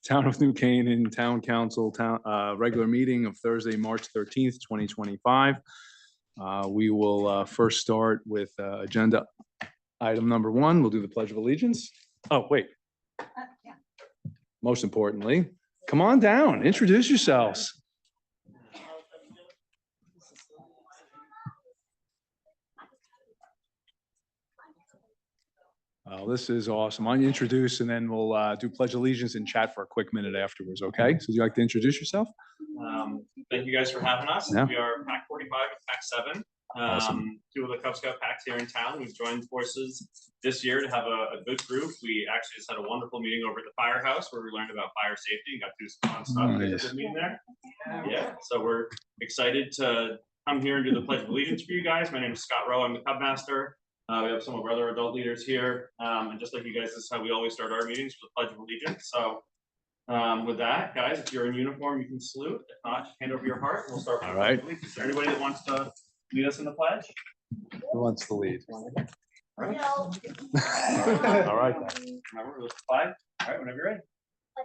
Town of New Canaan Town Council regular meeting of Thursday, March 13th, 2025. We will first start with agenda item number 1. We'll do the Pledge of Allegiance. Oh, wait. Most importantly, come on down, introduce yourselves. Oh, this is awesome. I'll introduce and then we'll do Pledge Allegiance and chat for a quick minute afterwards, okay? So would you like to introduce yourself? Thank you guys for having us. Yeah. We are Pack 45 and Pack 7. Awesome. 2 of the Cub Scout packs here in town. We've joined forces this year to have a good group. We actually just had a wonderful meeting over at the firehouse where we learned about fire safety and got to do some fun stuff. Nice. We had a good meeting there. Yeah, so we're excited to come here and do the Pledge of Allegiance for you guys. My name is Scott Rowe. I'm the Cub Master. We have some of our other adult leaders here. And just like you guys, this is how we always start our meetings with the Pledge of Allegiance. So with that, guys, if you're in uniform, you can salute. If not, hand over your heart. We'll start with All right. Is there anybody that wants to lead us in the pledge? Who wants to lead? All right. All right. Remember, it was 5. All right, whenever you're ready.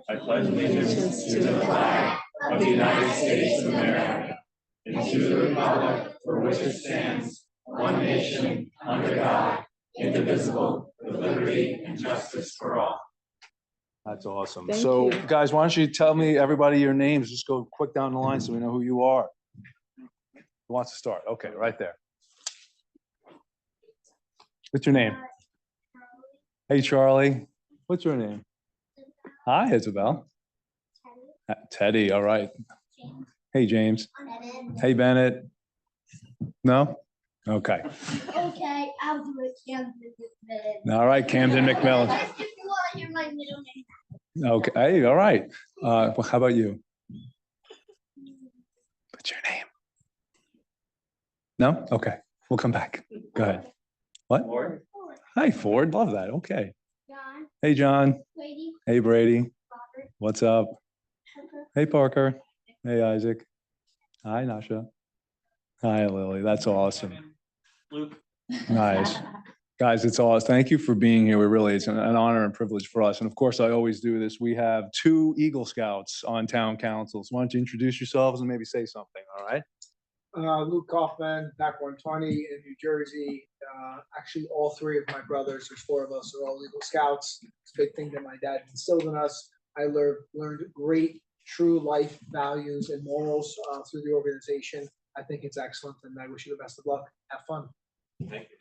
I pledge allegiance to the flag of the United States of America and to the republic for which it stands, one nation, under God, indivisible, with liberty and justice for all. That's awesome. Thank So you. guys, why don't you tell me everybody your names? Just go quick down the line so we know who you are. Who wants to start? Okay, right there. What's your name? Hey, Charlie. What's your name? Hi, Isabel. Teddy, all right. Hey, James. Hey, Bennett. No? Okay. Okay, I'll do it, Camden McMillan. All right, Camden McMillan. If you want to hear my middle name. Okay, hey, all right. Well, how about you? What's your name? No? Okay, we'll come back. Go ahead. What? Lord. Hi, Ford. Love that. Okay. John, Hey, John. Lady, Hey, Brady. Robert, What's up? Pepper, Hey, Parker. Hey, Isaac. Hi, Nasha. Hi, Lily. That's awesome. Luke. Nice. Guys, it's awesome. Thank you for being here. It's an honor and privilege for us. And of course, I always do this. We have 2 Eagle Scouts on town council. So why don't you introduce yourselves and maybe say something, all right? Luke Kaufman, Pack 120 in New Jersey. Actually, all 3 of my brothers, there's 4 of us, are all Eagle Scouts. It's a big thing that my dad instilled in us. I learned great, true life values and morals through the organization. I think it's excellent, and I wish you the best of luck. Have fun. Thank you.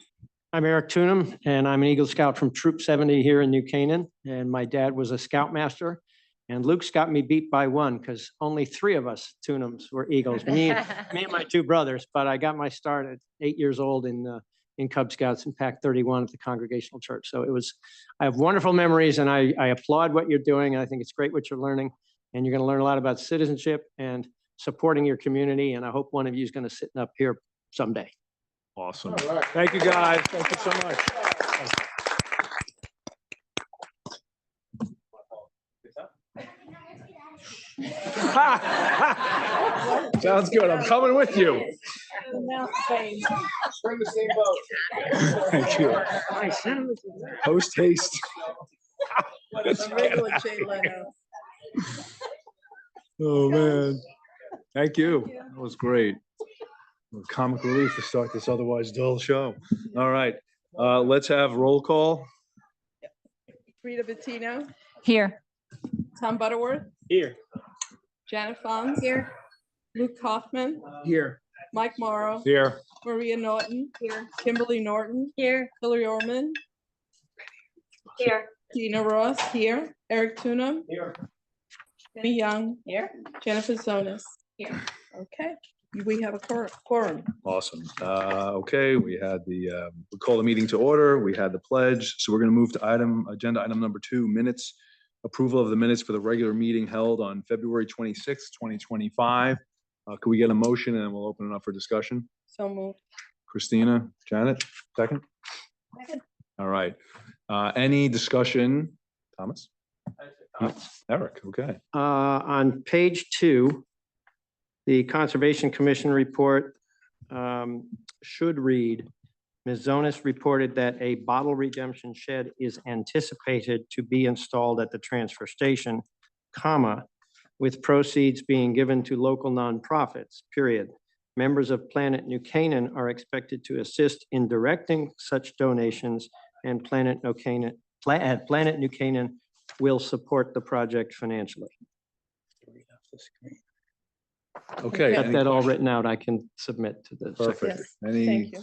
I'm Eric Tunham, and I'm an Eagle Scout from Troop 70 here in New Canaan. And my dad was a Scoutmaster. And Luke's got me beat by 1 because only 3 of us Tunhams were Eagles, me and my 2 brothers. But I got my start at 8 years old in Cub Scouts in Pack 31 at the Congregational Church. So I have wonderful memories, and I applaud what you're doing. And I think it's great what you're learning. And you're going to learn a lot about citizenship and supporting your community. And I hope one of you is going to sit up here someday. Awesome. All right. Thank you, guys. Thank you so much. Sounds good. I'm coming with you. We're in the same boat. Thank you. Post haste. Let's get out of here. Oh, man. Thank you. That was great. Comic relief to start this otherwise dull show. All right. Let's have roll call. Rita Bettino, Here. Tom Butterworth, Here. Janet Fons. Here. Luke Kaufman, Here. Mike Morrow, Here. Maria Norton. Here. Kimberly Norton. Here. Hillary Orman, Here. Dina Ross. Here. Eric Tunham. Here. Jenny Young. Here. Jennifer Zonas. Here. Okay, we have a quorum. Awesome. Okay, we had we call the meeting to order. We had the pledge. So we're going to move to agenda item number 2, minutes. Approval of the minutes for the regular meeting held on February 26th, 2025. Could we get a motion and then we'll open it up for discussion? So moved. Christina, Janet, second? Second. All right. Any discussion? Thomas? Eric, okay. On page 2, the Conservation Commission report should read, Ms. Zonas reported that a bottle redemption shed is anticipated to be installed at the transfer station. comma, with proceeds being given to local nonprofits, period. Members of Planet New Canaan are expected to assist in directing such donations, and Planet New Canaan will support the project financially. Okay. Got any that all questions? written out. I can submit to the secretary. Perfect. Any Thank you.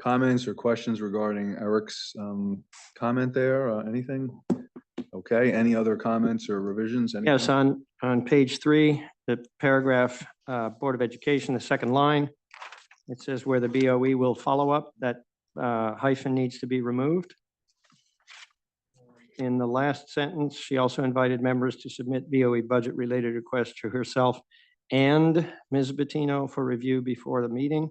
comments or questions regarding Eric's comment there? Anything? Okay, any other comments or revisions? Yes, Anything? on page 3, the paragraph, Board of Education, the second line, it says where the BOE will follow up, that hyphen needs to be removed. In the last sentence, she also invited members to submit BOE budget-related requests to herself and Ms. Bettino for review before the meeting.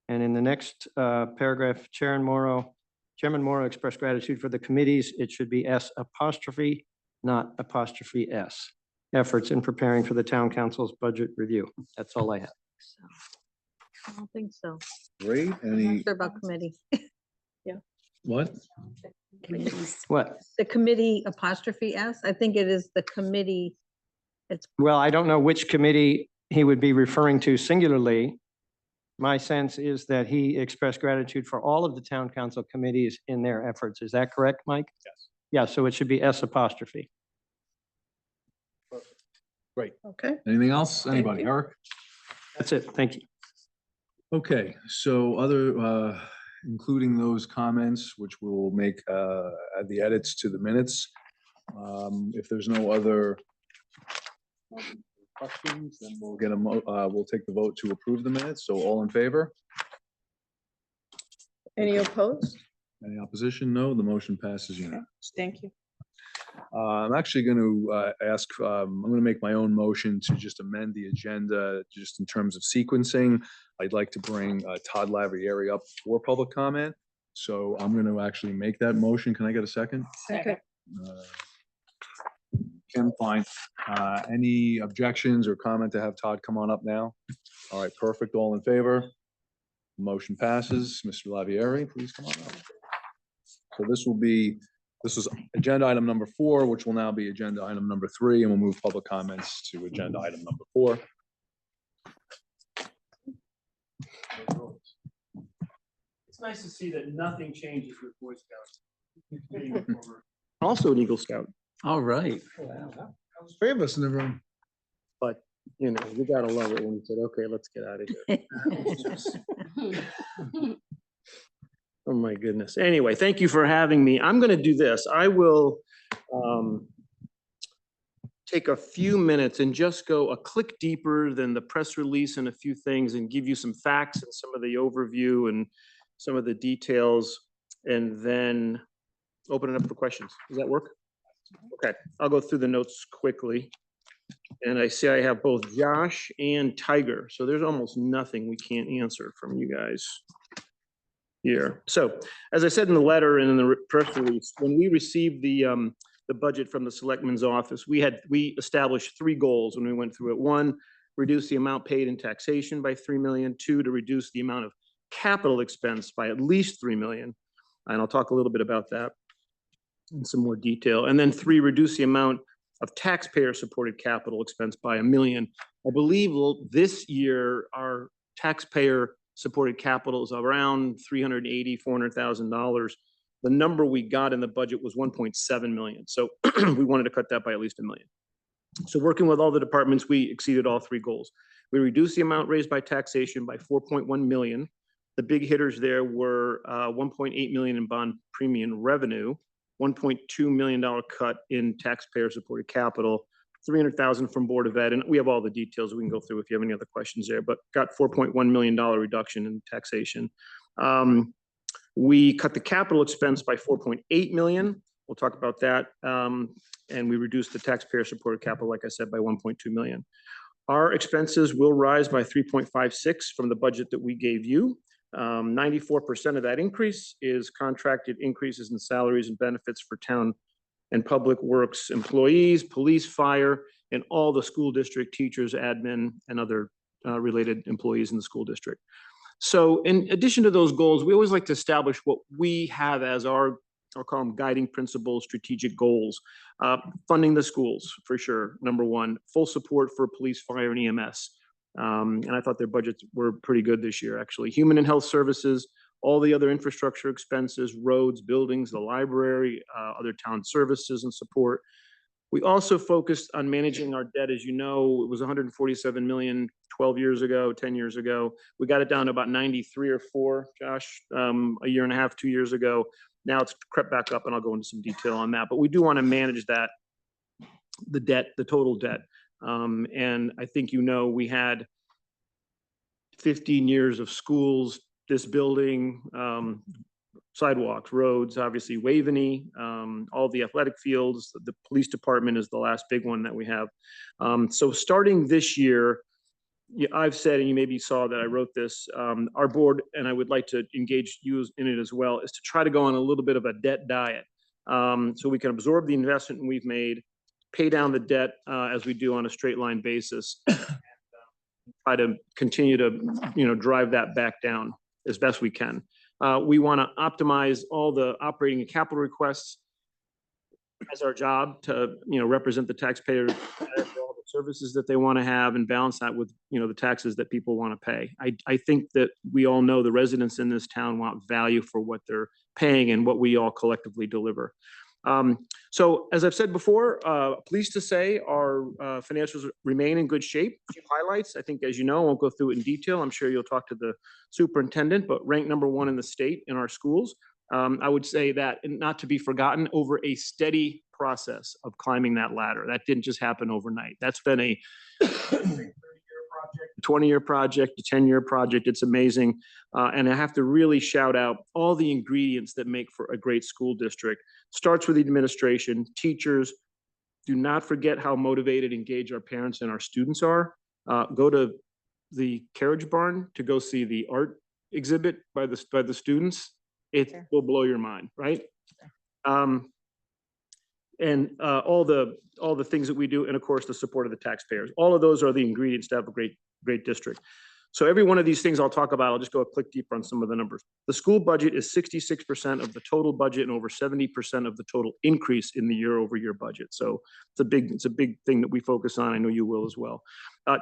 And in the next paragraph, Chairman Morrow expressed gratitude for the committees. It should be S apostrophe, not apostrophe S. Efforts in preparing for the town council's budget review. That's all I have. So, I don't think so. Great, I'm any, not sure about committee. what? Committees. What? The committee apostrophe S, I think it is the committee. Well, I don't know which committee he would be referring to singularly. My sense is that he expressed gratitude for all of the town council committees in their efforts. Is that correct, Mike? Yes. Yeah, so it should be S apostrophe. Great. Okay. Anything else? Thank Anybody? you. Eric? That's it. Thank you. Okay, so including those comments, which we'll make add the edits to the minutes. If there's no other questions, then we'll get we'll take the vote to approve the minutes. So all in favor? Any opposed? Any opposition? No, the motion passes unanimously. Thank you. I'm actually going to ask, I'm going to make my own motion to just amend the agenda, just in terms of sequencing. I'd like to bring Todd Lavrieri up for public comment. So I'm going to actually make that motion. Can I get a second? Second. Kim, fine. Any objections or comment to have Todd come on up now? All right, perfect. All in favor? Motion passes. Mr. Lavrieri, please come on up. So this is agenda item number 4, which will now be agenda item number 3, and we'll move public comments to agenda item number 4. It's nice to see that nothing changes with Boy Scouts. Also an Eagle Scout. All right. There's 3 of us in the room. You know, you gotta love it when you said, okay, let's get out of here. Oh, my goodness. Anyway, thank you for having me. I'm going to do this. I will take a few minutes and just go a click deeper than the press release and a few things and give you some facts and some of the overview and some of the details, and then open it up for questions. Does that work? Okay, I'll go through the notes quickly. And I see I have both Josh and Tiger, so there's almost nothing we can't answer from you guys here. So, as I said in the letter and in the press release, when we received the budget from the Selectman's office, we established 3 goals when we went through it. 1, reduce the amount paid in taxation by $3 million. 2, to reduce the amount of capital expense by at least $3 million. And I'll talk a little bit about that in some more detail. And then 3, reduce the amount of taxpayer-supported capital expense by $1 million. I believe this year, our taxpayer-supported capital is around $380,000, $400,000. The number we got in the budget was 1.7 million. So we wanted to cut that by at least $1 million. So working with all the departments, we exceeded all 3 goals. We reduced the amount raised by taxation by 4.1 million. The big hitters there were 1.8 million in bond premium revenue, $1.2 million cut in taxpayer-supported capital, 300,000 from Board of Ed, and we have all the details we can go through if you have any other questions there, but got $4.1 million reduction in taxation. We cut the capital expense by 4.8 million. We'll talk about that. And we reduced the taxpayer-supported capital, like I said, by 1.2 million. Our expenses will rise by 3.56 from the budget that we gave you. 94% of that increase is contracted increases in salaries and benefits for town and public works employees, police, fire, and all the school district teachers, admin, and other related employees in the school district. So in addition to those goals, we always like to establish what we have as our I'll call them guiding principles, strategic goals. Funding the schools, for sure, number one. Full support for police, fire, and EMS. And I thought their budgets were pretty good this year, actually. Human and health services, all the other infrastructure expenses, roads, buildings, the library, other town services and support. We also focused on managing our debt. As you know, it was 147 million 12 years ago, 10 years ago. We got it down to about 93 or 4, Josh, a year and a half, 2 years ago. Now it's crept back up, and I'll go into some detail on that. But we do want to manage that, the debt, the total debt. And I think, you know, we had 15 years of schools, this building, sidewalks, roads, obviously Waveney, all the athletic fields, the police department is the last big one that we have. So starting this year, I've said, and you maybe saw that I wrote this, our board, and I would like to engage you in it as well, is to try to go on a little bit of a debt diet. So we can absorb the investment we've made, pay down the debt as we do on a straight line basis, and try to continue to, you know, drive that back down as best we can. We want to optimize all the operating and capital requests as our job to, you know, represent the taxpayer for all the services that they want to have and balance that with, you know, the taxes that people want to pay. I think that we all know the residents in this town want value for what they're paying and what we all collectively deliver. So as I've said before, pleased to say our financials remain in good shape. A few highlights, I think, as you know, I won't go through it in detail. I'm sure you'll talk to the superintendent, but ranked number 1 in the state in our schools. I would say that, and not to be forgotten, over a steady process of climbing that ladder. That didn't just happen overnight. That's been a 20-year project, a 10-year project. It's amazing. And I have to really shout out all the ingredients that make for a great school district. Starts with the administration, teachers. Do not forget how motivated, engaged our parents and our students are. Go to the Carriage Barn to go see the art exhibit by the students. It will blow your mind, right? And all the things that we do, and of course the support of the taxpayers. All of those are the ingredients to have a great district. So every one of these things I'll talk about, I'll just go a click deeper on some of the numbers. The school budget is 66% of the total budget and over 70% of the total increase in the year-over-year budget. So it's a big thing that we focus on. I know you will as well.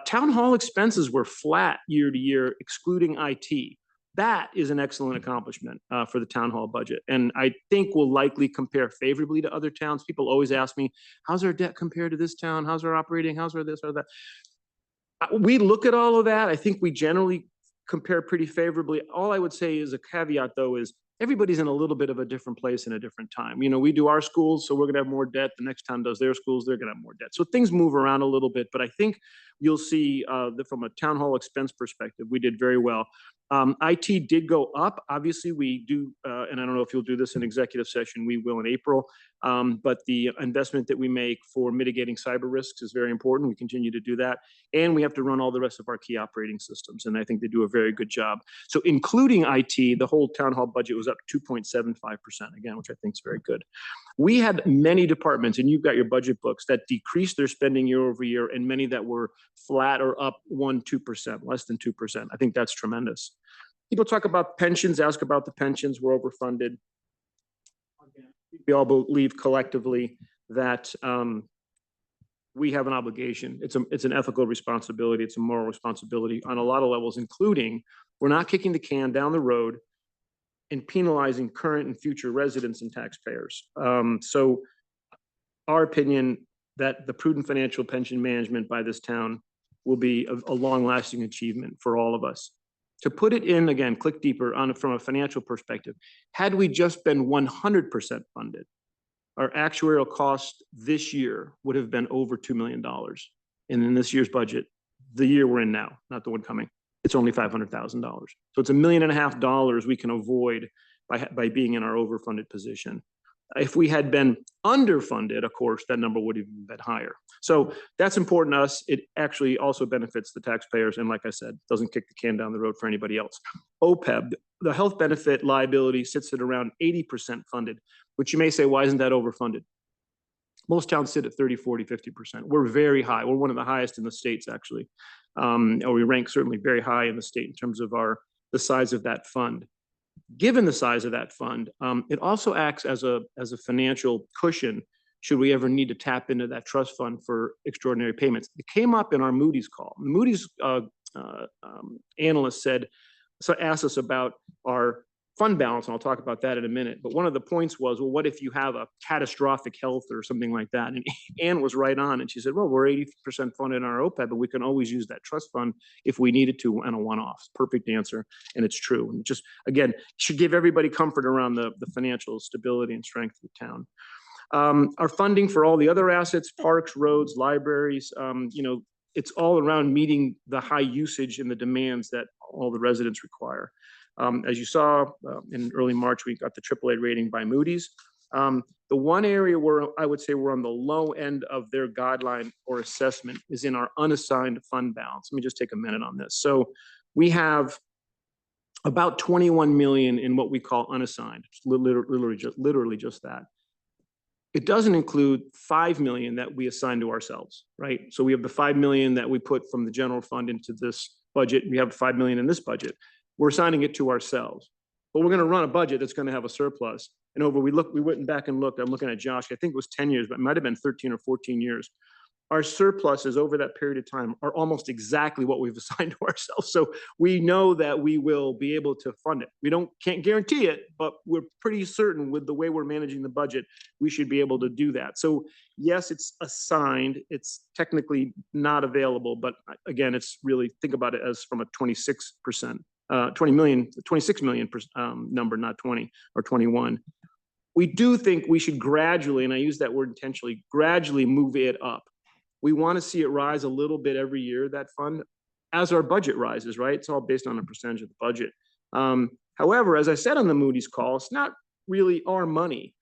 Town hall expenses were flat year to year, excluding IT. That is an excellent accomplishment for the town hall budget. And I think will likely compare favorably to other towns. People always ask me, how's our debt compared to this town? How's our operating? How's our this or that? We look at all of that. I think we generally compare pretty favorably. All I would say is a caveat, though, is everybody's in a little bit of a different place in a different time. You know, we do our schools, so we're going to have more debt. The next town does their schools, they're going to have more debt. So things move around a little bit, but I think you'll see that from a town hall expense perspective, we did very well. IT did go up. Obviously, we do, and I don't know if you'll do this in executive session, we will in April. But the investment that we make for mitigating cyber risks is very important. We continue to do that. And we have to run all the rest of our key operating systems. And I think they do a very good job. So including IT, the whole town hall budget was up 2.75%, again, which I think is very good. We had many departments, and you've got your budget books, that decreased their spending year over year, and many that were flat or up 1-2%, less than 2%. I think that's tremendous. People talk about pensions, ask about the pensions. We're overfunded. We all believe collectively that we have an obligation. It's an ethical responsibility. It's a moral responsibility on a lot of levels, including we're not kicking the can down the road and penalizing current and future residents and taxpayers. So our opinion that the prudent financial pension management by this town will be a long-lasting achievement for all of us. To put it in, again, click deeper on from a financial perspective, had we just been 100% funded, our actuarial cost this year would have been over $2 million. And in this year's budget, the year we're in now, not the one coming, it's only $500,000. So it's $1.5 million we can avoid by being in our overfunded position. If we had been underfunded, of course, that number would have been higher. So that's important to us. It actually also benefits the taxpayers. And like I said, doesn't kick the can down the road for anybody else. OPEB, the health benefit liability sits at around 80% funded, which you may say, why isn't that overfunded? Most towns sit at 30, 40, 50%. We're very high. We're one of the highest in the states, actually. Or we rank certainly very high in the state in terms of the size of that fund. Given the size of that fund, it also acts as a financial cushion should we ever need to tap into that trust fund for extraordinary payments. It came up in our Moody's call. The Moody's analyst asked us about our fund balance, and I'll talk about that in a minute. But one of the points was, well, what if you have a catastrophic health or something like that? And Ann was right on, and she said, well, we're 80% funded in our OPEB, but we can always use that trust fund if we needed to on a one-off. Perfect answer, and it's true. And just, again, should give everybody comfort around the financial stability and strength of the town. Our funding for all the other assets, parks, roads, libraries, it's all around meeting the high usage and the demands that all the residents require. As you saw in early March, we got the AAA rating by Moody's. The one area where I would say we're on the low end of their guideline or assessment is in our unassigned fund balance. Let me just take a minute on this. So we have about 21 million in what we call unassigned, literally just that. It doesn't include 5 million that we assign to ourselves, right? So we have the 5 million that we put from the general fund into this budget. We have 5 million in this budget. We're assigning it to ourselves, but we're going to run a budget that's going to have a surplus. And we went back and looked. I'm looking at Josh. I think it was 10 years, but it might have been 13 or 14 years. Our surpluses over that period of time are almost exactly what we've assigned to ourselves. So we know that we will be able to fund it. We can't guarantee it, but we're pretty certain with the way we're managing the budget, we should be able to do that. So yes, it's assigned. It's technically not available, but again, it's really, think about it as from a 26 million number, not 20 or 21. We do think we should gradually, and I use that word intentionally, gradually move it up. We want to see it rise a little bit every year, that fund, as our budget rises, right? It's all based on a percentage of the budget. However, as I said on the Moody's call, it's not really our money.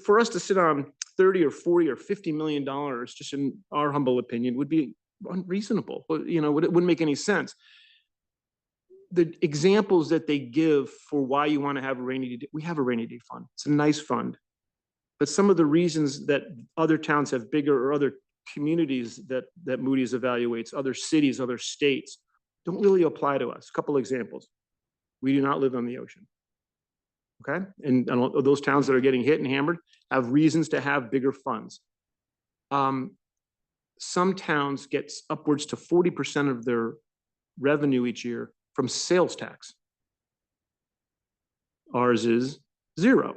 For us to sit on 30 or 40 or $50 million, just in our humble opinion, would be unreasonable. It wouldn't make any sense. The examples that they give for why you want to have a rainy day, we have a rainy day fund. It's a nice fund. But some of the reasons that other towns have bigger, or other communities that Moody's evaluates, other cities, other states, don't really apply to us. A couple examples. We do not live on the ocean. Okay? And those towns that are getting hit and hammered have reasons to have bigger funds. Some towns get upwards to 40% of their revenue each year from sales tax. Ours is 0.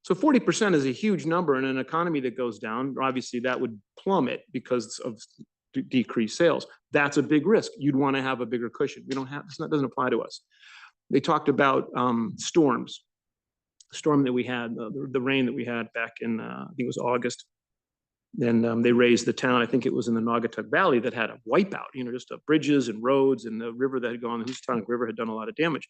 So 40% is a huge number in an economy that goes down. Obviously, that would plummet because of decreased sales. That's a big risk. You'd want to have a bigger cushion. We don't have, that doesn't apply to us. They talked about storms. The storm that we had, the rain that we had back in, I think it was August. Then they raised the town, I think it was in the Naugatuck Valley, that had a wipeout, just bridges and roads, and the river that had gone, the Housatonic River had done a lot of damage.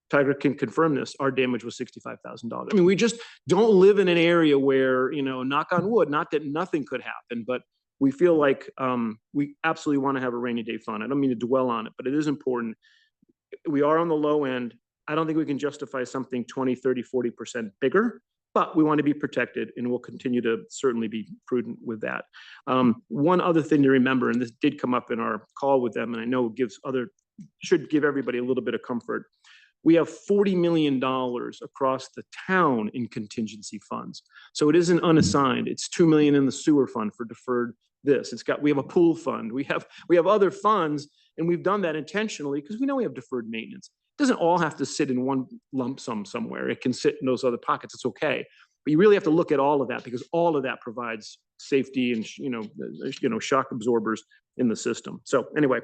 Tiger can confirm this. Our damage was $65,000. I mean, we just don't live in an area where, knock on wood, not that nothing could happen, but we feel like we absolutely want to have a rainy day fund. I don't mean to dwell on it, but it is important. We are on the low end. I don't think we can justify something 20, 30, 40% bigger, but we want to be protected, and we'll continue to certainly be prudent with that. One other thing to remember, and this did come up in our call with them, and I know should give everybody a little bit of comfort. We have $40 million across the town in contingency funds. So it isn't unassigned. It's $2 million in the sewer fund for deferred this. We have a pool fund. We have other funds, and we've done that intentionally because we know we have deferred maintenance. It doesn't all have to sit in one lump sum somewhere. It can sit in those other pockets. It's okay. But you really have to look at all of that, because all of that provides safety and, shock absorbers in the system. So anyway,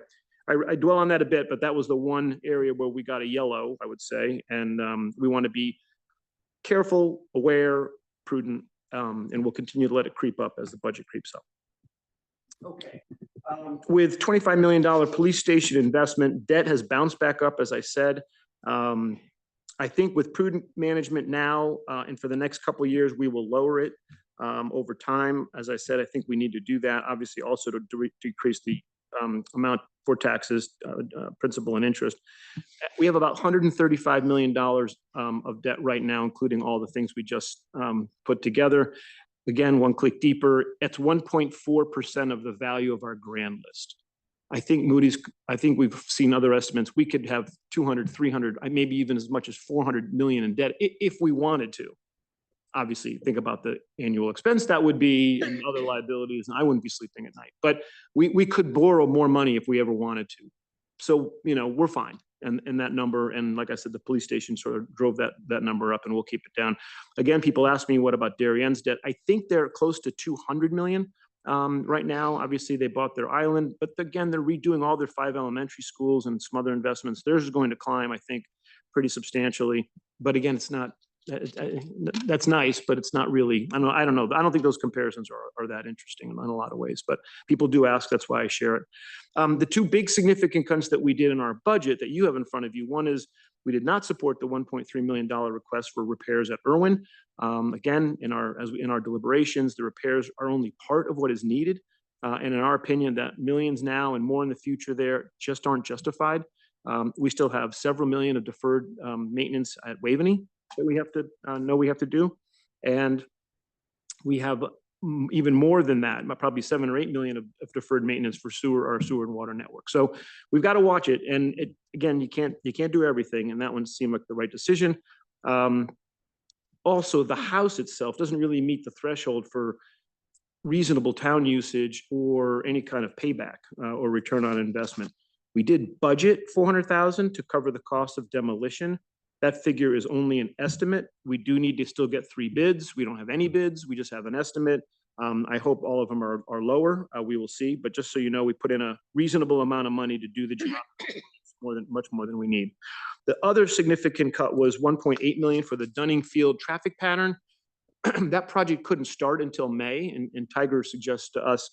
I dwell on that a bit, but that was the one area where we got a yellow, I would say. And we want to be careful, aware, prudent, and we'll continue to let it creep up as the budget creeps up. Okay. With $25 million police station investment, debt has bounced back up, as I said. I think with prudent management now and for the next couple of years, we will lower it over time. As I said, I think we need to do that, obviously, also to decrease the amount for taxes, principal and interest. We have about $135 million of debt right now, including all the things we just put together. Again, one click deeper, it's 1.4% of the value of our grand list. I think Moody's, I think we've seen other estimates. We could have 200, 300, maybe even as much as 400 million in debt if we wanted to. Obviously, think about the annual expense that would be and other liabilities, and I wouldn't be sleeping at night. But we could borrow more money if we ever wanted to. So, we're fine. And that number, and like I said, the police station sort of drove that number up, and we'll keep it down. Again, people ask me, what about Darienne's debt? I think they're close to 200 million. Right now, obviously, they bought their island, but again, they're redoing all their 5 elementary schools and some other investments. Theirs is going to climb, I think, pretty substantially. But again, it's not, that's nice, but it's not really, I don't know. I don't think those comparisons are that interesting in a lot of ways, but people do ask, that's why I share it. The two big significant cuts that we did in our budget that you have in front of you, one is we did not support the $1.3 million request for repairs at Irwin. Again, in our deliberations, the repairs are only part of what is needed. And in our opinion, that millions now and more in the future there just aren't justified. We still have several million of deferred maintenance at Waveney that we have to do. And we have even more than that, probably 7 or 8 million of deferred maintenance for our sewer and water network. So we've got to watch it. And again, you can't do everything. And that one seemed like the right decision. Also, the house itself doesn't really meet the threshold for reasonable town usage or any kind of payback or return on investment. We did budget 400,000 to cover the cost of demolition. That figure is only an estimate. We do need to still get 3 bids. We don't have any bids. We just have an estimate. I hope all of them are lower. We will see. But just so you know, we put in a reasonable amount of money to do the job. Much more than we need. The other significant cut was 1.8 million for the Dunning Field traffic pattern. That project couldn't start until May, and Tiger suggests to us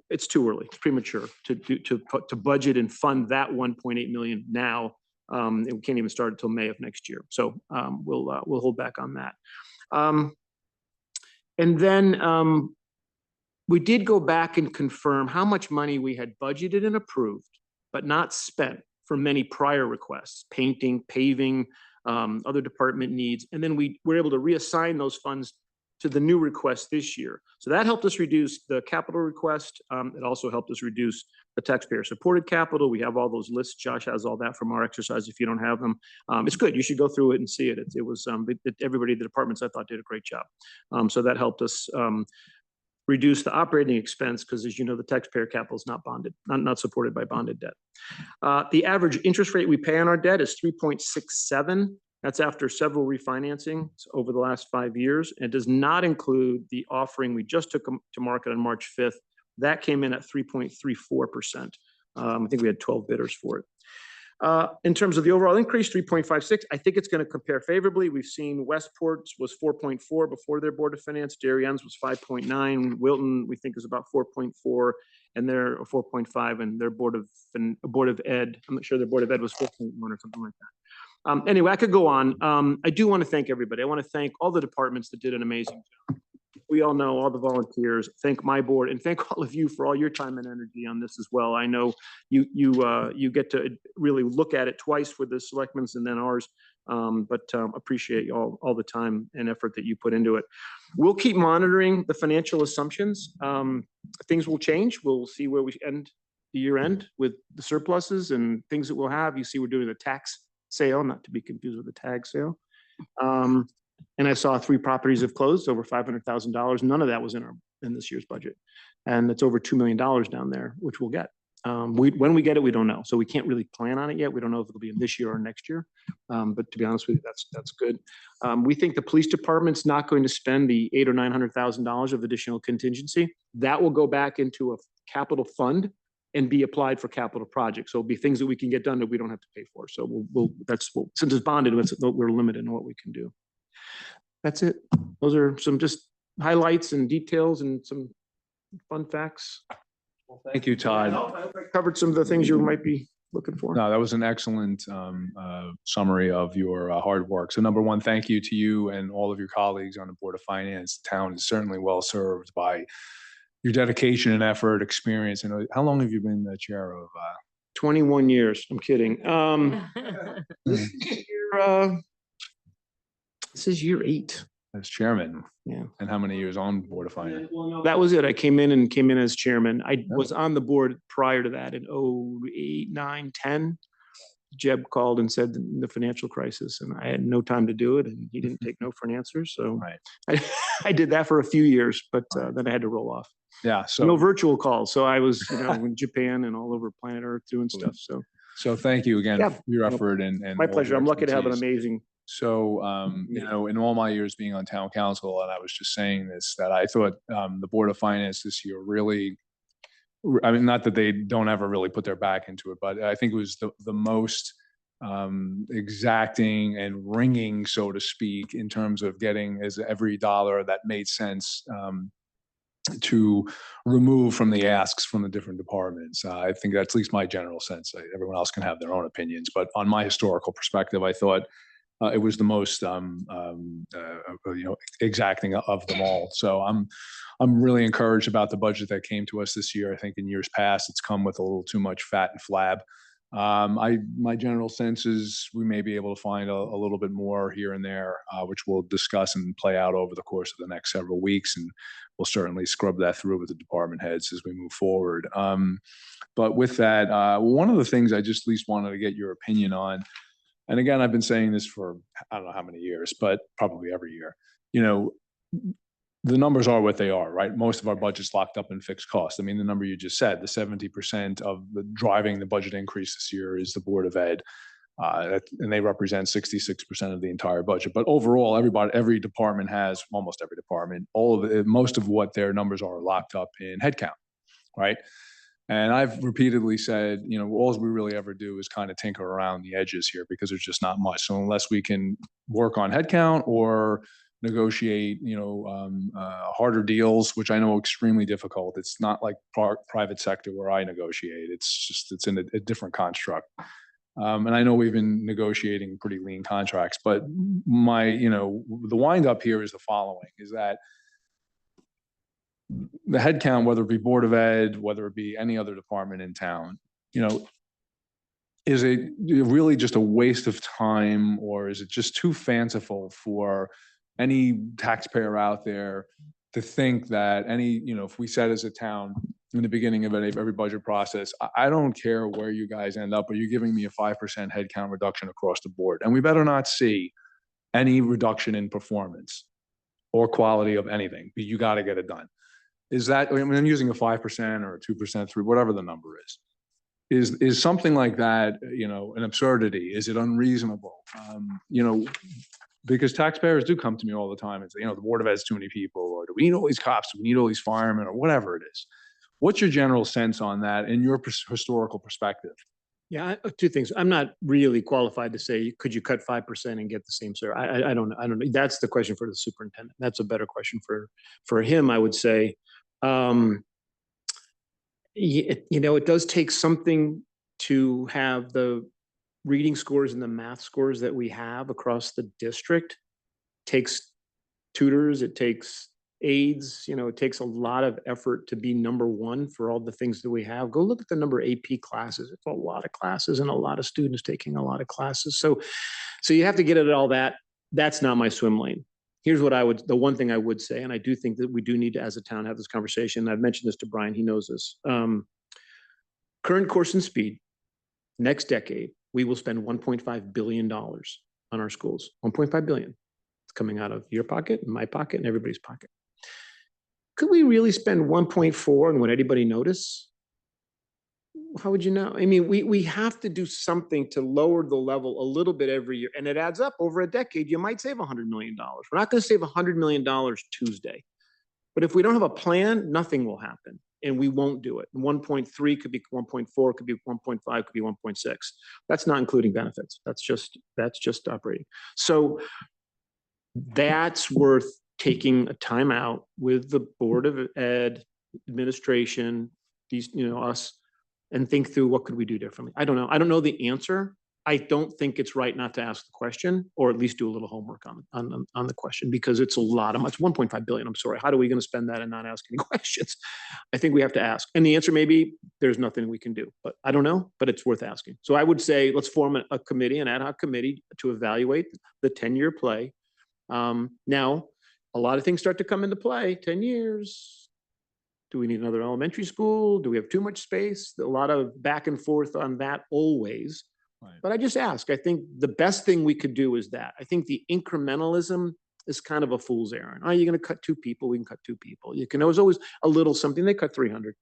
it's too early, it's premature to budget and fund that 1.8 million now. And we can't even start until May of next year. So we'll hold back on that. And then we did go back and confirm how much money we had budgeted and approved, but not spent for many prior requests, painting, paving, other department needs. And then we were able to reassign those funds to the new request this year. So that helped us reduce the capital request. It also helped us reduce the taxpayer supported capital. We have all those lists. Josh has all that from our exercise if you don't have them. It's good. You should go through it and see it. It was everybody, the departments I thought did a great job. So that helped us reduce the operating expense because, as you know, the taxpayer capital is not bonded, not supported by bonded debt. The average interest rate we pay on our debt is 3.67. That's after several refinancings over the last 5 years. And does not include the offering we just took to market on March 5th. That came in at 3.34%. I think we had 12 bidders for it. In terms of the overall increase, 3.56, I think it's going to compare favorably. We've seen Westport's was 4.4 before their Board of Finance. Darienne's was 5.9. Wilton, we think, is about 4.4, and they're 4.5, and their Board of Ed, I'm not sure their Board of Ed was 4.1 or something like that. Anyway, I could go on. I do want to thank everybody. I want to thank all the departments that did an amazing job. We all know all the volunteers. Thank my board and thank all of you for all your time and energy on this as well. I know you get to really look at it twice with the selectmen's and then ours, but appreciate all the time and effort that you put into it. We'll keep monitoring the financial assumptions. Things will change. We'll see where we end the year end with the surpluses and things that we'll have. You see, we're doing the tax sale, not to be confused with the tag sale. And I saw 3 properties have closed over $500,000. None of that was in this year's budget. And it's over $2 million down there, which we'll get. When we get it, we don't know. So we can't really plan on it yet. We don't know if it'll be in this year or next year. But to be honest with you, that's good. We think the police department's not going to spend the $800,000 or $900,000 of additional contingency. That will go back into a capital fund and be applied for capital projects. So it'll be things that we can get done that we don't have to pay for. So since it's bonded, we're limited in what we can do. That's it. Those are some just highlights and details and some fun facts. Well, thank you, Todd. I covered some of the things you might be looking for. No, that was an excellent summary of your hard work. So number one, thank you to you and all of your colleagues on the Board of Finance. The town is certainly well served by your dedication and effort, experience. And how long have you been the chair of? 21 years. I'm kidding. This is year 8. as chairman. Yeah. And how many years on Board of Finance? That was it. I came in as chairman. I was on the board prior to that in 08, 9, 10. Jeb called and said the financial crisis, and I had no time to do it, and he didn't take no for an answer. So Right. I did that for a few years, but then I had to roll off. Yeah, No so, virtual calls. So I was, in Japan and all over planet Earth doing stuff. So so thank you again Yeah. for your effort and. my all pleasure. your I'm lucky to have an expertise. amazing. So, in all my years being on town council, and I was just saying this, that I thought, the Board of Finance this year really, I mean, not that they don't ever really put their back into it, but I think it was the most, exacting and ringing, so to speak, in terms of getting as every dollar that made sense, to remove from the asks from the different departments. I think that's at least my general sense. Everyone else can have their own opinions, but on my historical perspective, I thought it was the most, exacting of them all. So I'm really encouraged about the budget that came to us this year. I think in years past, it's come with a little too much fat and flab. My general sense is we may be able to find a little bit more here and there, which we'll discuss and play out over the course of the next several weeks. And we'll certainly scrub that through with the department heads as we move forward. But with that, one of the things I just at least wanted to get your opinion on, and again, I've been saying this for, I don't know how many years, but probably every year, the numbers are what they are, right? Most of our budget's locked up in fixed costs. I mean, the number you just said, the 70% of the driving the budget increase this year is the Board of Ed. And they represent 66% of the entire budget. But overall, every department has, almost every department, most of what their numbers are locked up in headcount, right? And I've repeatedly said, all we really ever do is kind of tinker around the edges here because there's just not much. So unless we can work on headcount or negotiate, harder deals, which I know are extremely difficult. It's not like private sector where I negotiate. It's in a different construct. And I know we've been negotiating pretty lean contracts, but the wind up here is the following, is that the headcount, whether it be Board of Ed, whether it be any other department in town, is it really just a waste of time, or is it just too fanciful for any taxpayer out there to think that if we said as a town in the beginning of every budget process, I don't care where you guys end up, but you're giving me a 5% headcount reduction across the board. And we better not see any reduction in performance or quality of anything, but you got to get it done. Is that, I'm using a 5% or a 2%, 3%, whatever the number is something like that, an absurdity? Is it unreasonable? Because taxpayers do come to me all the time and say, the Board of Ed has too many people, or do we need all these cops? Do we need all these firemen, or whatever it is? What's your general sense on that in your historical perspective? Yeah, two things. I'm not really qualified to say, could you cut 5% and get the same service? I don't know. I don't know. That's the question for the superintendent. That's a better question for him, I would say. It does take something to have the reading scores and the math scores that we have across the district. It takes tutors, it takes aides, it takes a lot of effort to be number one for all the things that we have. Go look at the number of AP classes. It's a lot of classes and a lot of students taking a lot of classes. So you have to get at all that. That's not my swim lane. Here's what the one thing I would say, and I do think that we do need to, as a town, have this conversation. I've mentioned this to Brian, he knows this. Current course and speed, next decade, we will spend $1.5 billion on our schools. 1.5 billion. It's coming out of your pocket and my pocket and everybody's pocket. Could we really spend 1.4 and would anybody notice? How would you know? I mean, we have to do something to lower the level a little bit every year, and it adds up over a decade. You might save $100 million. We're not going to save $100 million Tuesday, but if we don't have a plan, nothing will happen, and we won't do it. 1.3 could be 1.4, could be 1.5, could be 1.6. That's not including benefits. That's just operating. So that's worth taking a time out with the Board of Ed, administration, us, and think through what could we do differently. I don't know. I don't know the answer. I don't think it's right not to ask the question, or at least do a little homework on the question, because it's a lot of money. It's 1.5 billion. I'm sorry. How are we going to spend that and not ask any questions? I think we have to ask. And the answer may be there's nothing we can do, but I don't know, but it's worth asking. So I would say let's form a committee, an ad hoc committee, to evaluate the 10-year play. Now, a lot of things start to come into play, 10 years. Do we need another elementary school? Do we have too much space? A lot of back and forth on that always. Right. But I just ask, I think the best thing we could do is that. I think the incrementalism is kind of a fool's errand. Oh, you're going to cut 2 people, we can cut 2 people. You can, there's always a little something, they cut 300.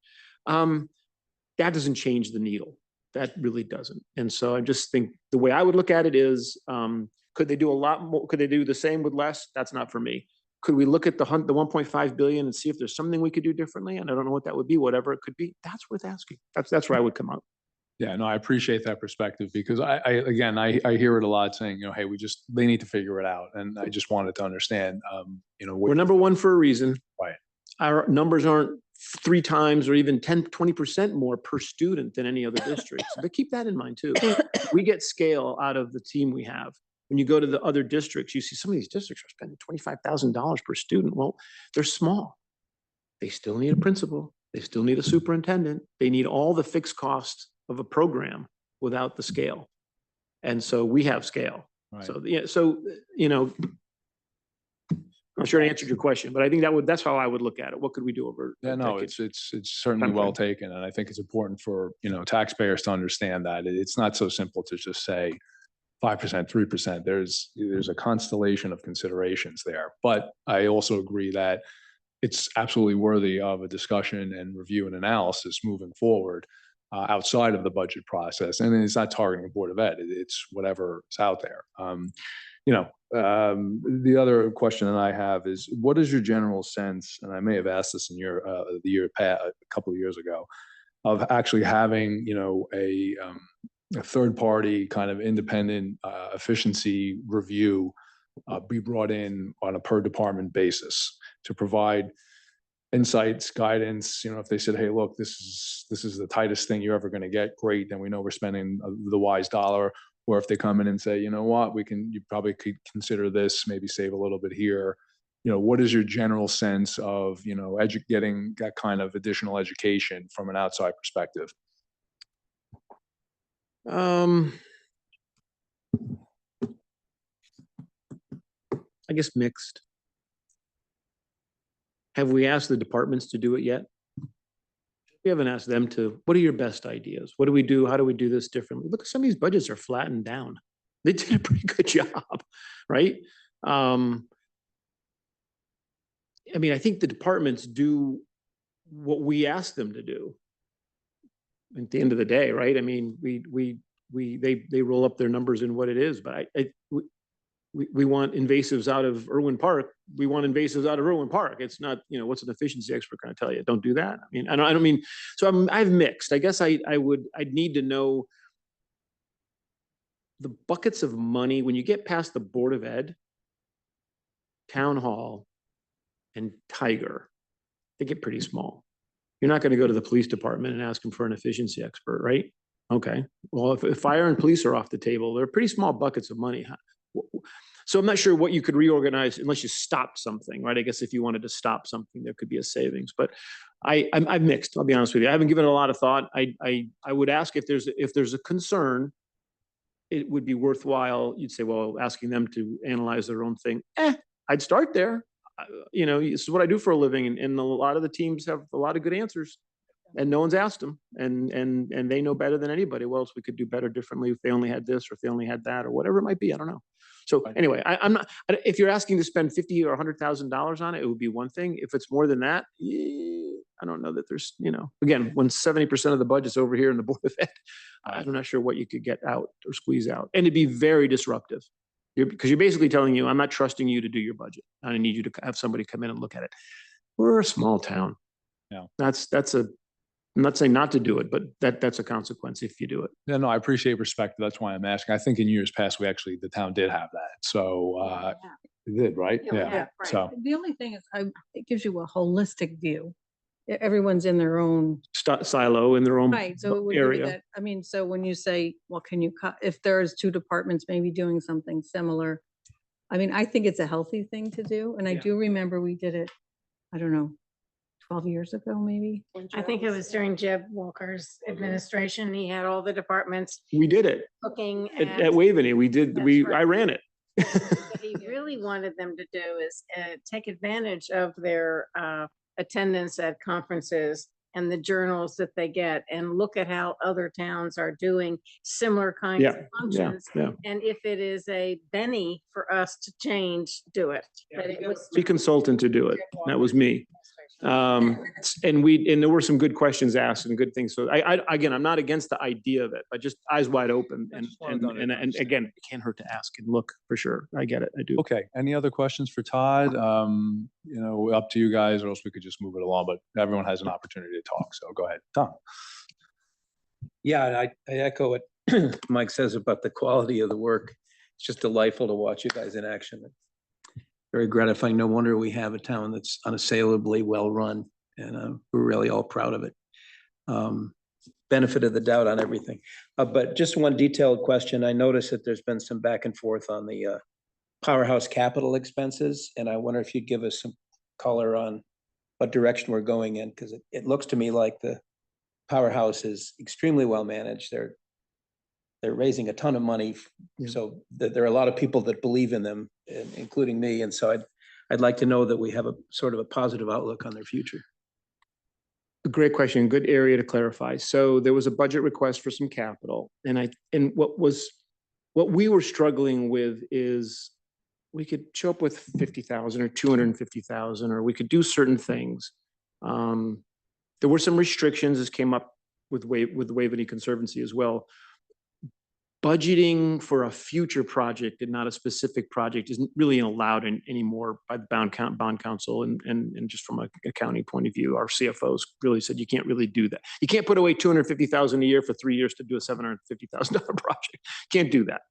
That doesn't change the needle. That really doesn't. And so I just think the way I would look at it is, could they do a lot more? Could they do the same with less? That's not for me. Could we look at the 1.5 billion and see if there's something we could do differently? And I don't know what that would be, whatever it could be. That's worth asking. That's where I would come up. Yeah, no, I appreciate that perspective because I hear it a lot saying, hey, they need to figure it out. And I just wanted to understand, We're number one for a reason. Right. Our numbers aren't 3 times or even 10, 20% more per student than any other district. But keep that in mind too. We get scale out of the team we have. When you go to the other districts, you see some of these districts are spending $25,000 per student. Well, they're small. They still need a principal. They still need a superintendent. They need all the fixed costs of a program without the scale. And so we have scale. Right. So, yeah, I'm sure I answered your question, but I think that's how I would look at it. What could we do over? Yeah, no, it's certainly well taken. And I think it's important for, taxpayers to understand that it's not so simple to just say 5%, 3%. There's a constellation of considerations there. But I also agree that it's absolutely worthy of a discussion and review and analysis moving forward outside of the budget process. And it's not targeting the Board of Ed. It's whatever is out there. The other question that I have is, what is your general sense, and I may have asked this in a couple of years ago, of actually having, a third party kind of independent efficiency review be brought in on a per department basis to provide insights, guidance, if they said, hey, look, this is the tightest thing you're ever going to get, great, then we know we're spending the wise dollar. Or if they come in and say, you know what, you probably could consider this, maybe save a little bit here. What is your general sense of, getting that kind of additional education from an outside perspective? I guess mixed. Have we asked the departments to do it yet? We haven't asked them to. What are your best ideas? What do we do? How do we do this differently? Look, some of these budgets are flattened down. They did a pretty good job, right? I think the departments do what we ask them to do. At the end of the day, right? They roll up their numbers in what it is, but we want invasives out of Irwin Park. We want invasives out of Irwin Park. It's not, what's an efficiency expert going to tell you? Don't do that. I don't mean, so I've mixed. I guess I'd need to know the buckets of money when you get past the Board of Ed, Town Hall, and Tiger, they get pretty small. You're not going to go to the police department and ask them for an efficiency expert, right? Okay. Well, if fire and police are off the table, they're pretty small buckets of money. So I'm not sure what you could reorganize unless you stop something, right? I guess if you wanted to stop something, there could be a savings. But I'm mixed. I'll be honest with you. I haven't given it a lot of thought. I would ask if there's a concern, it would be worthwhile. You'd say, well, asking them to analyze their own thing. I'd start there. This is what I do for a living, and a lot of the teams have a lot of good answers, and no one's asked them, and they know better than anybody. What else we could do better, differently, if they only had this, or if they only had that, or whatever it might be. I don't know. So anyway, I'm not. If you're asking to spend $50,000 or $100,000 on it, it would be one thing. If it's more than that, I don't know that there's. Again, when 70% of the budget's over here in the Board of Ed, I'm not sure what you could get out or squeeze out, and it'd be very disruptive. Because you're basically telling you, I'm not trusting you to do your budget. I need you to have somebody come in and look at it. We're a small town. Yeah. I'm not saying not to do it, but that's a consequence if you do it. Yeah, no, I appreciate perspective. That's why I'm asking. I think in years past, the town did have that. So it did, right? Yeah, right. So The only thing is, it gives you a holistic view. Everyone's in their own silo in their own right. So it would give you area. that. So when you say, well, can you cut, if there's 2 departments maybe doing something similar, I think it's a healthy thing to do. And I do remember we did it, I don't know, 12 years ago, maybe. I think it was during Jeb Walker's administration. He had all the departments We did it looking at Waveney. That's right. I ran it. He really really wanted them to do is take advantage of their attendance at conferences and the journals that they get and look at how other towns are doing similar kinds of Yeah, functions. yeah. And if it is a Benny for us to change, do it. But it was The consultant to do it. That was me. And there were some good questions asked and good things. So again, I'm not against the idea of it, but just eyes wide open and, just wanted to and again, it can't hurt to ask and look for sure. I get it. I do. Okay, any other questions for Todd? Up to you guys, or else we could just move it along, but everyone has an opportunity to talk, so go ahead. Tom? Yeah, and I echo what Mike says about the quality of the work. It's just delightful to watch you guys in action. Very gratifying. No wonder we have a town that's unassailably well-run, and we're really all proud of it. Benefit of the doubt on everything. But just one detailed question. I noticed that there's been some back and forth on the Powerhouse capital expenses, and I wonder if you'd give us some color on what direction we're going in, because it looks to me like the Powerhouse is extremely well managed. They're raising a ton of money, so there are a lot of people that believe in them, including me. And so I'd like to know that we have a sort of a positive outlook on their future. Great question. Good area to clarify. So there was a budget request for some capital, and what we were struggling with is we could show up with 50,000 or 250,000, or we could do certain things. There were some restrictions. This came up with the Waveney Conservancy as well. Budgeting for a future project and not a specific project isn't really allowed anymore by the bond council, and just from a accounting point of view, our CFOs really said you can't really do that. You can't put away 250,000 a year for 3 years to do a $750,000 project. Can't do that.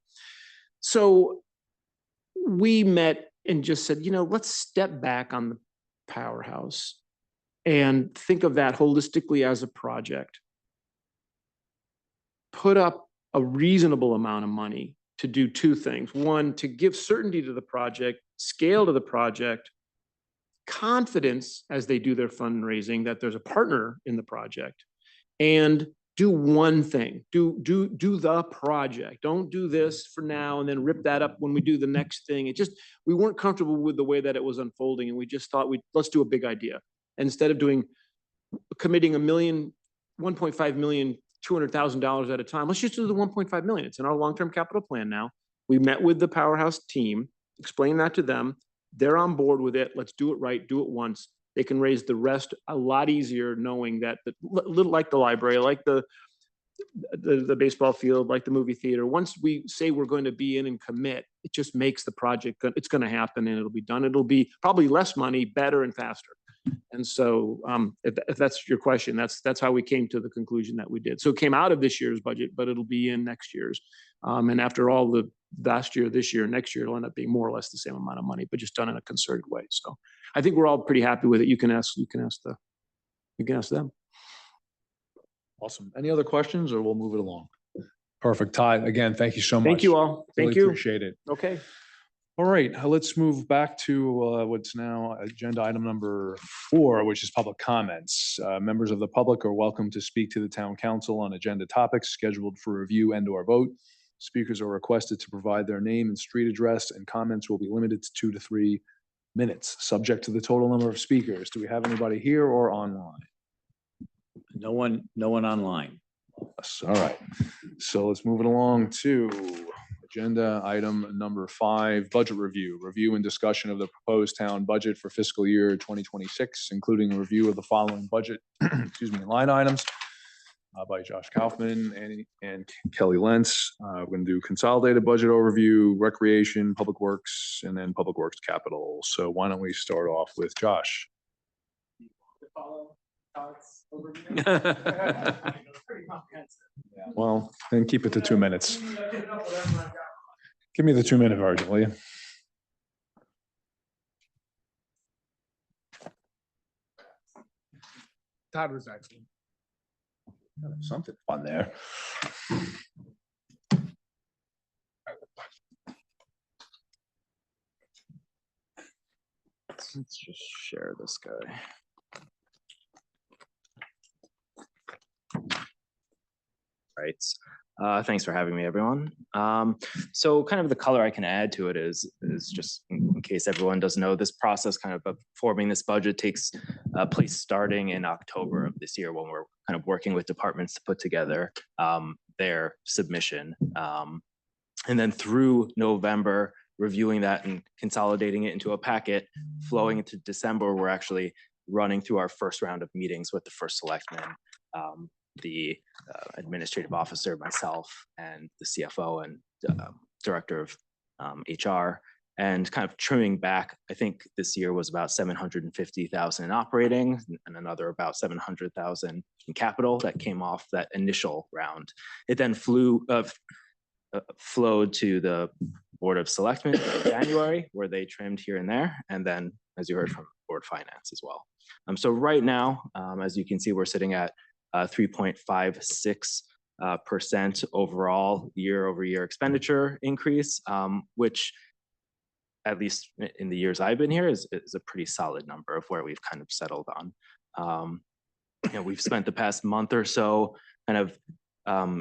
So we met and just said, let's step back on the Powerhouse and think of that holistically as a project. Put up a reasonable amount of money to do two things. One, to give certainty to the project, scale to the project, confidence as they do their fundraising that there's a partner in the project, and do one thing. Do the project. Don't do this for now and then rip that up when we do the next thing. We weren't comfortable with the way that it was unfolding, and we just thought let's do a big idea. And instead of committing $1.5 million, $200,000 at a time, let's just do the 1.5 million. It's in our long-term capital plan now. We met with the Powerhouse team, explained that to them. They're on board with it. Let's do it right, do it once. They can raise the rest a lot easier, knowing that little like the library, like the baseball field, like the movie theater. Once we say we're going to be in and commit, it just makes the project, it's going to happen and it'll be done. It'll be probably less money, better and faster. And so if that's your question, that's how we came to the conclusion that we did. So it came out of this year's budget, but it'll be in next year's. And after all the last year, this year, next year, it'll end up being more or less the same amount of money, but just done in a concerted way. So I think we're all pretty happy with it. You can ask them. Awesome. Any other questions, or we'll move it along? Perfect. Todd, again, thank you so much. Thank you all. Thank Really you. appreciate it. Okay. All right, let's move back to what's now agenda item number 4, which is public comments. Members of the public are welcome to speak to the town council on agenda topics scheduled for review and/or vote. Speakers are requested to provide their name and street address, and comments will be limited to 2 to 3 minutes, subject to the total number of speakers. Do we have anybody here or online? No one online. Yes, all right. So let's move it along to agenda item number 5, budget review. Review and discussion of the proposed town budget for fiscal year 2026, including a review of the following budget, line items by Josh Kaufman and Kelly Lentz. We're going to do consolidated budget overview, recreation, public works, and then public works capital. So why don't we start off with Josh? Well, then keep it to 2 minutes. Give me the 2-minute version, will you? Todd was excellent. Something fun there. Let's just share this guy. Right. Thanks for having me, everyone. So kind of the color I can add to it is just in case everyone doesn't know, this process kind of forming this budget takes place starting in October of this year when we're kind of working with departments to put together their submission. And then through November, reviewing that and consolidating it into a packet, flowing into December, we're actually running through our first round of meetings with the first selectman, the administrative officer, myself, and the CFO and director of HR, and kind of trimming back. I think this year was about 750,000 in operating and another about 700,000 in capital that came off that initial round. It then flowed to the Board of Selectmen in January, where they trimmed here and there, and then, as you heard from Board Finance as well. So right now, as you can see, we're sitting at 3.56% overall year-over-year expenditure increase, which, at least in the years I've been here, is a pretty solid number of where we've kind of settled on. We've spent the past month or so kind of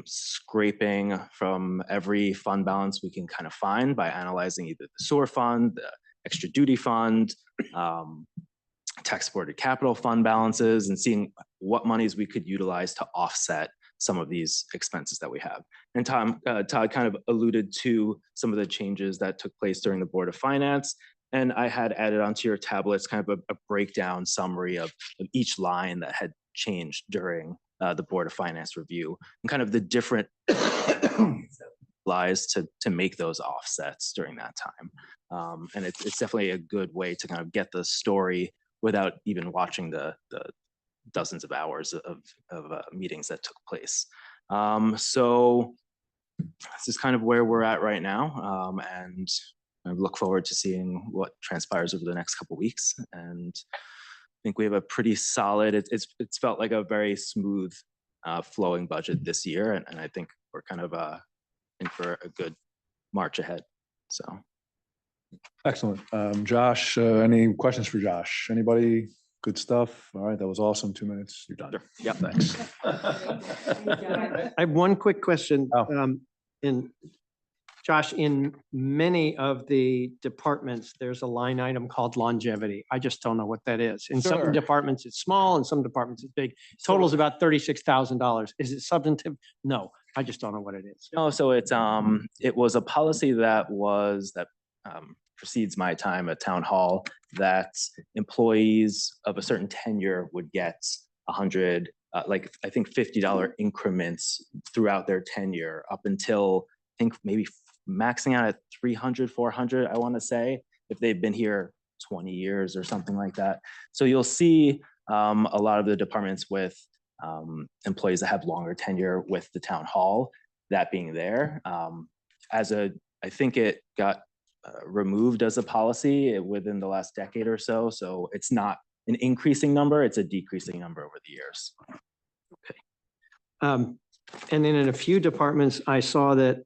scraping from every fund balance we can kind of find by analyzing either the sewer fund, the extra duty fund, tax supported capital fund balances, and seeing what monies we could utilize to offset some of these expenses that we have. And Todd kind of alluded to some of the changes that took place during the Board of Finance. And I had added onto your tablets kind of a breakdown summary of each line that had changed during the Board of Finance review and kind of the different lies to make those offsets during that time. And it's definitely a good way to kind of get the story without even watching the dozens of hours of meetings that took place. So this is kind of where we're at right now. And I look forward to seeing what transpires over the next couple of weeks. And I think we have a pretty solid, it's felt like a very smooth flowing budget this year. And I think we're kind of in for a good march ahead, so. Excellent. Josh, any questions for Josh? Anybody? Good stuff. All right, that was awesome. 2 minutes. You're done. Yep. Thanks. I have one quick question. Oh. Josh, in many of the departments, there's a line item called longevity. I just don't know what that is. In Sure. some departments, it's small, in some departments, it's big. Total's about $36,000. Is it substantive? No, I just don't know what it is. No, so it was a policy that precedes my time at Town Hall, that employees of a certain tenure would get 100, like I think $50 increments throughout their tenure up until I think maybe maxing out at 300, 400, I want to say, if they've been here 20 years or something like that. So you'll see a lot of the departments with employees that have longer tenure with the Town Hall, that being there. I think it got removed as a policy within the last decade or so. So it's not an increasing number, it's a decreasing number over the years. Okay. And then in a few departments, I saw that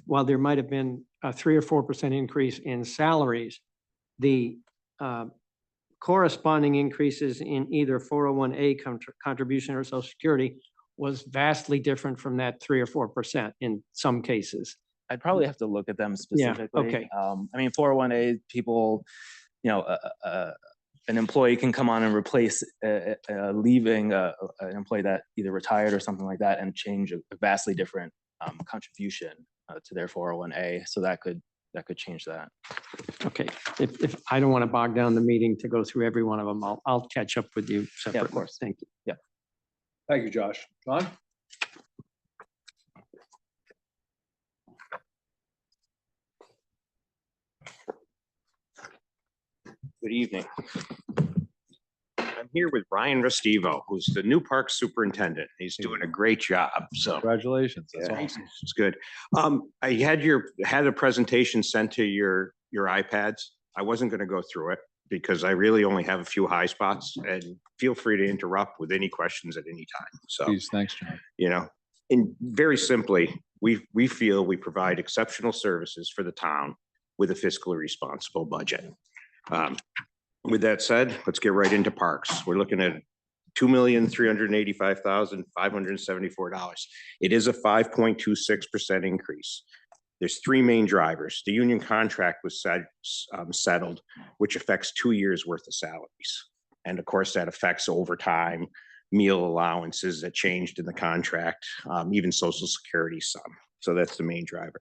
while there might have been a 3 or 4% increase in salaries, the corresponding increases in either 401A contribution or Social Security was vastly different from that 3 or 4% in some cases. I'd probably have to look at them specifically. okay. I mean, 401A people, an employee can come on and replace leaving an employee that either retired or something like that and change a vastly different contribution to their 401A. So that could change that. Okay, if I don't want to bog down the meeting to go through every one of them, I'll catch up with you separately. Yeah, of course. Thank you. Yeah. Thank you, Josh. John? Good evening. I'm here with Ryan Restivo, who's the new park superintendent. He's doing a great job, so. Congratulations. That's Yeah, awesome. it's good. I had a presentation sent to your iPads. I wasn't gonna go through it because I really only have a few high spots, and feel free to interrupt with any questions at any time, so. Please, thanks, John. And very simply, we feel we provide exceptional services for the town with a fiscally responsible budget. With that said, let's get right into parks. We're looking at $2,385,574. It is a 5.26% increase. There's three main drivers. The union contract was settled, which affects 2 years worth of salaries. And of course, that affects overtime, meal allowances that changed in the contract, even social security some. So that's the main driver.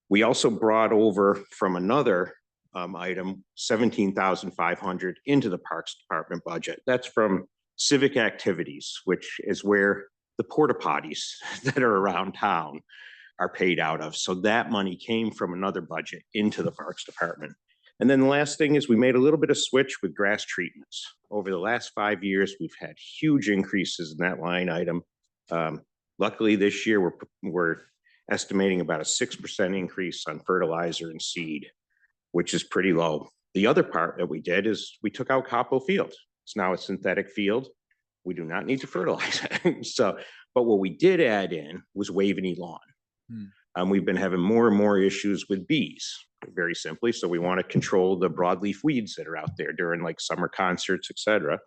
We also brought over from another item, 17,500 into the Parks Department budget. That's from civic activities, which is where the porta potties that are around town are paid out of. So that money came from another budget into the Parks Department. And then the last thing is we made a little bit of switch with grass treatments. Over the last 5 years, we've had huge increases in that line item. Luckily, this year, we're estimating about a 6% increase on fertilizer and seed, which is pretty low. The other part that we did is we took out Capo Field. It's now a synthetic field. We do not need to fertilize it. So, but what we did add in was Waveney Lawn. We've been having more and more issues with bees, very simply. So we want to control the broadleaf weeds that are out there during like summer concerts, et cetera.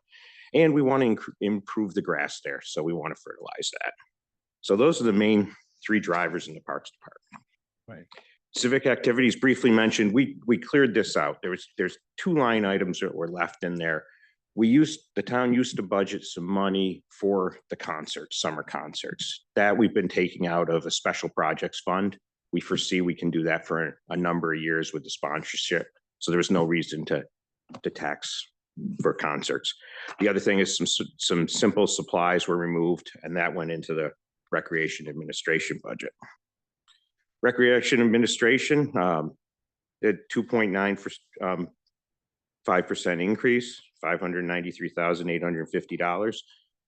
And we want to improve the grass there. So we want to fertilize that. So those are the main three drivers in the Parks Department. Right. Civic activities, briefly mentioned, we cleared this out. There's 2 line items that were left in there. The town used to budget some money for the concerts, summer concerts, that we've been taking out of a special projects fund. We foresee we can do that for a number of years with the sponsorship. So there's no reason to tax for concerts. The other thing is some simple supplies were removed, and that went into the Recreation Administration budget. Recreation Administration, at 2.95% increase, $593,850.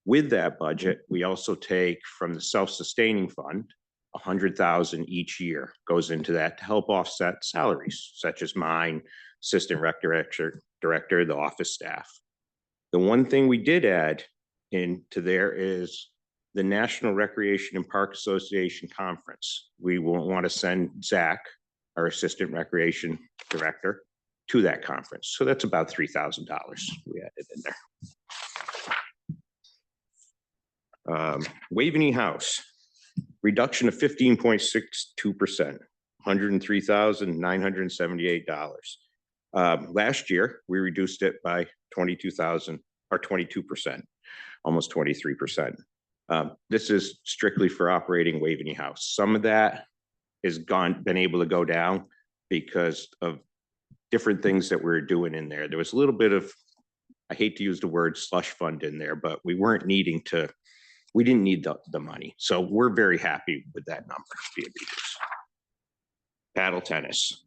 With that budget, we also take from the self-sustaining fund, $100,000 each year goes into that to help offset salaries, such as mine, assistant rec director, the office staff. The one thing we did add into there is the National Recreation and Park Association Conference. We will want to send Zach, our assistant recreation director, to that conference. So that's about $3,000 we added in there. Waveney House, reduction of 15.62%, $103,978. Last year, we reduced it by 22,000 or 22%, almost 23%. This is strictly for operating Waveney House. Some of that is been able to go down because of different things that we're doing in there. There was a little bit of, I hate to use the word slush fund in there, but we didn't need the money. So we're very happy with that number being reduced. Paddle tennis,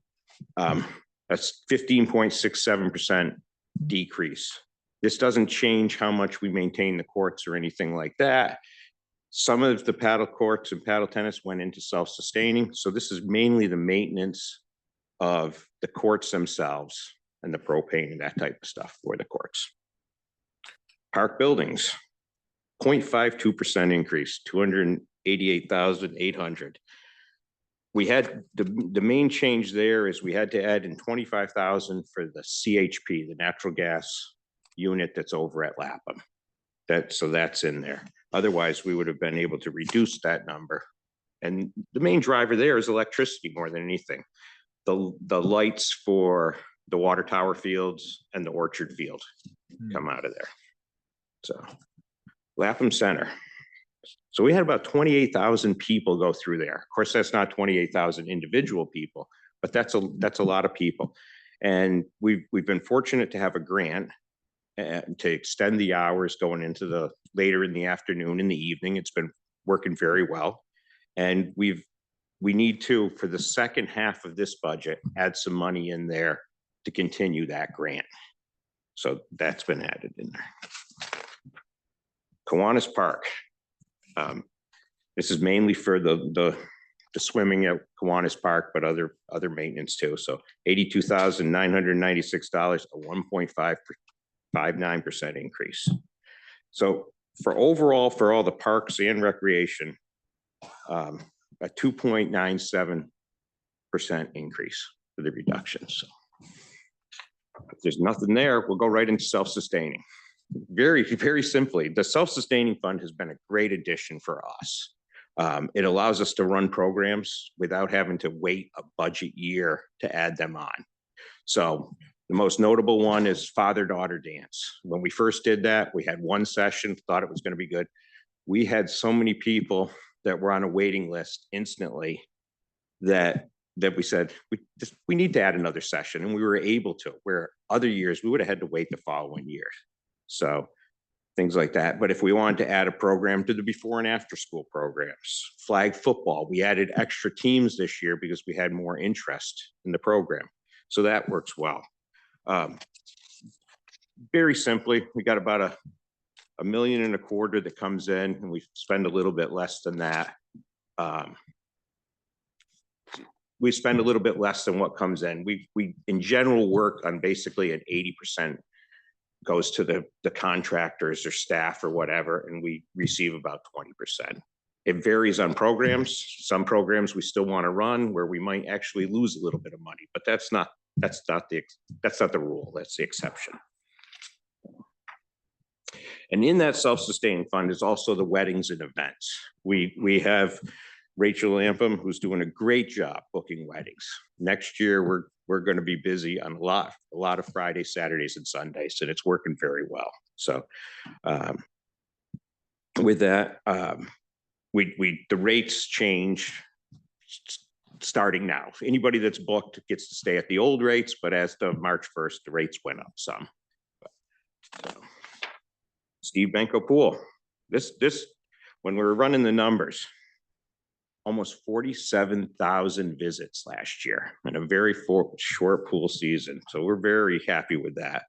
that's 15.67% decrease. This doesn't change how much we maintain the courts or anything like that. Some of the paddle courts and paddle tennis went into self-sustaining. So this is mainly the maintenance of the courts themselves and the propane and that type of stuff for the courts. Park buildings, 0.52% increase, $288,800. We had the main change there is we had to add in 25,000 for the CHP, the natural gas unit that's over at Lapham. So that's in there. Otherwise, we would have been able to reduce that number. And the main driver there is electricity more than anything. The lights for the water tower fields and the orchard field come out of there. So Lapham Center. So we had about 28,000 people go through there. Of course, that's not 28,000 individual people, but that's a lot of people. And we've been fortunate to have a grant to extend the hours going into the later in the afternoon, in the evening. It's been working very well. And we need to, for the second half of this budget, add some money in there to continue that grant. So that's been added in there. Kiwanis Park. This is mainly for the swimming at Kiwanis Park, but other maintenance too. So $82,996, a 1.59% increase. So for overall, for all the parks and recreation, a 2.97% increase for the reduction. So if there's nothing there, we'll go right into self-sustaining. very, very simply, the self-sustaining fund has been a great addition for us. It allows us to run programs without having to wait a budget year to add them on. So the most notable one is father-daughter dance. When we first did that, we had one session, thought it was going to be good. We had so many people that were on a waiting list instantly that we said, we need to add another session, and we were able to, where other years we would have had to wait the following year. So things like that. But if we wanted to add a program to the before and after school programs, flag football, we added extra teams this year because we had more interest in the program. So that works well. Very simply, we got about $1.25 million that comes in, and we spend a little bit less than that. We spend a little bit less than what comes in. We in general work on basically an 80% goes to the contractors or staff or whatever, and we receive about 20%. It varies on programs. Some programs we still want to run where we might actually lose a little bit of money, but that's not the rule. That's the exception. And in that self-sustaining fund is also the weddings and events. We have Rachel Lampum, who's doing a great job booking weddings. Next year, we're going to be busy on a lot of Fridays, Saturdays, and Sundays, and it's working very well. So with that, the rates change starting now. Anybody that's booked gets to stay at the old rates, but as of March 1st, the rates went up some. So, Steve Benko Pool. This when we were running the numbers, almost 47,000 visits last year in a very short pool season. So we're very happy with that.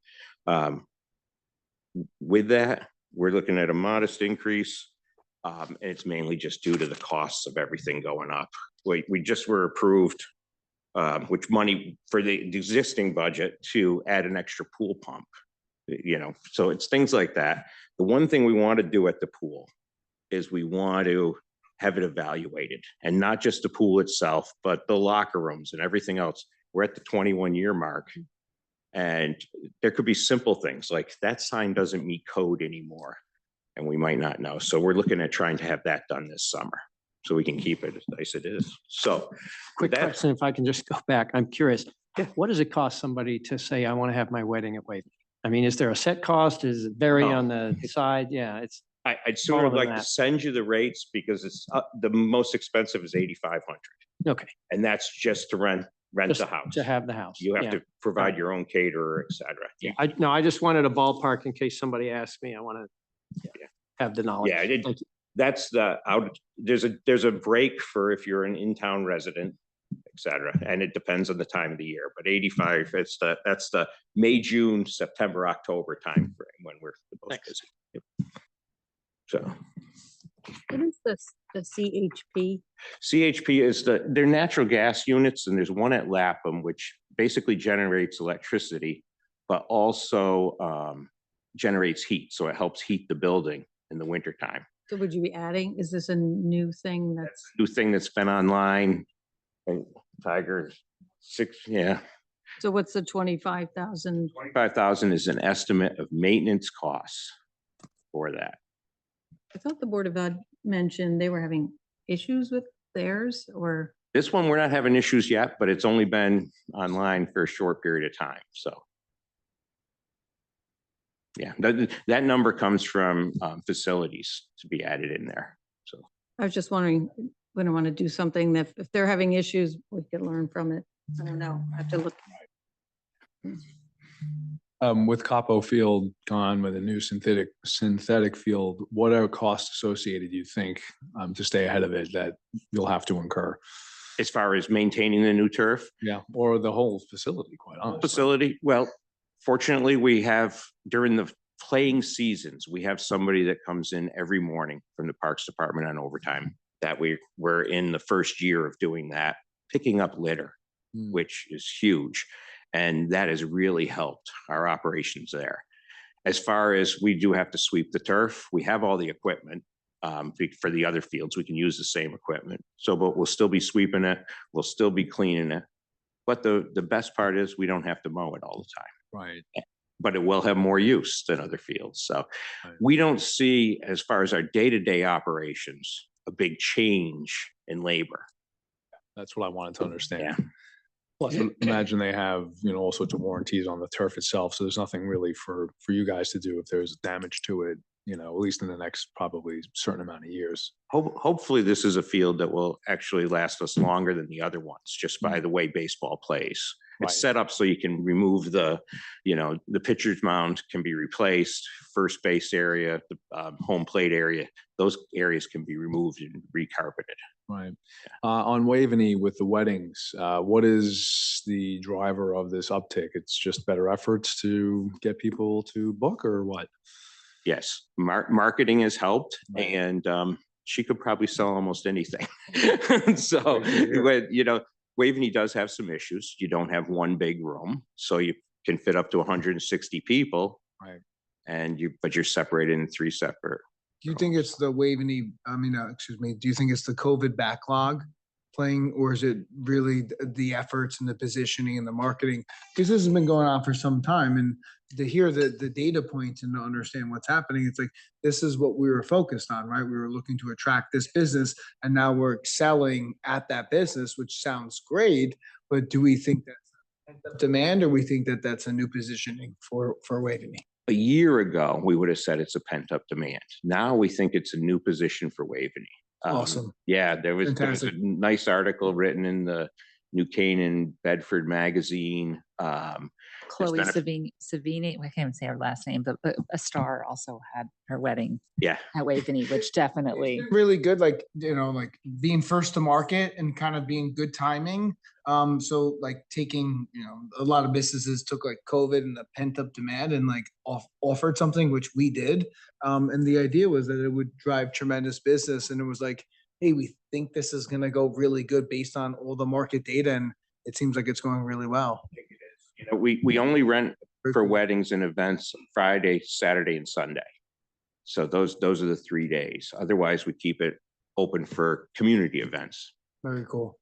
With that, we're looking at a modest increase. And it's mainly just due to the costs of everything going up. We just were approved, which money for the existing budget to add an extra pool pump. So it's things like that. The one thing we want to do at the pool is we want to have it evaluated, and not just the pool itself, but the locker rooms and everything else. We're at the 21-year mark, and there could be simple things like that sign doesn't meet code anymore, and we might not know. So we're looking at trying to have that done this summer so we can keep it as nice as it is. So Quick question, if I can just go back, I'm curious. What does it cost somebody to say, I want to have my wedding at Waverly? I mean, is there a set cost? Does it vary on the side? Yeah, it's. I'd sort of Smaller than like to that. send you the rates because it's the most expensive is 8,500, Okay, and that's just to rent just the house. to have the house. You have Yeah. to provide your own caterer, et cetera. I just wanted a ballpark in case somebody asked me. I want to have the knowledge. Yeah, Thank you. that's the out. There's a break for if you're an in-town resident, et cetera, and it depends on the time of the year. But 85, that's the May, June, September, October time frame when we're the most busy. Yep. So What is this, the CHP? CHP is they're natural gas units, and there's one at Lapham which basically generates electricity, but also generates heat. So it helps heat the building in the wintertime. So would you be adding, is this a new thing that's? New thing that's been online. And Tiger, yeah. So what's the 25,000? 25,000 is an estimate of maintenance costs for that. I thought the Board of Ed mentioned they were having issues with theirs, or? This one, we're not having issues yet, but it's only been online for a short period of time, so. Yeah, that number comes from facilities to be added in there, so. I was just wondering, we don't want to do something that if they're having issues, we could learn from it. I don't know, I have to look. With Capo Field gone with a new synthetic field, what are costs associated, you think, to stay ahead of it that you'll have to incur? As far as maintaining the new turf? Yeah, or the whole facility, quite honestly. Facility, well, fortunately, we have, during the playing seasons, we have somebody that comes in every morning from the Parks Department on overtime. That we're in the first year of doing that, picking up litter, which is huge. And that has really helped our operations there. As far as we do have to sweep the turf, we have all the equipment. For the other fields, we can use the same equipment. So, but we'll still be sweeping it. We'll still be cleaning it. But the best part is we don't have to mow it all the time. Right. but it will have more use than other fields. So Right. we don't see, as far as our day-to-day operations, a big change in labor. That's what I wanted to understand. Yeah. Plus, imagine they have, all sorts of warranties on the turf itself, so there's nothing really for you guys to do if there's damage to it, at least in the next probably certain amount of years. Hopefully, this is a field that will actually last us longer than the other ones, just by the way baseball plays. Right. It's set up so you can remove the pitcher's mound can be replaced, first base area, the home plate area, those areas can be removed and recarpeted. Right. On Waveney with the weddings, what is the driver of this uptick? It's just better efforts to get people to book, or what? Yes, marketing has helped, Right. and she could probably sell almost anything. So, Great to Waveney does have some issues. You don't have one big room, so you can fit up to 160 people. Right. But you're separated in 3 separate. Do you think it's the Waveney, do you think it's the COVID backlog playing, or is it really the efforts and the positioning and the marketing? Because this has been going on for some time, and to hear the data points and to understand what's happening, it's like, this is what we were focused on, right? We were looking to attract this business, and now we're excelling at that business, which sounds great, but do we think that's pent-up demand, or we think that that's a new positioning for Waveney? A year ago, we would have said it's a pent-up demand. Now we think it's a new position for Waveney. Awesome. Yeah, there was a Fantastic. nice article written in the New Canaan Bedford magazine. Chloe been a- Savini, I can't even say her last name, but a star also had her wedding Yeah, at Waveney, which definitely. Really good, like being first to market and kind of being good timing. So like taking, a lot of businesses took like COVID and the pent up demand and like offered something, which we did. And the idea was that it would drive tremendous business. And it was like, hey, we think this is gonna go really good based on all the market data, and it seems like it's going really well. we only rent for weddings and events Friday, Saturday, and Sunday. So those are the 3 days. Otherwise, we keep it open for community events. Very cool.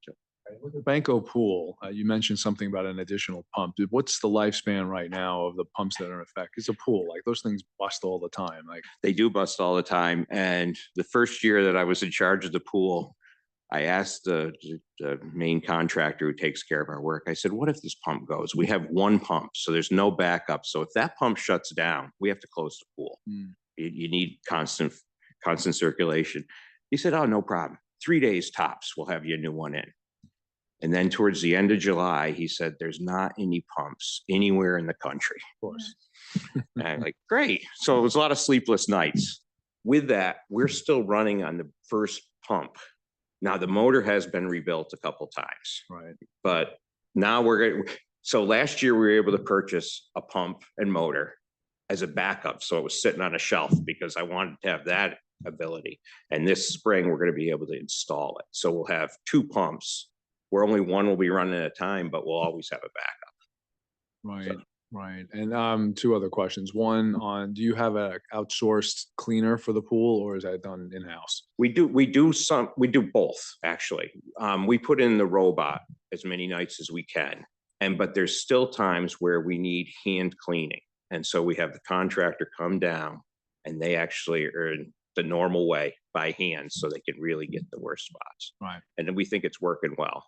With the Banco pool, you mentioned something about an additional pump. What's the lifespan right now of the pumps that are in effect? It's a pool, like those things bust all the time. Like, They do bust all the time. And the first year that I was in charge of the pool, I asked the main contractor who takes care of our work, I said, what if this pump goes? We have one pump, so there's no backup. So if that pump shuts down, we have to close the pool. You need constant circulation. He said, oh, no problem. 3 days tops, we'll have you a new one in. And then towards the end of July, he said, there's not any pumps anywhere in the country. of course. And I'm like, great. So it was a lot of sleepless nights. With that, we're still running on the first pump. Now, the motor has been rebuilt a couple times, Right. but now so last year we were able to purchase a pump and motor as a backup. So it was sitting on a shelf because I wanted to have that ability. And this spring, we're going to be able to install it. So we'll have 2 pumps where only one will be running at a time, but we'll always have a backup. Right. Right. And 2 other questions. One do you have an outsourced cleaner for the pool, or is that done in-house? We do both, actually. We put in the robot as many nights as we can. But there's still times where we need hand cleaning. And so we have the contractor come down and they actually are in the normal way by hand so they can really get the worst spots. Right. And then we think it's working well.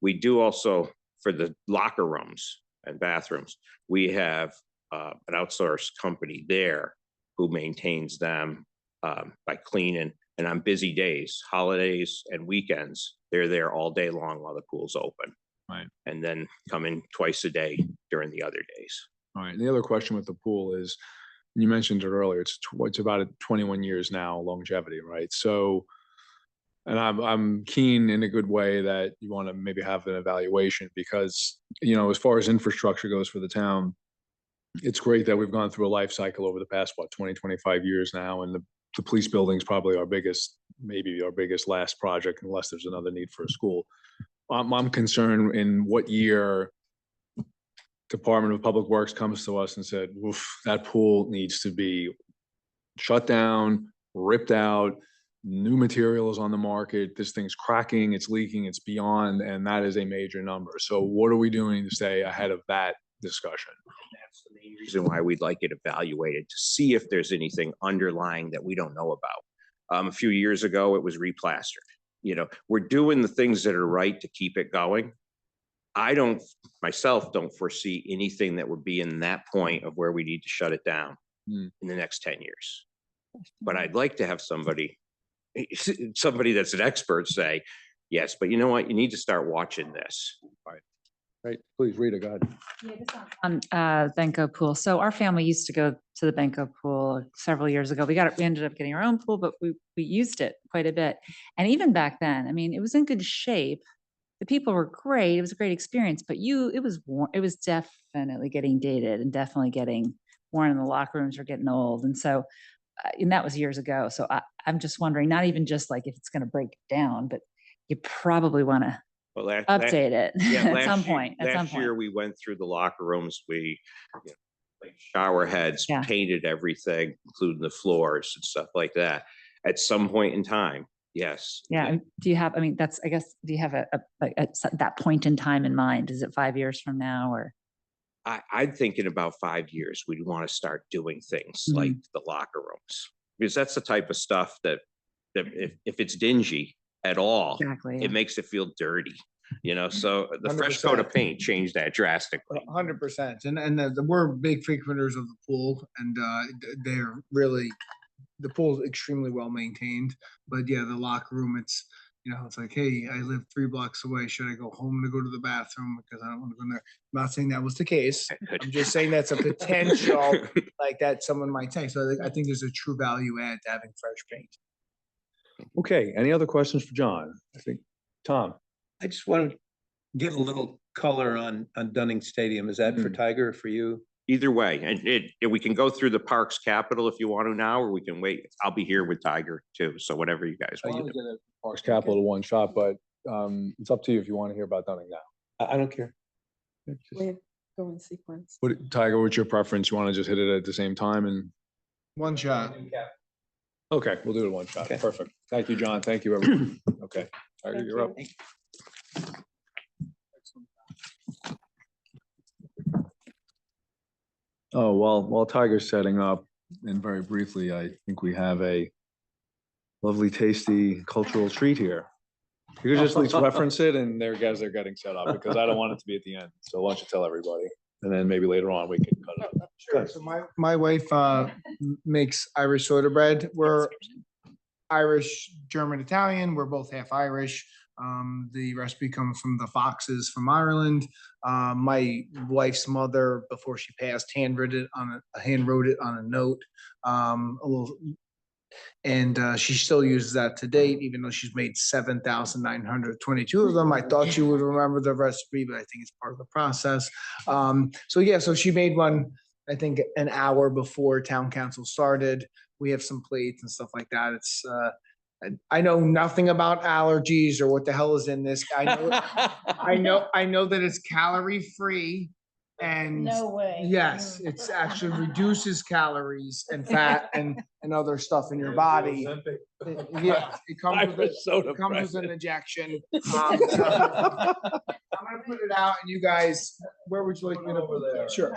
We do also, for the locker rooms and bathrooms, we have an outsourced company there who maintains them by cleaning. And on busy days, holidays and weekends, they're there all day long while the pool's open. Right. And then come in twice a day during the other days. All right. And the other question with the pool is, you mentioned it earlier, it's about 21 years now longevity, right? So, and I'm keen in a good way that you want to maybe have an evaluation because, as far as infrastructure goes for the town, it's great that we've gone through a life cycle over the past, 20, 25 years now. And the police building's probably maybe our biggest last project, unless there's another need for a school. I'm concerned in what year Department of Public Works comes to us and said, oof, that pool needs to be shut down, ripped out, new materials on the market, this thing's cracking, it's leaking, it's beyond, and that is a major number. So what are we doing to stay ahead of that discussion? That's the main any reason why we'd like it evaluated to see if there's anything underlying that we don't know about. A few years ago, it was replastered. You know, we're doing the things that are right to keep it going. I don't, myself, don't foresee anything that would be in that point of where we need to shut it down in the next 10 years. But I'd like to have somebody that's an expert say, yes, but you know what? You need to start watching this. Right, please, Rita, go ahead. On Benko pool. So our family used to go to the Benko pool several years ago. We ended up getting our own pool, but we used it quite a bit. And even back then, I mean, it was in good shape. The people were great. It was a great experience, but it was definitely getting dated and definitely getting worn, and the locker rooms were getting old. And so, and that was years ago. So I'm just wondering, not even just like if it's going to break down, but you probably want to update it at some point. Last year, we went through the locker rooms. We like shower heads, painted everything, including the floors and stuff like that. At some point in time, yes. Yeah. Do you have, I mean, do you have that point in time in mind? Is it 5 years from now, or? I'm thinking about 5 years, we'd want to start doing things like the locker rooms, because that's the type of stuff that if it's dingy at all, it makes it feel dirty, you know? So the fresh coat of paint changed that drastically. 100%. And we're big frequenters of the pool, and they're really, the pool's extremely well maintained. But yeah, the locker room, it's, you know, it's like, hey, I live 3 blocks away. Should I go home to go to the bathroom because I don't want to go in there? I'm not saying that was the case. I'm just saying that's a potential like that someone might take. So I think there's a true value add to having fresh paint. Okay, any other questions for John? I think, Tom. I just want to get a little color on Dunning Stadium. Is that for Tiger or for you? Either way, and we can go through the Parks Capital if you want to now, or we can wait. I'll be here with Tiger too, so whatever you guys want to do. Parks Capital to one shot, but it's up to you if you want to hear about Dunning now. I don't care. We go in sequence. Tiger, what's your preference? You want to just hit it at the same time and? One shot. Okay, we'll do it one shot. Perfect. Thank you, John. Thank you, everyone. Okay, Tiger, you're up. Oh, while Tiger's setting up, and very briefly, I think we have a lovely, tasty cultural treat here. You could just at least reference it, and there, guys, they're getting set up, because I don't want it to be at the end. So why don't you tell everybody, and then maybe later on we can cut it up. Sure. So my wife makes Irish soda bread. We're Irish, German, Italian. We're both half Irish. The recipe comes from the Foxes from Ireland. My wife's mother, before she passed, handwrote it on a note. She still uses that to date, even though she's made 7,922 of them. I thought you would remember the recipe, but I think it's part of the process. So she made one, I think, an hour before town council started. We have some plates and stuff like that. It's I know nothing about allergies or what the hell is in this. I know that it's calorie free. And No way. yes, it's actually reduces calories and fat and other stuff in your body. Yeah, it comes with an injection. I'm gonna put it out, and you guys, where would you like me to put it? Sure.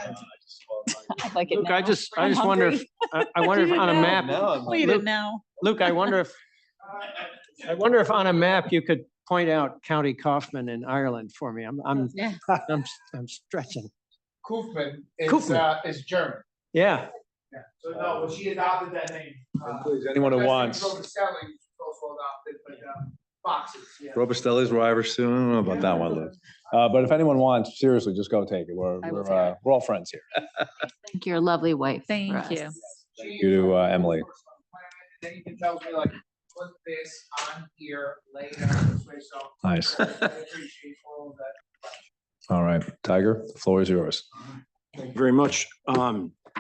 I'd like it Luke, now. I just I'm wonder hungry. if, I wonder if on a map, Eat it now. Luke, I wonder if on a map you could point out County Kaufman in Ireland for me. I'm stretching. Kaufman Kaufman. is German. Yeah. Yeah. So no, she adopted that name. Please, anyone who wants. Robistelli was also adopted, but Foxes. Yeah. Robistelli's were Irish too. I don't know about that one, Liz. But if anyone wants, seriously, just go take it. We're all friends here. Thank your lovely wife. Thank you. Thank you to Emily. Then you can tell me like, put this on here later. This way, so Nice. I appreciate all of that. All right, Tiger, the floor is yours. Thank you very much.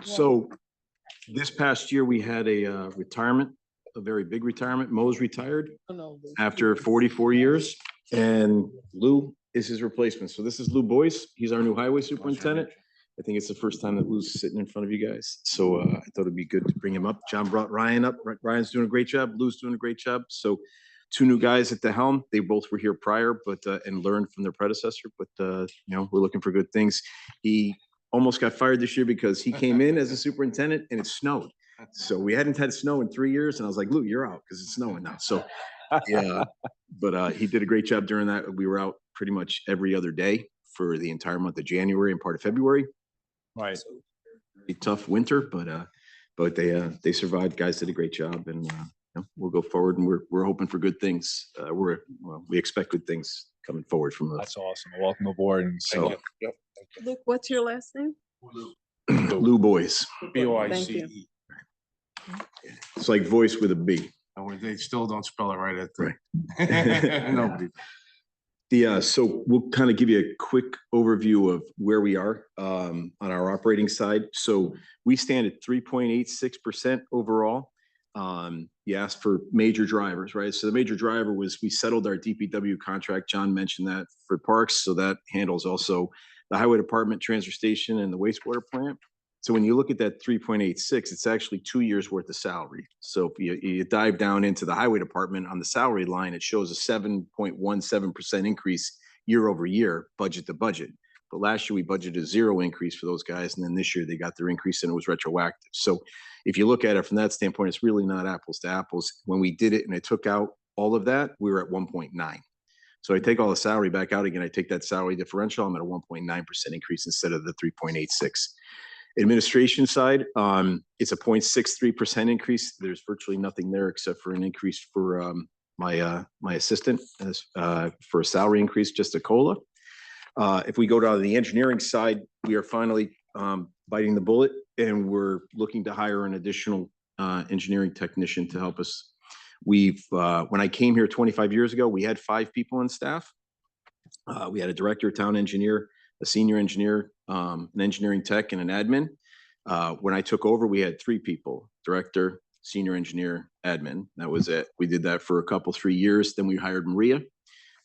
So this past year, we had a retirement, a very big retirement. Mo's retired after 44 years, and Lou is his replacement. So this is Lou Boyce. He's our new highway superintendent. I think it's the first time that Lou's sitting in front of you guys. So I thought it'd be good to bring him up. John brought Ryan up. Ryan's doing a great job. Lou's doing a great job. So 2 new guys at the helm. They both were here prior, but and learned from their predecessor. But we're looking for good things. He almost got fired this year because he came in as a superintendent and it snowed. So we hadn't had snow in 3 years, and I was like, Lou, you're out because it's snowing now. So, yeah, but he did a great job during that. We were out pretty much every other day for the entire month of January and part of February. Right. So, a tough winter, but they survived. Guys did a great job, and we'll go forward, and we're hoping for good things. We expect good things coming forward from That's awesome. Welcome aboard. And So, Luke, what's your last name? Lou Boys. Thank you. It's like voice with a B. They still don't spell it right at Right. nobody. So we'll kind of give you a quick overview of where we are on our operating side. So we stand at 3.86% overall. You asked for major drivers, right? So the major driver was we settled our DPW contract. John mentioned that for parks. So that handles also the highway department, transfer station, and the wastewater plant. So when you look at that 3.86, it's actually 2 years worth of salary. So if you dive down into the highway department on the salary line, it shows a 7.17% increase year over year, budget to budget. But last year we budgeted a 0 increase for those guys. And then this year they got their increase and it was retroactive. So if you look at it from that standpoint, it's really not apples to apples. When we did it and I took out all of that, we were at 1.9. So I take all the salary back out again, I take that salary differential, I'm at a 1.9% increase instead of the 3.86. Administration side, it's a 0.63% increase. There's virtually nothing there except for an increase for my assistant for a salary increase, just a COLA. If we go down to the engineering side, we are finally biting the bullet, and we're looking to hire an additional engineering technician to help us. When I came here 25 years ago, we had 5 people on staff. We had a director, town engineer, a senior engineer, an engineering tech, and an admin. When I took over, we had 3 people: director, senior engineer, admin. That was it. We did that for 3 years. Then we hired Maria.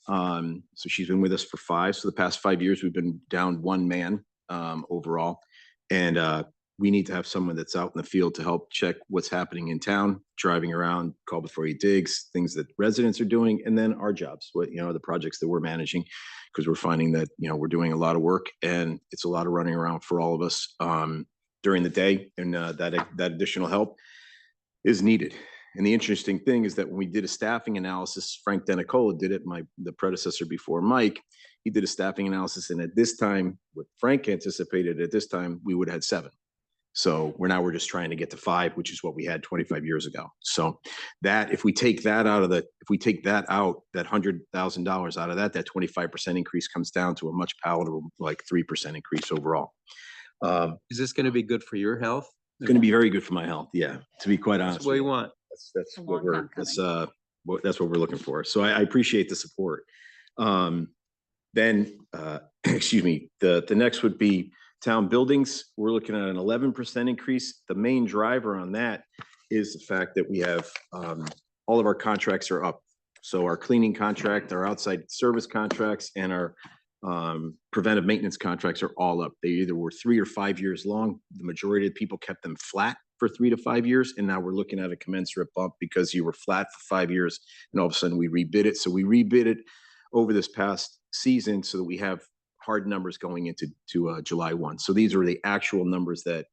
So she's been with us for 5. So the past 5 years, we've been down 1 man overall. And we need to have someone that's out in the field to help check what's happening in town, driving around, call before he digs, things that residents are doing, and then our jobs, the projects that we're managing, because we're finding that, we're doing a lot of work and it's a lot of running around for all of us during the day. And that additional help is needed. And the interesting thing is that when we did a staffing analysis, Frank Denicola did it, the predecessor before Mike, he did a staffing analysis. And at this time, what Frank anticipated at this time, we would have had 7. So we're just trying to get to 5, which is what we had 25 years ago. So that if we take that out, that $100,000 out of that 25% increase comes down to a much palatable, like 3% increase overall. Is this going to be good for your health? It's going to be very good for my health. Yeah, to be quite honest. That's what you want. That's what we're looking for. So I appreciate the support. Then, excuse me, the next would be town buildings. We're looking at an 11% increase. The main driver on that is the fact that we have all of our contracts are up. So our cleaning contract, our outside service contracts, and our preventive maintenance contracts are all up. They either were 3 or 5 years long. The majority of people kept them flat for 3 to 5 years. And now we're looking at a commensurate bump because you were flat for 5 years and all of a sudden we rebid it. So we rebid it over this past season so that we have hard numbers going into July 1. So these are the actual numbers that,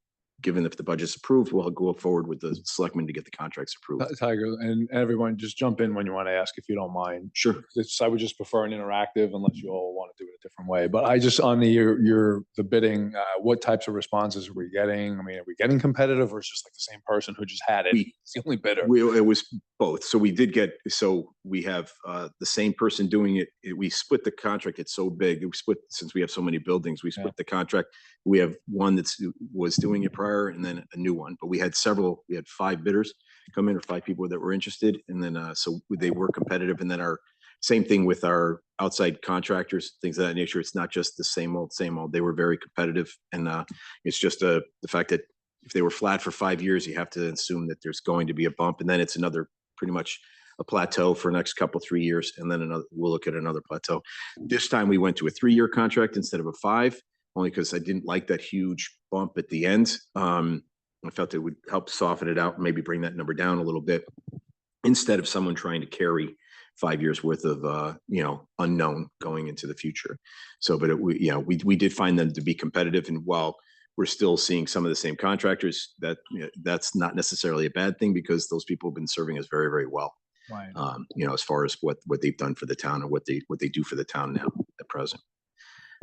given if the budget's approved, we'll go forward with the selectmen to get the contracts approved. Tiger, and everyone, just jump in when you want to ask, if you don't mind. Sure. I would just prefer an interactive unless you all want to do it a different way. But I just, on the bidding, what types of responses are we getting? I mean, are we getting competitive, or is it just like the same person who just had it? It's the only bidder. It was both. So we have the same person doing it. We split the contract. It's so big. Since we have so many buildings, we split the contract. We have one that was doing it prior and then a new one, but we had 5 bidders come in, or 5 people that were interested. And then, so they were competitive. And then same thing with our outside contractors, things of that nature. It's not just the same old. They were very competitive. And it's just the fact that if they were flat for 5 years, you have to assume that there's going to be a bump. And then it's pretty much a plateau for the next 3 years. And then we'll look at another plateau. This time we went to a 3-year contract instead of a 5. Only because I didn't like that huge bump at the end. I felt it would help soften it out and maybe bring that number down a little bit instead of someone trying to carry 5 years worth of, unknown going into the future. So, but we did find them to be competitive. And while we're still seeing some of the same contractors. That, that's not necessarily a bad thing because those people have been serving us very, very well. Right. As far as what they've done for the town and what they do for the town now at present.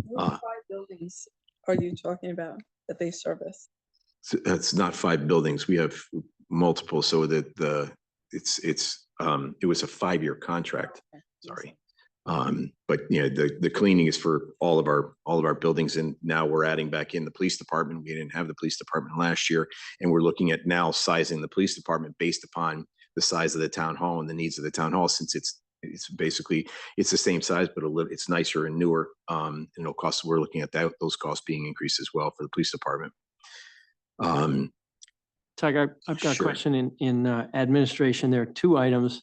What 5 buildings are you talking about that they service? So it's not 5 buildings. We have multiple. So that it was a 5-year contract. Sorry. But the cleaning is for all of our buildings, and now we're adding back in the police department. We didn't have the police department last year, and we're looking at now sizing the police department based upon the size of the town hall and the needs of the town hall, since it's basically the same size, but it's nicer and newer. Costs, we're looking at those costs being increased as well for the police department. Tiger, I've got a Sure. question in administration. There are 2 items.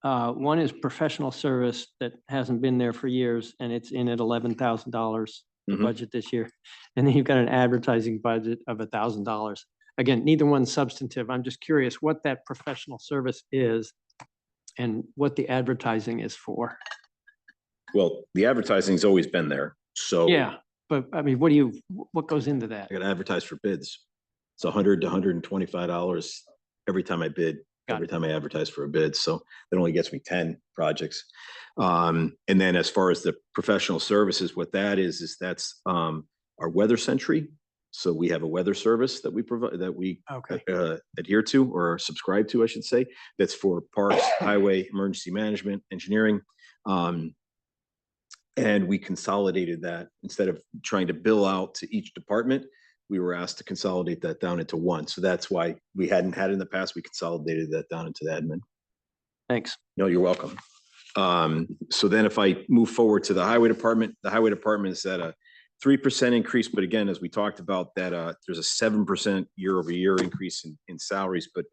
One is professional service that hasn't been there for years, and it's in at $11,000 the Mhm. budget this year. And then you've got an advertising budget of $1,000. Again, neither one's substantive. I'm just curious what that professional service is and what the advertising is for. Well, the advertising's always been there. So Yeah, but I mean, what goes into that? I got to advertise for bids. It's $100 to $125 every time I bid, every time I advertise for a bid. So that only gets me 10 projects. And then as far as the professional services, what that is that's our Weather Sentry. So we have a weather service that we provide, that we adhere to or subscribe to, I should say. That's for parks, highway, emergency management, engineering. And we consolidated that. Instead of trying to bill out to each department, we were asked to consolidate that down into one. So that's why we hadn't had it in the past. We consolidated that down into the admin. Thanks. No, you're welcome. So then if I move forward to the highway department is at a 3% increase. But again, as we talked about that, there's a 7% year over year increase in salaries, but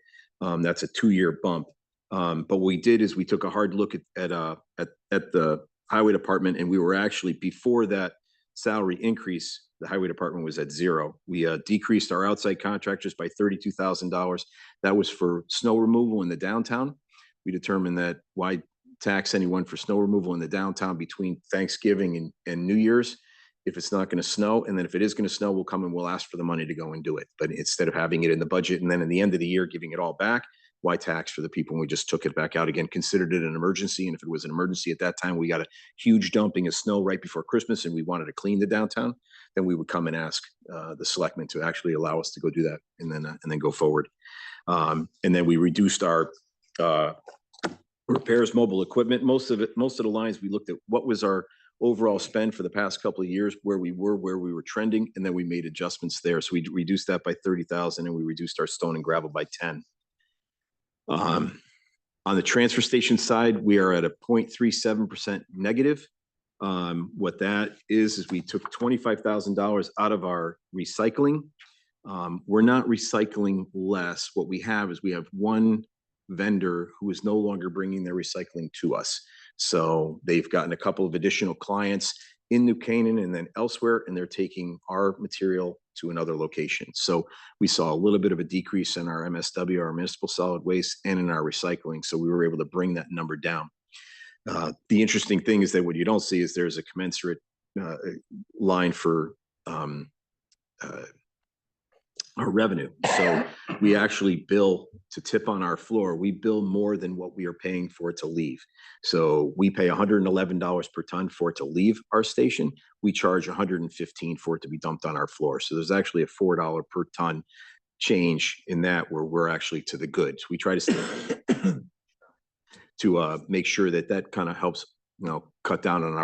that's a 2-year bump. But what we did is we took a hard look at the highway department, and we were actually, before that salary increase, the highway department was at 0. We decreased our outside contractors by $32,000. That was for snow removal in the downtown. We determined that why tax anyone for snow removal in the downtown between Thanksgiving and New Year's if it's not going to snow. And then if it is going to snow, we'll come and we'll ask for the money to go and do it. But instead of having it in the budget and then in the end of the year giving it all back, why tax for the people? And we just took it back out again, considered it an emergency. And if it was an emergency at that time, we got a huge dumping of snow right before Christmas and we wanted to clean the downtown, then we would come and ask the selectmen to actually allow us to go do that and then go forward. And then we reduced our repairs, mobile equipment. Most of the lines, we looked at what was our overall spend for the past couple of years, where we were trending, and then we made adjustments there. So we reduced that by 30,000 and we reduced our stone and gravel by 10. On the transfer station side, we are at a 0.37% negative. What that is we took $25,000 out of our recycling. We're not recycling less. What we have is we have one vendor who is no longer bringing their recycling to us. So they've gotten a couple of additional clients in New Canaan and then elsewhere, and they're taking our material to another location. So we saw a little bit of a decrease in our MSW, our municipal solid waste, and in our recycling. So we were able to bring that number down. The interesting thing is that what you don't see is there's a commensurate line for our revenue. So we actually bill to tip on our floor. We bill more than what we are paying for it to leave. So we pay $111 per ton for it to leave our station. We charge $115 for it to be dumped on our floor. So there's actually a $4 per ton change in that, where we're actually to the goods. We try to stay to make sure that kind of helps, cut down on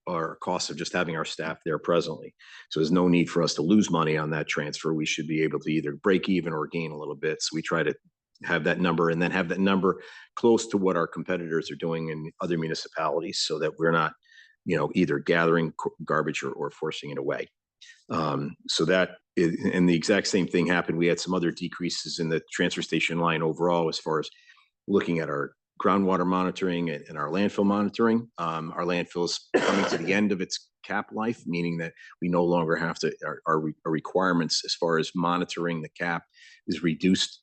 our costs of just having our staff there presently. So there's no need for us to lose money on that transfer. We should be able to either break even or gain a little bit. So we try to have that number and then have that number close to what our competitors are doing in other municipalities, so that we're not, either gathering garbage or forcing it away. So that is, and the exact same thing happened. We had some other decreases in the transfer station line overall, as far as looking at our groundwater monitoring and our landfill monitoring. Our landfill is coming to the end of its cap life, meaning that we no longer have to, our requirements as far as monitoring the cap is reduced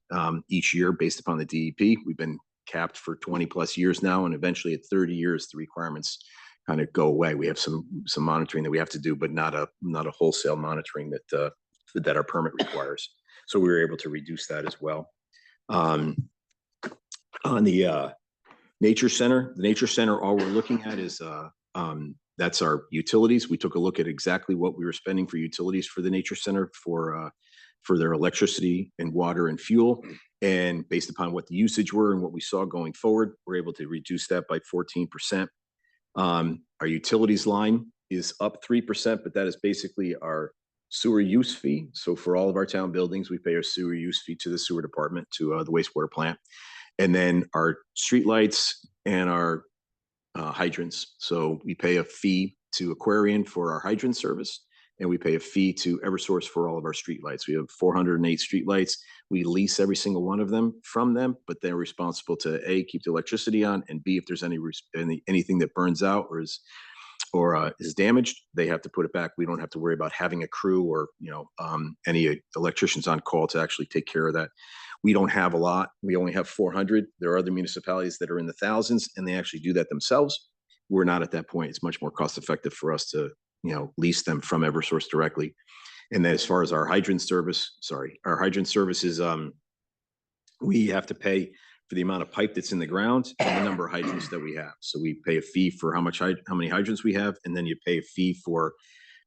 each year based upon the DEP. We've been capped for 20 plus years now, and eventually at 30 years, the requirements kind of go away. We have some monitoring that we have to do, but not a wholesale monitoring that that our permit requires. So we were able to reduce that as well. On the Nature Center, all we're looking at is that's our utilities. We took a look at exactly what we were spending for utilities for the Nature Center for their electricity and water and fuel. And based upon what the usage were and what we saw going forward, we're able to reduce that by 14%. Our utilities line is up 3%, but that is basically our sewer use fee. So for all of our town buildings, we pay our sewer use fee to the sewer department, to the wastewater plant. And then our streetlights and our hydrants. So we pay a fee to Aquarian for our hydrant service, and we pay a fee to Eversource for all of our streetlights. We have 408 streetlights. We lease every single one of them from them, but they're responsible to A, keep the electricity on, and B, if there's anything that burns out or is damaged, they have to put it back. We don't have to worry about having a crew or any electricians on call to actually take care of that. We don't have a lot. We only have 400. There are other municipalities that are in the thousands, and they actually do that themselves. We're not at that point. It's much more cost effective for us to lease them from Eversource directly. And then as far as our hydrant service is we have to pay for the amount of pipe that's in the ground and the number of hydrants that we have. So we pay a fee for how many hydrants we have, and then you pay a fee for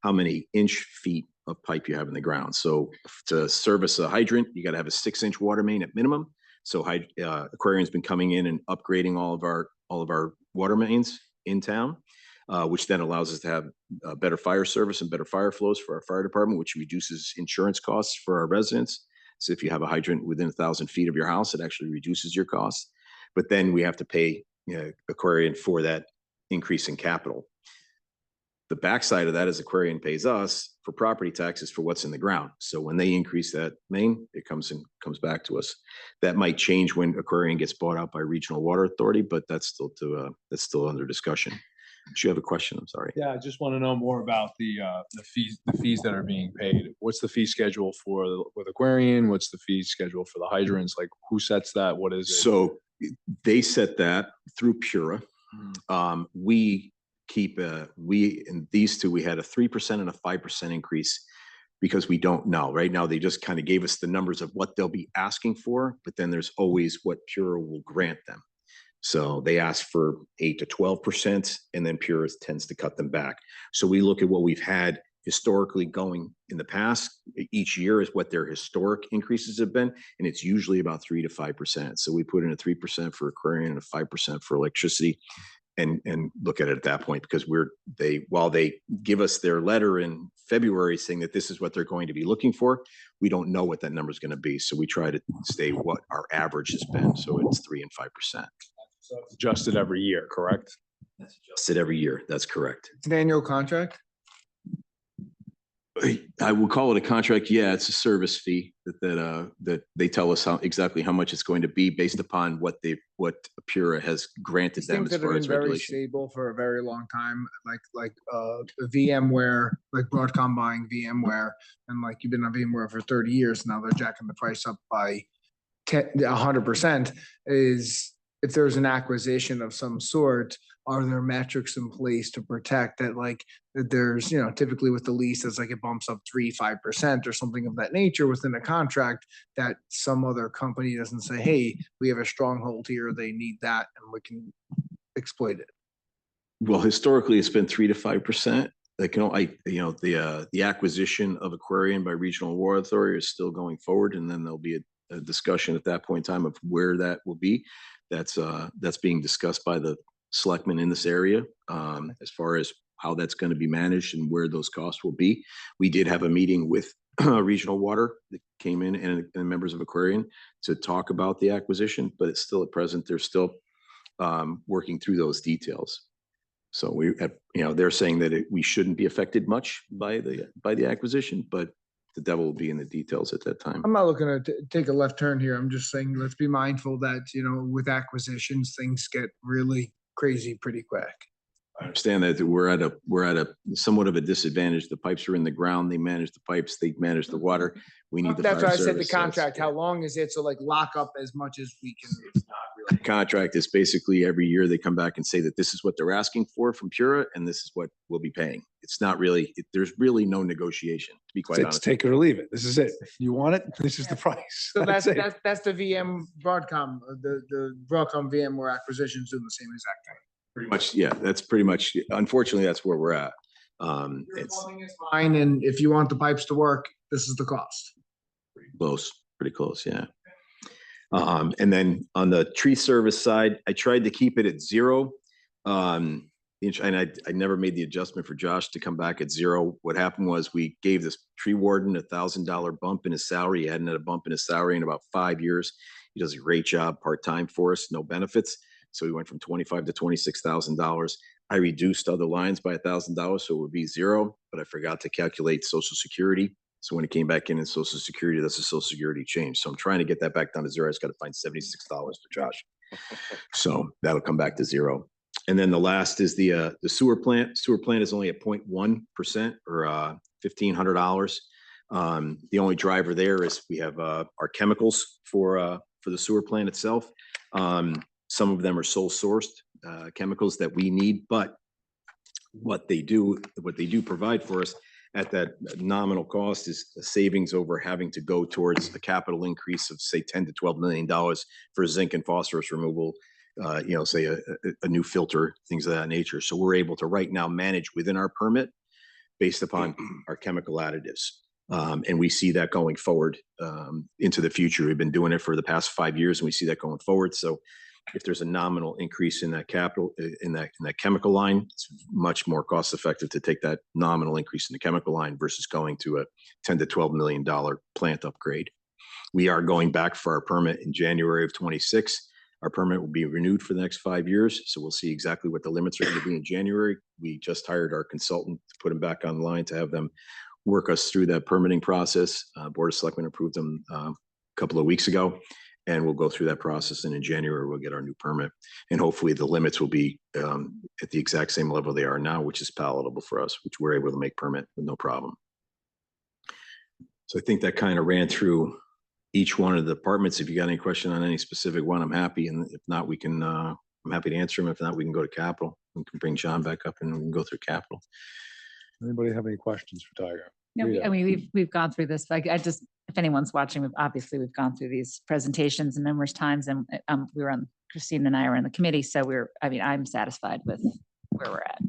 how many feet of pipe you have in the ground. So to service a hydrant, you got to have a 6-inch water main at minimum. So Aquarian's been coming in and upgrading all of our water mains in town, which then allows us to have better fire service and better fire flows for our fire department, which reduces insurance costs for our residents. So if you have a hydrant within 1,000 feet of your house, it actually reduces your costs. But then we have to pay Aquarian for that increase in capital. The backside of that is Aquarian pays us for property taxes for what's in the ground. So when they increase that main, it comes back to us. That might change when Aquarian gets bought out by Regional Water Authority, but that's still under discussion. Do you have a question? I'm sorry. Yeah, I just want to know more about the fees that are being paid. What's the fee schedule with Aquarian? What's the fee schedule for the hydrants? Like, who sets that? What is it? So they set that through Pura. In these two, we had a 3% and a 5% increase because we don't know. Right now, they just kind of gave us the numbers of what they'll be asking for, but then there's always what Pura will grant them. So they ask for 8 to 12%, and then Pura tends to cut them back. So we look at what we've had historically going in the past. Each year is what their historic increases have been, and it's usually about 3 to 5%. So we put in a 3% for Aquarian and a 5% for electricity, and look at it at that point, because while they give us their letter in February saying that this is what they're going to be looking for, we don't know what that number is going to be. So we try to stay what our average has been. So it's 3 and 5%. So it's adjusted every year, correct? That's adjusted every year. That's correct. It's an annual contract. I would call it a contract. Yeah, it's a service fee that they tell us exactly how much it's going to be based upon what Pura has granted These them things as that have far been as very regulation. stable for a very long time, like VMware, like Broadcom buying VMware, and like you've been on VMware for 30 years now. They're jacking the price up by 100%. Is if there's an acquisition of some sort, are there metrics in place to protect that? Like that there's, typically with the lease, it's like it bumps up 3-5% or something of that nature within a contract, that some other company doesn't say, hey, we have a stronghold here, they need that, and we can exploit it. Well, historically, it's been 3 to 5%. The acquisition of Aquarian by Regional Water Authority is still going forward, and then there'll be a discussion at that point in time of where that will be. That's being discussed by the selectmen in this area as far as how that's going to be managed and where those costs will be. We did have a meeting with Regional Water that came in and members of Aquarian to talk about the acquisition, but it's still at present. They're still working through those details. So we have, they're saying that we shouldn't be affected much by the acquisition, but the devil will be in the details at that time. I'm not looking to take a left turn here. I'm just saying, let's be mindful that, with acquisitions, things get really crazy pretty quick. I understand that we're at a somewhat of a disadvantage. The pipes are in the ground. They manage the pipes. They manage the water. We need the That's fire why I said the service, so contract. How long is it? So like lock up as much as we can. It's not contract is basically every year they come back and say that this is what they're asking for from Pura and this is what we'll be paying. It's not really, there's really no negotiation, to be quite It's honest. take it or leave it. This is it. You want it, this is the price. So That's it. that's the VM Broadcom, the Broadcom VMware acquisition's doing the same exact thing. Pretty much, yeah, that's pretty much, unfortunately, that's where we're at. It's Fine, and if you want the pipes to work, this is the cost. pretty close, yeah. And then on the tree service side, I tried to keep it at 0. And I never made the adjustment for Josh to come back at 0. What happened was we gave this tree warden $1,000 bump in his salary. He hadn't had a bump in his salary in about 5 years. He does a great job part-time for us, no benefits. So we went from $25,000 to $26,000. I reduced other lines by $1,000, so it would be 0, but I forgot to calculate Social Security. So when it came back in Social Security, that's a Social Security change. So I'm trying to get that back down to 0. I just got to find $76 for Josh. So that'll come back to 0. And then the last is the sewer plant. Sewer plant is only at 0.1% or $1,500. The only driver there is we have our chemicals for the sewer plant itself. Some of them are sole sourced chemicals that we need, but what they do provide for us at that nominal cost is a savings over having to go towards a capital increase of say $10 to $12 million for zinc and phosphorus removal. Say a new filter, things of that nature. So we're able to right now manage within our permit based upon our chemical additives. And we see that going forward into the future. We've been doing it for the past 5 years and we see that going forward. So if there's a nominal increase in that capital, in that chemical line, it's much more cost effective to take that nominal increase in the chemical line versus going to a $10 to $12 million plant upgrade. We are going back for our permit in January of 26. Our permit will be renewed for the next 5 years. So we'll see exactly what the limits are going to be in January. We just hired our consultant to put them back online to have them work us through that permitting process. Board of Selectmen approved them a couple of weeks ago, and we'll go through that process. And in January, we'll get our new permit. And hopefully the limits will be at the exact same level they are now, which is palatable for us, which we're able to make permit with no problem. So I think that kind of ran through each one of the departments. If you got any question on any specific one, I'm happy. And if not, we can, I'm happy to answer them. If not, we can go to capital. We can bring John back up and we can go through capital. Anybody have any questions for Tiger? No, Rita? I mean, we've gone through this, but I just, if anyone's watching, we've gone through these presentations numerous times and we were on, Christine and I were on the committee. So I'm satisfied with where we're at.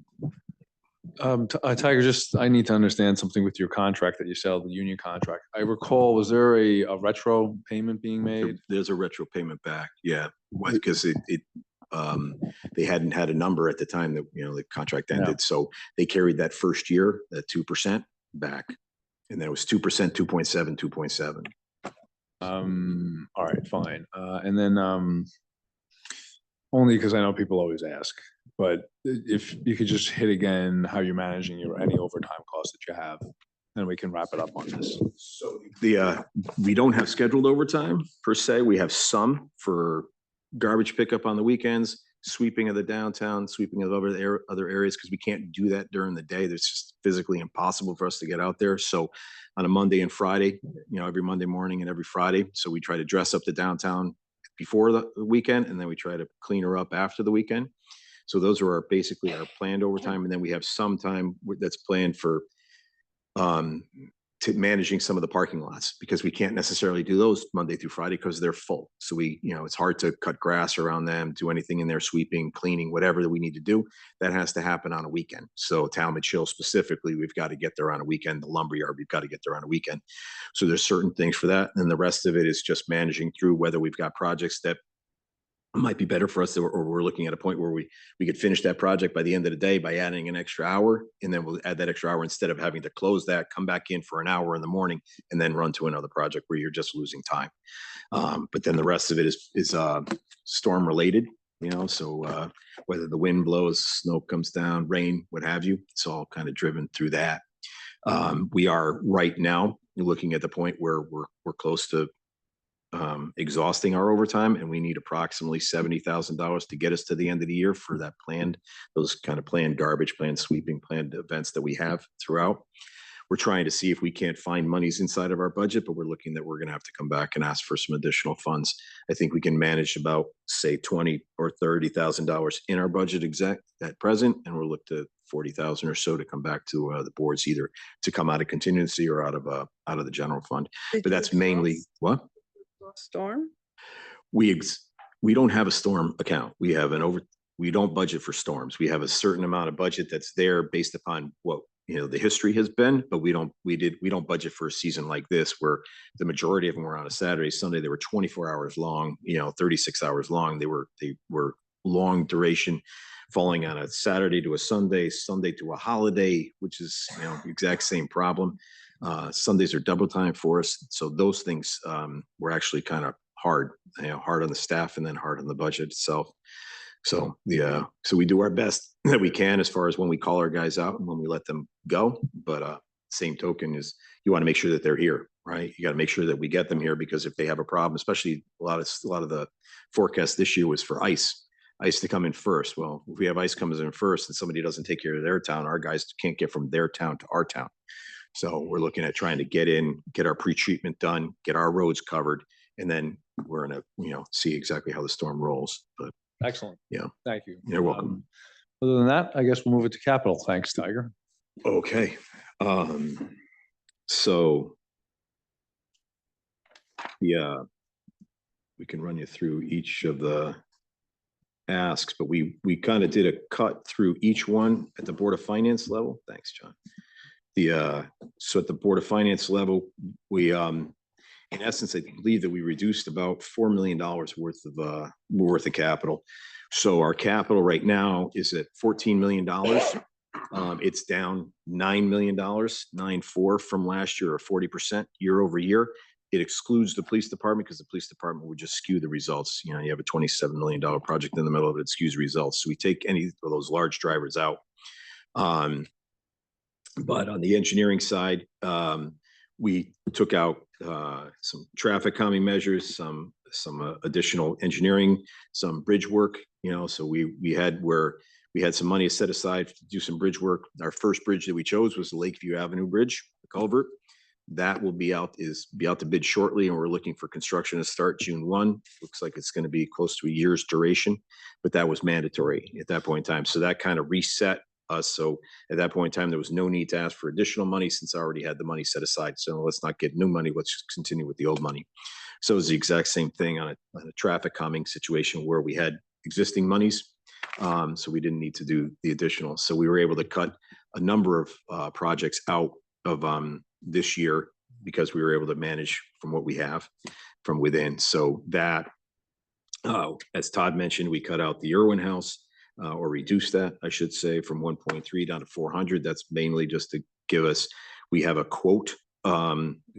Tiger, I need to understand something with your contract that you sell, the union contract. I recall, was there a retro payment being made? There's a retro payment back. Yeah. Because they hadn't had a number at the time that, the contract ended. Yeah. So they carried that first year, that 2% back. And then it was 2%, 2.7, 2.7. All right, fine. And then only because I know people always ask, but if you could just hit again how you're managing any overtime costs that you have, then we can wrap it up on this. So we don't have scheduled overtime per se. We have some for garbage pickup on the weekends, sweeping of the downtown, sweeping of other areas, because we can't do that during the day. That's just physically impossible for us to get out there. So on a Monday and Friday, every Monday morning and every Friday. So we try to dress up the downtown before the weekend, and then we try to clean her up after the weekend. So those are basically our planned overtime. And then we have some time that's planned for to managing some of the parking lots, because we can't necessarily do those Monday through Friday because they're full. So it's hard to cut grass around them, do anything in there, sweeping, cleaning, whatever that we need to do. That has to happen on a weekend. So Talmadge Hill specifically, we've got to get there on a weekend. The lumberyard, we've got to get there on a weekend. So there's certain things for that. And the rest of it is just managing through whether we've got projects that might be better for us, or we're looking at a point where we could finish that project by the end of the day by adding an extra hour, and then we'll add that extra hour instead of having to close that, come back in for an hour in the morning, and then run to another project where you're just losing time. But then the rest of it is storm related, so whether the wind blows, snow comes down, rain, what have you, it's all kind of driven through that. We are right now looking at the point where we're close to exhausting our overtime, and we need approximately $70,000 to get us to the end of the year for those kind of planned garbage, planned sweeping, planned events that we have throughout. we're trying to see if we can't find monies inside of our budget, but we're looking that we're gonna have to come back and ask for some additional funds. I think we can manage about, say, $20,000 or $30,000 in our budget exact at present, and we'll look to 40,000 or so to come back to the boards, either to come out of contingency or out of the general fund. Did But you that's mainly exhaust what? Storm? We don't have a storm account. We don't budget for storms. We have a certain amount of budget that's there based upon what, the history has been, but we don't budget for a season like this where the majority of them were on a Saturday, Sunday. They were 24 hours long, 36 hours long. They were long duration, falling on a Saturday to a Sunday, Sunday to a holiday, which is, the exact same problem. Sundays are double time for us. So those things were actually kind of hard, hard on the staff and then hard on the budget itself. So so we do our best that we can as far as when we call our guys out and when we let them go. But same token is you want to make sure that they're here, right? You got to make sure that we get them here, because if they have a problem, especially a lot of the forecast this year was for ice to come in first. Well, if we have ice comes in first and somebody doesn't take care of their town, our guys can't get from their town to our town. So we're looking at trying to get our pre-treatment done, get our roads covered, and then we're gonna, see exactly how the storm rolls. But Excellent. yeah, Thank you. you're welcome. Other than that, I guess we'll move it to capital. Thanks, Tiger. Okay. So yeah, we can run you through each of the asks, but we kind of did a cut through each one at the Board of Finance level. Thanks, John. So at the Board of Finance level, we in essence, I believe that we reduced about $4 million worth of capital. So our capital right now is at $14 million. It's down $9 million, 9.4 from last year, or 40% year over year. It excludes the police department because the police department would just skew the results. You have a $27 million project in the middle of it, it skews results. So we take any of those large drivers out. But on the engineering side, we took out some traffic calming measures, some additional engineering, some bridge work. So we had some money set aside to do some bridge work. Our first bridge that we chose was the Lakeview Avenue Bridge, the culvert. That will be out to bid shortly, and we're looking for construction to start June 1. Looks like it's going to be close to a year's duration, but that was mandatory at that point in time. So that kind of reset us. So at that point in time, there was no need to ask for additional money since I already had the money set aside. So let's not get new money. Let's just continue with the old money. So it's the exact same thing on a traffic calming situation where we had existing monies. So we didn't need to do the additional. So we were able to cut a number of projects out of this year because we were able to manage from what we have from within. So that, as Todd mentioned, we cut out the Irwin House. Or reduce that, I should say, from 1.3 down to 400. That's mainly just to give us, we have a quote, a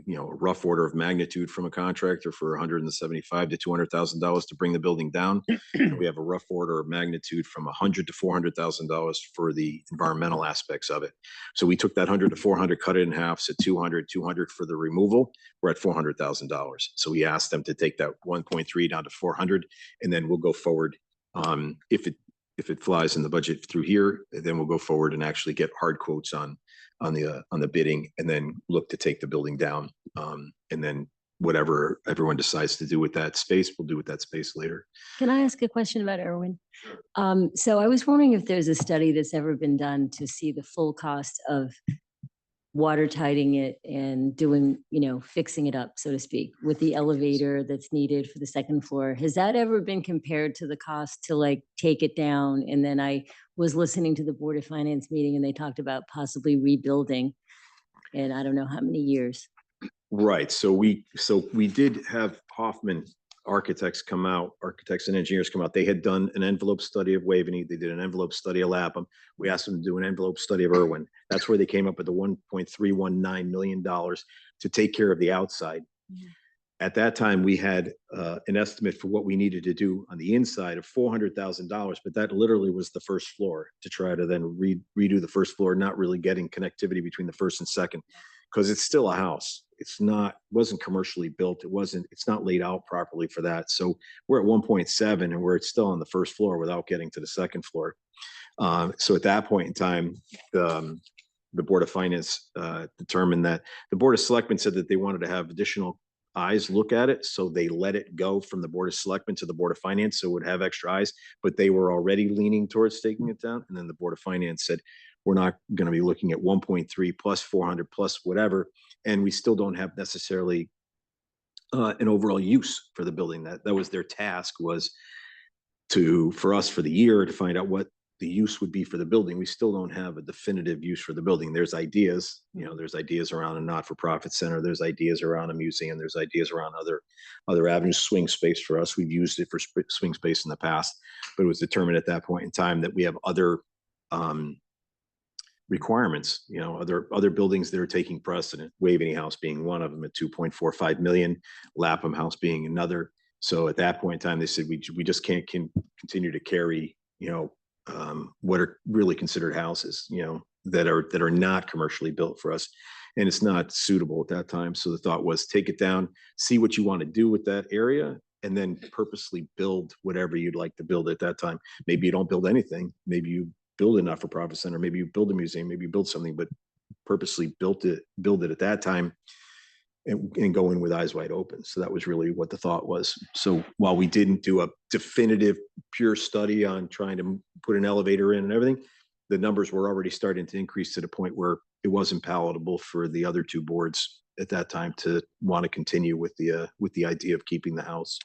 rough order of magnitude from a contractor for $175,000 to $200,000 to bring the building down. We have a rough order of magnitude from $100,000 to $400,000 for the environmental aspects of it. So we took that 100 to 400, cut it in half, so 200 for the removal. We're at $400,000. So we asked them to take that 1.3 down to 400, and then we'll go forward. If it flies in the budget through here, then we'll go forward and actually get hard quotes on the bidding, and then look to take the building down. And then whatever everyone decides to do with that space, we'll do with that space later. Can I ask a question about Irwin? So I was wondering if there's a study that's ever been done to see the full cost of watertighting it and doing, fixing it up, so to speak, with the elevator that's needed for the second floor. Has that ever been compared to the cost to take it down? And then I was listening to the Board of Finance meeting and they talked about possibly rebuilding in I don't know how many years. Right. So we did have Hoffman architects and engineers come out. They had done an envelope study of Waveney. They did an envelope study of Lapham. We asked them to do an envelope study of Irwin. That's where they came up with the $1.319 million to take care of the outside. At that time, we had an estimate for what we needed to do on the inside of $400,000, but that literally was the first floor, to try to then redo the first floor, not really getting connectivity between the first and second, because it's still a house. Wasn't commercially built. It's not laid out properly for that. So we're at 1.7 and we're still on the first floor without getting to the second floor. So at that point in time, the Board of Finance determined that the Board of Selectmen said that they wanted to have additional eyes look at it, so they let it go from the Board of Selectmen to the Board of Finance, so it would have extra eyes, but they were already leaning towards taking it down. And then the Board of Finance said, we're not going to be looking at 1.3 plus 400 plus whatever, and we still don't have necessarily an overall use for the building. That was their task, was for us for the year to find out what the use would be for the building. We still don't have a definitive use for the building. There's ideas, there's ideas around a not-for-profit center. There's ideas around a museum. There's ideas around other avenues, swing space for us. We've used it for swing space in the past, but it was determined at that point in time that we have other requirements, other buildings that are taking precedent. Waveney House being one of them at 2.45 million, Lapham House being another. So at that point in time, they said, we just can't continue to carry, what are really considered houses, that are not commercially built for us. And it's not suitable at that time. So the thought was, take it down, see what you want to do with that area, and then purposely build whatever you'd like to build at that time. Maybe you don't build anything. Maybe you build a not-for-profit center. Maybe you build a museum. Maybe you build something, but purposely build it at that time and go in with eyes wide open. So that was really what the thought was. So while we didn't do a definitive pure study on trying to put an elevator in and everything, the numbers were already starting to increase to the point where it wasn't palatable for the other two boards at that time to want to continue with the idea of keeping the house.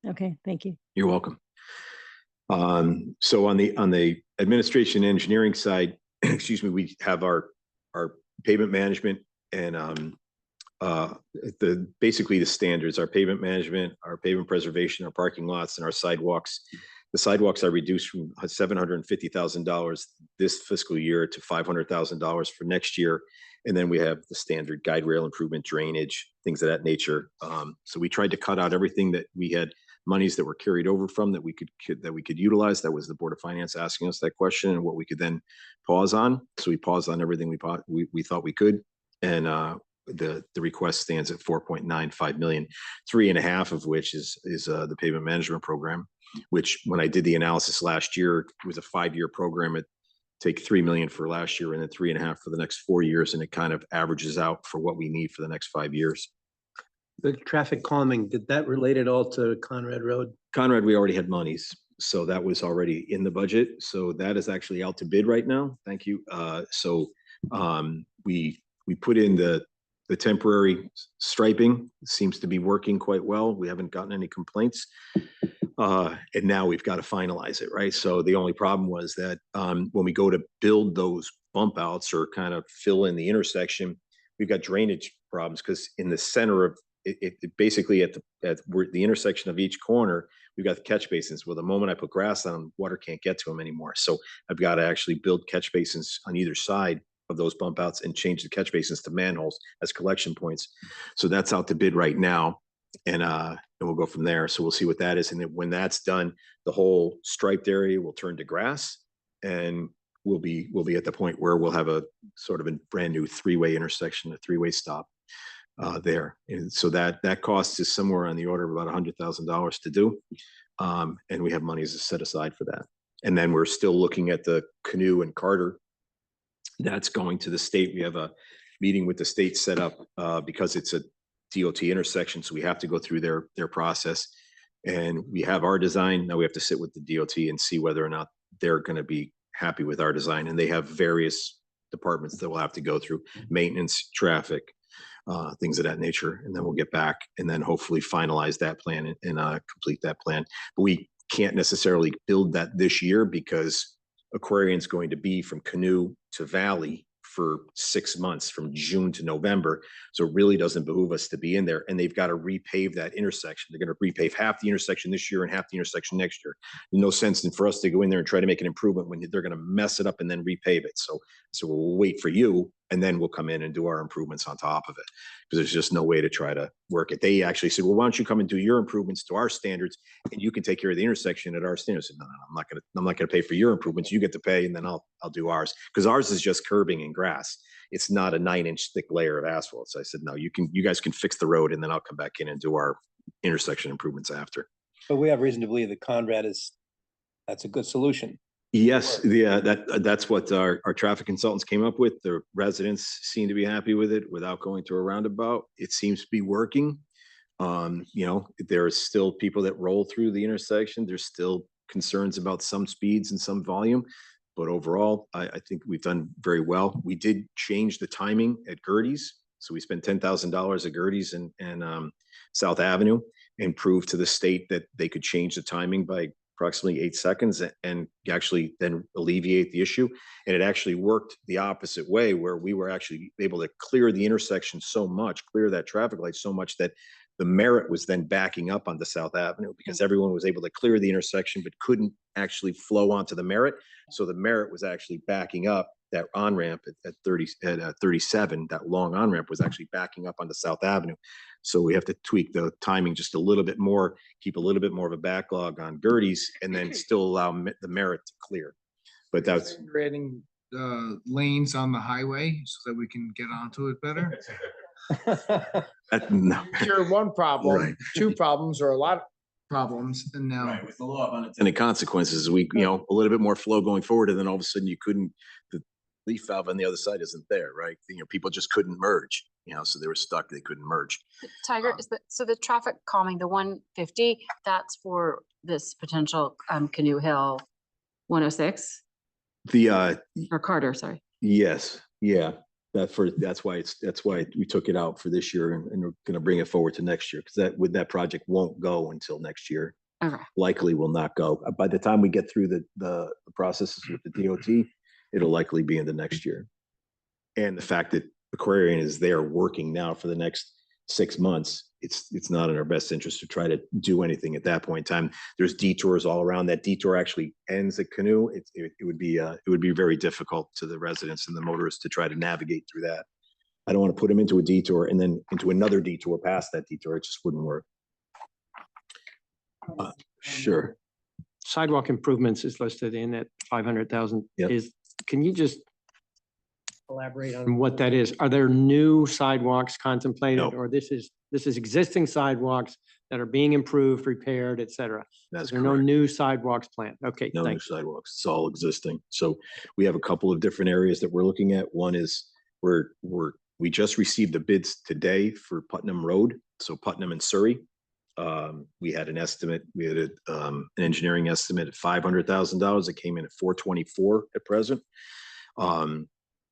Okay, thank you. You're welcome. So on the administration engineering side, excuse me, we have our pavement management and basically the standards, our pavement management, our pavement preservation, our parking lots, and our sidewalks. The sidewalks are reduced from $750,000 this fiscal year to $500,000 for next year. And then we have the standard guide rail improvement, drainage, things of that nature. So we tried to cut out everything that we had monies that were carried over from that we could utilize. That was the Board of Finance asking us that question and what we could then pause on. So we paused on everything we thought we could. And the request stands at 4.95 million, 3.5 of which is the pavement management program, which when I did the analysis last year, it was a 5-year program. It take 3 million for last year and then 3.5 for the next 4 years. And it kind of averages out for what we need for the next 5 years. The traffic calming, did that relate at all to Conrad Road? Conrad, we already had monies. So that was already in the budget. So that is actually out to bid right now. Thank you. We put in the temporary striping. It seems to be working quite well. We haven't gotten any complaints. And now we've got to finalize it, right? So the only problem was that when we go to build those bump outs or kind of fill in the intersection, we've got drainage problems because in the center of it basically at the intersection of each corner, we've got the catch basins. Well, the moment I put grass on them, water can't get to them anymore. So I've got to actually build catch basins on either side of those bump outs and change the catch basins to manholes as collection points. So that's out to bid right now. And we'll go from there. So we'll see what that is. And then when that's done, the whole striped area will turn to grass and we'll be at the point where we'll have a sort of a brand new 3-way intersection, a 3-way stop there. And so that cost is somewhere on the order of about $100,000 to do. And we have monies set aside for that. And then we're still looking at the Canoe and Carter. That's going to the state. We have a meeting with the state set up because it's a DOT intersection. So we have to go through their process and we have our design. Now we have to sit with the DOT and see whether or not they're going to be happy with our design. And they have various departments that we'll have to go through, maintenance, traffic, things of that nature. And then we'll get back and then hopefully finalize that plan and complete that plan. But we can't necessarily build that this year because Aquarion's going to be from Canoe to Valley for 6 months from June to November. So it really doesn't behoove us to be in there. And they've got to repave that intersection. They're going to repave half the intersection this year and half the intersection next year. There's no sense in for us to go in there and try to make an improvement when they're going to mess it up and then repave it. So we'll wait for you and then we'll come in and do our improvements on top of it because there's just no way to try to work it. They actually said, well, why don't you come and do your improvements to our standards and you can take care of the intersection at our standards. I said, no, I'm not going to pay for your improvements. You get to pay and then I'll do ours because ours is just curbing and grass. It's not a 9-inch thick layer of asphalt. So I said, no, you guys can fix the road and then I'll come back in and do our intersection improvements after. But we have reason to believe that Conrad that's a good solution. Yes, yeah, that's what our traffic consultants came up with. The residents seem to be happy with it without going through a roundabout. It seems to be working. You know, there are still people that roll through the intersection. There's still concerns about some speeds and some volume. But overall, I think we've done very well. We did change the timing at Gertie's. So we spent $10,000 at Gertie's and South Avenue and proved to the state that they could change the timing by approximately 8 seconds and actually then alleviate the issue. And it actually worked the opposite way, where we were actually able to clear the intersection so much, clear that traffic light so much that the Merritt was then backing up onto South Avenue because everyone was able to clear the intersection but couldn't actually flow onto the Merritt. So the Merritt was actually backing up. That on-ramp at 37, that long on-ramp was actually backing up onto South Avenue. So we have to tweak the timing just a little bit more, keep a little bit more of a backlog on Gertie's, and then still allow the Merritt to clear. But that's Creating lanes on the highway so that we can get onto it better. no. Cure one problem, Right. two problems, or a lot of problems, and now. With the law of unintended consequences, we, you know, a little bit more flow going forward, and then all of a sudden you couldn't, the leaf valve on the other side isn't there, right? You know, people just couldn't merge, you know, so they were stuck, they couldn't merge. Tiger, is that, so the traffic calming, the 150, that's for this potential Canoe Hill 106 The, or Carter, sorry. yes, yeah, that's why we took it out for this year and we're gonna bring it forward to next year, because that project won't go until next year. Okay. Likely will not go. By the time we get through the processes with the DOT, it'll likely be in the next year. And the fact that Aquarian is there working now for the next 6 months, it's not in our best interest to try to do anything at that point in time. There's detours all around. That detour actually ends at Canoe. It would be very difficult to the residents and the motorists to try to navigate through that. I don't want to put them into a detour and then into another detour past that detour. It just wouldn't work. Sure. Sidewalk improvements is listed in at 500,000. Yep. Can you just elaborate on what that is? Are there new sidewalks contemplated? No. Or this is existing sidewalks that are being improved, repaired, et cetera? That's There are no correct. new sidewalks planned. Okay, No new thanks. sidewalks. It's all existing. So we have a couple of different areas that we're looking at. One is we just received the bids today for Putnam Road. So Putnam and Surrey. We had an estimate, an engineering estimate at $500,000. It came in at 424 at present.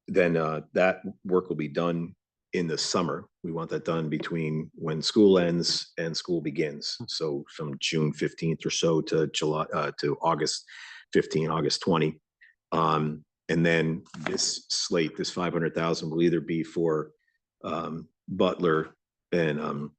Then that work will be done in the summer. We want that done between when school ends and school begins. So from June 15th or so to August 15, August 20. And then this slate, this 500,000 will either be for Butler and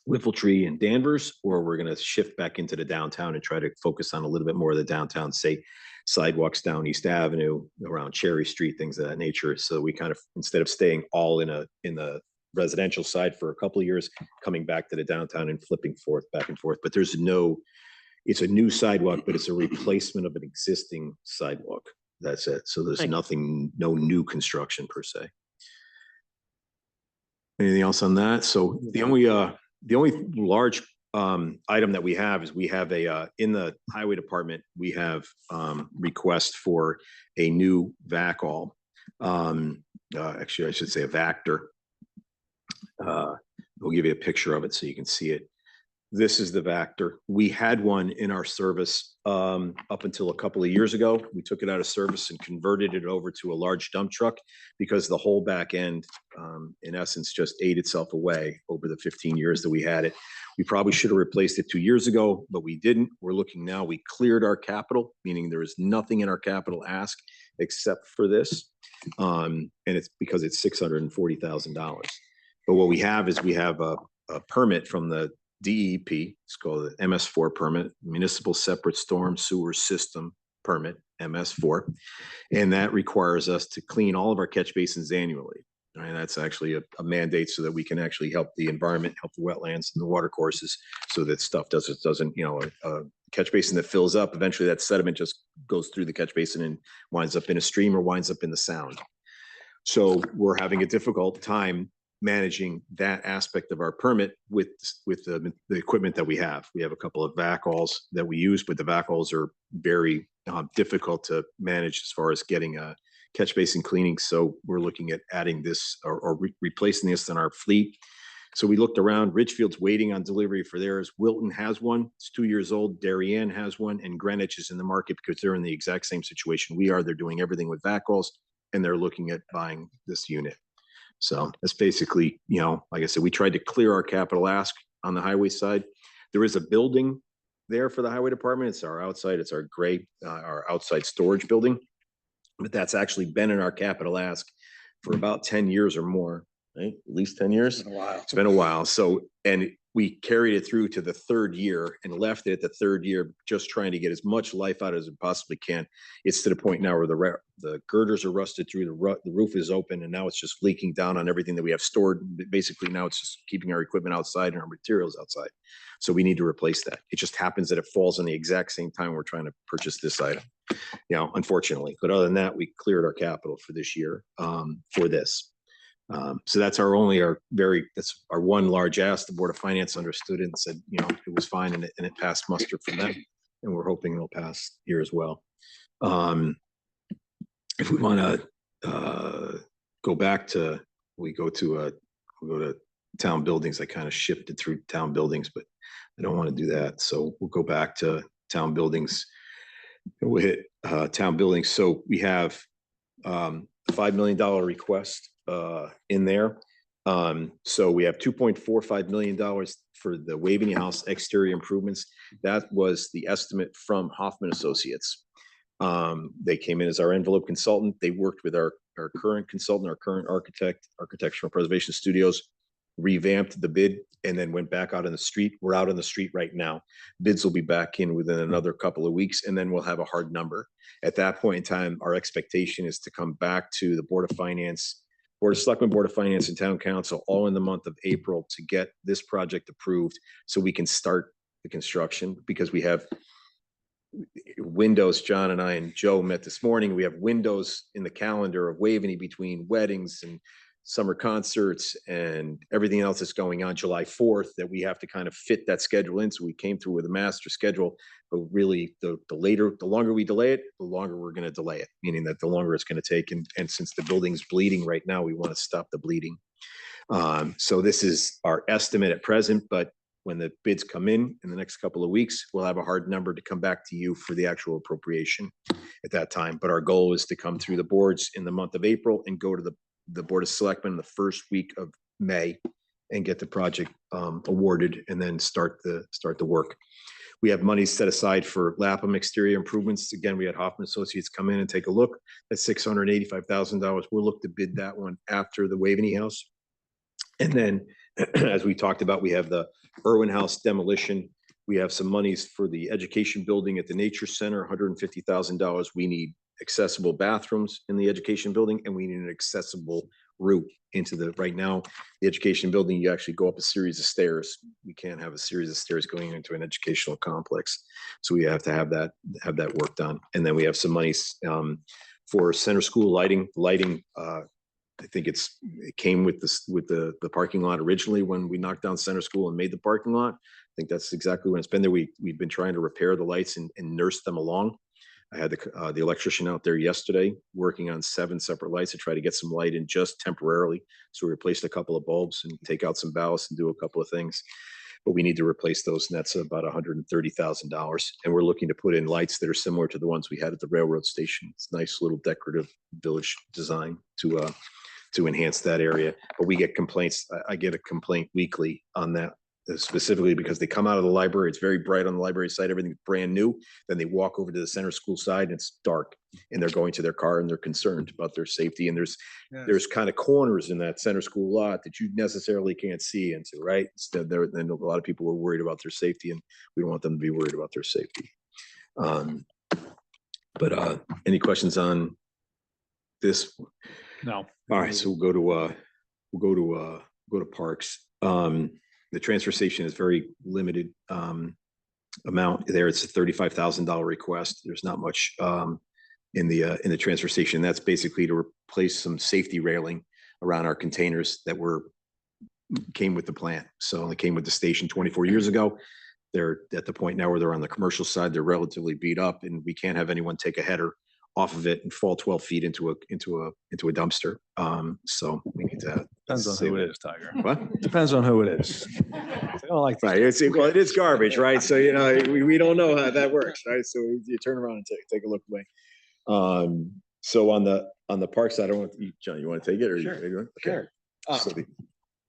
Whiffletree and Danvers, or we're going to shift back into the downtown and try to focus on a little bit more of the downtown, say sidewalks down East Avenue, around Cherry Street, things of that nature. So we kind of, instead of staying all in the residential side for a couple of years, coming back to the downtown and flipping back and forth. But it's a new sidewalk, but it's a replacement of an existing sidewalk. That's it. So there's no new construction per se. Anything else on that? So the only large item that we have is we have in the highway department, we have request for a new VACL. Actually, I should say a Vactor. We'll give you a picture of it so you can see it. This is the Vactor. We had one in our service up until a couple of years ago. We took it out of service and converted it over to a large dump truck because the whole back end, in essence, just ate itself away over the 15 years that we had it. We probably should have replaced it 2 years ago, but we didn't. We're looking now, we cleared our capital, meaning there is nothing in our capital ask except for this. And it's because it's $640,000. But what we have is we have a permit from the DEP, it's called the MS4 permit, Municipal Separate Storm Sewer System Permit, MS4. And that requires us to clean all of our catch basins annually. And that's actually a mandate so that we can actually help the environment, help the wetlands and the water courses so that stuff doesn't, a catch basin that fills up, eventually that sediment just goes through the catch basin and winds up in a stream or winds up in the sound. So we're having a difficult time managing that aspect of our permit with the equipment that we have. We have a couple of VACLs that we use, but the VACLs are very difficult to manage as far as getting a catch basin cleaning. So we're looking at adding this or replacing this in our fleet. So we looked around. Richfield's waiting on delivery for theirs. Wilton has one. It's 2 years old. Darien has one, and Greenwich is in the market because they're in the exact same situation we are. They're doing everything with VACOLs, and they're looking at buying this unit. So that's basically, you know, like I said, we tried to clear our capital ask on the highway side. There is a building there for the highway department. It's our outside, it's our gray, our outside storage building. But that's actually been in our capital ask for about 10 years or more, right? At least 10 years. It's been a while. So, and we carried it through to the third year and left it at the third year, just trying to get as much life out as it possibly can. It's to the point now where the girders are rusted through, the roof is open, and now it's just leaking down on everything that we have stored. Basically, now it's just keeping our equipment outside and our materials outside. So we need to replace that. It just happens that it falls in the exact same time we're trying to purchase this item, you know, unfortunately. But other than that, we cleared our capital for this year for this. So that's that's our one large ask. The Board of Finance understood it and said, you know, it was fine, and it passed muster for them. And we're hoping it'll pass here as well. If we want to go back to, we'll go to town buildings. I kind of shifted through town buildings, but I don't want to do that. So we'll go back to town buildings. We'll hit town buildings. So we have $5 million request in there. So we have $2.45 million for the Waveney House exterior improvements. That was the estimate from Hoffman Associates. They came in as our envelope consultant. They worked with our current consultant, our current architect, Architectural Preservation Studios, revamped the bid, and then went back out on the street. We're out on the street right now. Bids will be back in within another couple of weeks, and then we'll have a hard number. At that point in time, our expectation is to come back to the Board of Finance, Board of Selectmen, Board of Finance, and Town Council all in the month of April to get this project approved so we can start the construction, because we have windows. John and I and Joe met this morning. We have windows in the calendar of Waveney between weddings and summer concerts and everything else that's going on July 4th that we have to kind of fit that schedule in. So we came through with a master schedule, but really the longer we delay it, the longer we're going to delay it, meaning that the longer it's going to take. And since the building's bleeding right now, we want to stop the bleeding. So this is our estimate at present, but when the bids come in the next couple of weeks, we'll have a hard number to come back to you for the actual appropriation at that time. But our goal is to come through the boards in the month of April and go to the Board of Selectmen the first week of May and get the project awarded and then start the work. We have money set aside for Lapham exterior improvements. Again, we had Hoffman Associates come in and take a look at $685,000. We'll look to bid that one after the Waveney House. And then, as we talked about, we have the Irwin House demolition. We have some monies for the education building at the Nature Center, $150,000. We need accessible bathrooms in the education building, and we need an accessible route into right now, the education building, you actually go up a series of stairs. We can't have a series of stairs going into an educational complex. So we have to have that work done. And then we have some money for center school lighting. I think it came with the parking lot originally when we knocked down center school and made the parking lot. I think that's exactly when it's been there. We've been trying to repair the lights and nurse them along. I had the electrician out there yesterday working on 7 separate lights to try to get some light in just temporarily. So we replaced a couple of bulbs and take out some ballast and do a couple of things. But we need to replace those, and that's about $130,000. And we're looking to put in lights that are similar to the ones we had at the railroad station. It's a nice little decorative village design to enhance that area. But we get complaints. I get a complaint weekly on that, specifically because they come out of the library. It's very bright on the library side. Everything's brand new. Then they walk over to the center school side and it's dark, and they're going to their car and they're concerned about their safety. And there's kind of corners in that center school lot that you necessarily can't see into, right? Then a lot of people are worried about their safety, and we don't want them to be worried about their safety. But any questions on this? No. All right, so we'll go to parks. The transfer station is very limited amount there. It's a $35,000 request. There's not much in the transfer station. That's basically to replace some safety railing around our containers that came with the plant. So it came with the station 24 years ago. They're at the point now where they're on the commercial side, they're relatively beat up, and we can't have anyone take a header off of it and fall 12 feet into a dumpster. So we need to. Depends on who it is, Tiger. What? Depends on who it is. I don't like. Right, well, it is garbage, right? So, we don't know how that works, right? So you turn around and take a look away. So on the park side, I don't want, John, you want to take it or? Sure. Sure.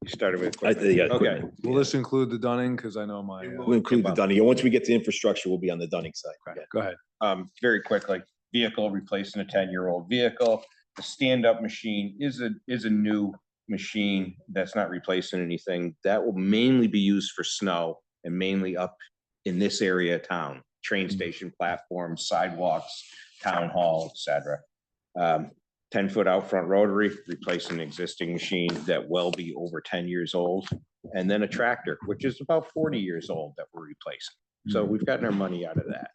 You started with. Yeah, Okay. equipment. Will this include the Dunning? Because I know my. We'll include the Dunning. Once we get to infrastructure, we'll be on the Dunning side. Go ahead. Very quickly, vehicle replacing a 10-year-old vehicle. The stand-up machine is a new machine that's not replacing anything. That will mainly be used for snow and mainly up in this area of town, train station platforms, sidewalks, town hall, et cetera. 10-foot out front rotary, replacing an existing machine that will be over 10 years old. And then a tractor, which is about 40 years old that we're replacing. So we've gotten our money out of that.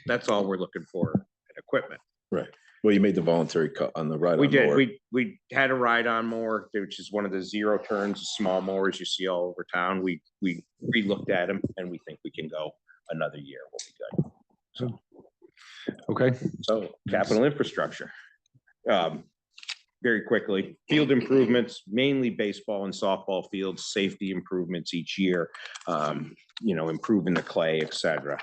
That's all we're looking for in equipment. Right. Well, you made the voluntary cut on the ride. We did. We had a ride-on mower, which is one of the zero turns, small mowers you see all over town. We re-looked at them and we think we can go another year. We'll be good. Okay. So capital infrastructure. Very quickly, field improvements, mainly baseball and softball fields, safety improvements each year, improving the clay, et cetera.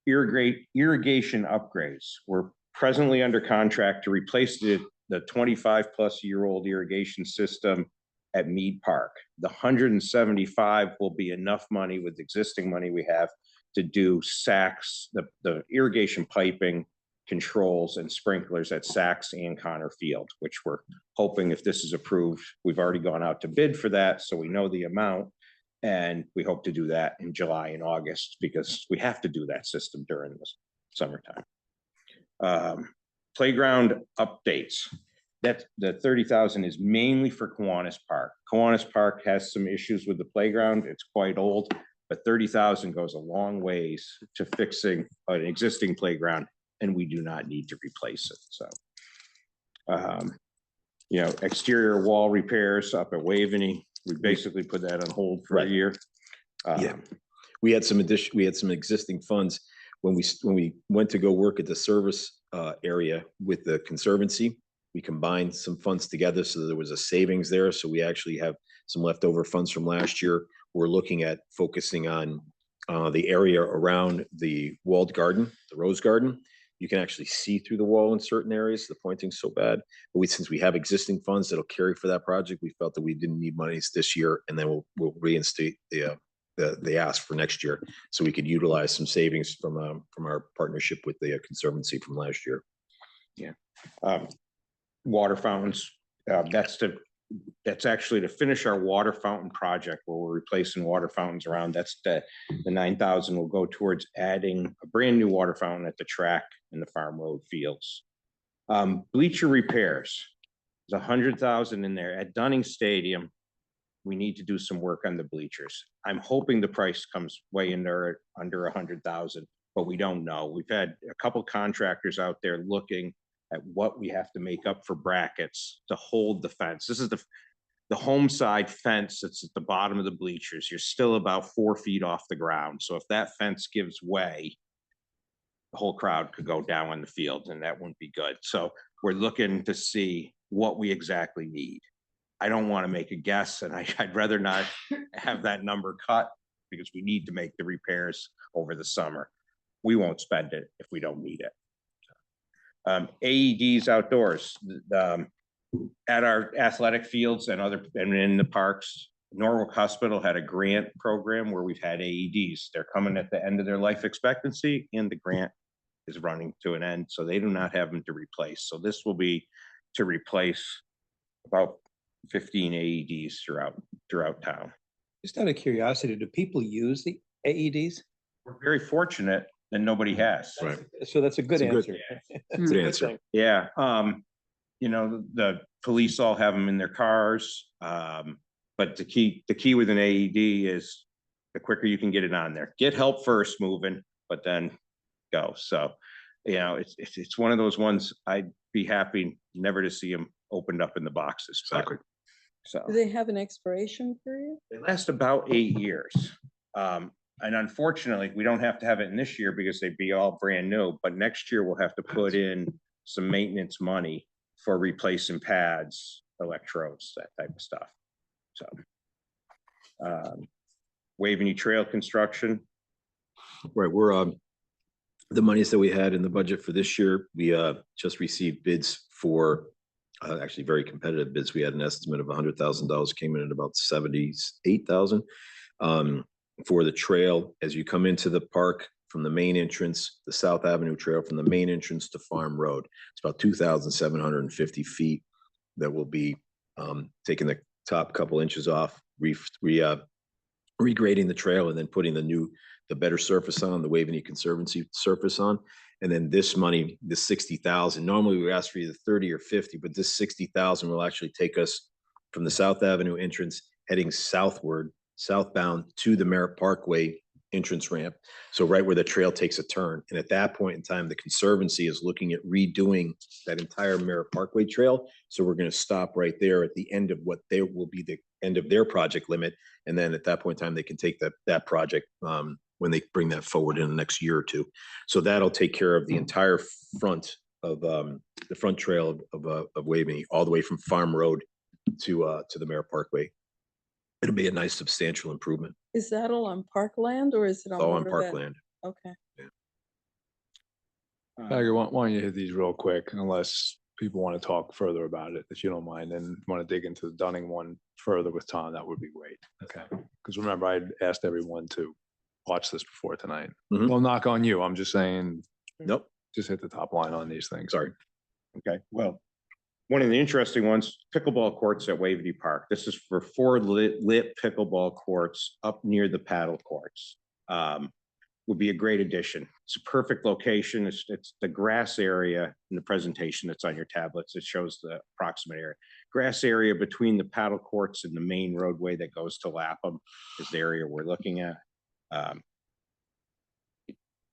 Irrigation upgrades. We're presently under contract to replace the 25-plus-year-old irrigation system at Mead Park. The 175 will be enough money with existing money we have to do Saks, the irrigation piping, controls and sprinklers at Saks and Connor Field, which we're hoping, if this is approved, we've already gone out to bid for that, so we know the amount. And we hope to do that in July and August because we have to do that system during the summertime. Playground updates. That the 30,000 is mainly for Kiwanis Park. Kiwanis Park has some issues with the playground. It's quite old, but 30,000 goes a long ways to fixing an existing playground, and we do not need to replace it. So, exterior wall repairs up at Waveney. We basically put that on hold for a year. Yeah, we had some existing funds when we went to go work at the service area with the Conservancy. We combined some funds together, so there was a savings there. So we actually have some leftover funds from last year. We're looking at focusing on the area around the walled garden, the rose garden. You can actually see through the wall in certain areas. The pointing's so bad. But since we have existing funds that'll carry for that project, we felt that we didn't need monies this year, and then we'll reinstate the ask for next year, so we could utilize some savings from our partnership with the Conservancy from last year. Yeah, water fountains. That's actually to finish our water fountain project where we're replacing water fountains around. That's the 9,000 will go towards adding a brand new water fountain at the track in the Farm Road fields. Bleacher repairs. There's 100,000 in there at Dunning Stadium. We need to do some work on the bleachers. I'm hoping the price comes way under 100,000, but we don't know. We've had a couple contractors out there looking at what we have to make up for brackets to hold the fence. This is the home side fence that's at the bottom of the bleachers. You're still about 4 feet off the ground. So if that fence gives way, the whole crowd could go down on the field, and that wouldn't be good. So we're looking to see what we exactly need. I don't want to make a guess, and I'd rather not have that number cut because we need to make the repairs over the summer. We won't spend it if we don't need it. AEDs outdoors, at our athletic fields and in the parks. Norwalk Hospital had a grant program where we've had AEDs. They're coming at the end of their life expectancy, and the grant is running to an end, so they do not have them to replace. So this will be to replace about 15 AEDs throughout town. Just out of curiosity, do people use the AEDs? We're very fortunate that nobody has. Right. So that's a good answer. Good answer. Yeah. The police all have them in their cars. But the key with an AED is the quicker you can get it on there. Get help first moving, but then go. So, it's one of those ones I'd be happy never to see them opened up in the boxes. Exactly. So Do they have an expiration period? they last about 8 years. And unfortunately, we don't have to have it in this year because they'd be all brand new, but next year we'll have to put in some maintenance money for replacing pads, electrodes, that type of stuff. So. Waveney Trail construction. Right, we're, the monies that we had in the budget for this year, we just received bids for, actually very competitive bids. We had an estimate of $100,000, came in at about 78,000. For the trail, as you come into the park from the main entrance, the South Avenue Trail from the main entrance to Farm Road, it's about 2,750 feet that will be taking the top couple inches off, regrading the trail and then putting the better surface on, the Waveney Conservancy surface on. And then this money, this 60,000, normally we ask for either 30 or 50, but this 60,000 will actually take us from the South Avenue entrance heading southbound to the Merritt Parkway entrance ramp. So right where the trail takes a turn. And at that point in time, the Conservancy is looking at redoing that entire Merritt Parkway trail. So we're going to stop right there at the end of what they will be the end of their project limit. And then at that point in time, they can take that project when they bring that forward in the next year or two. So that'll take care of the entire front of the front trail of Waveney, all the way from Farm Road to the Merritt Parkway. It'll be a nice substantial improvement. Is that all on parkland or is it on? All on Watervet? parkland. Okay. Tiger, why don't you hit these real quick, unless people want to talk further about it, if you don't mind, and want to dig into the Dunning one further with Tom, that would be great. Okay, because remember, I asked everyone to watch this before tonight. Well, knock on you. I'm just saying, nope, just hit the top line on these things. Sorry. Okay, well, one of the interesting ones, pickleball courts at Waveney Park. This is for 4 lit pickleball courts up near the paddle courts. Would be a great addition. It's a perfect location. It's the grass area in the presentation that's on your tablets. It shows the approximate area. Grass area between the paddle courts and the main roadway that goes to Lapham is the area we're looking at.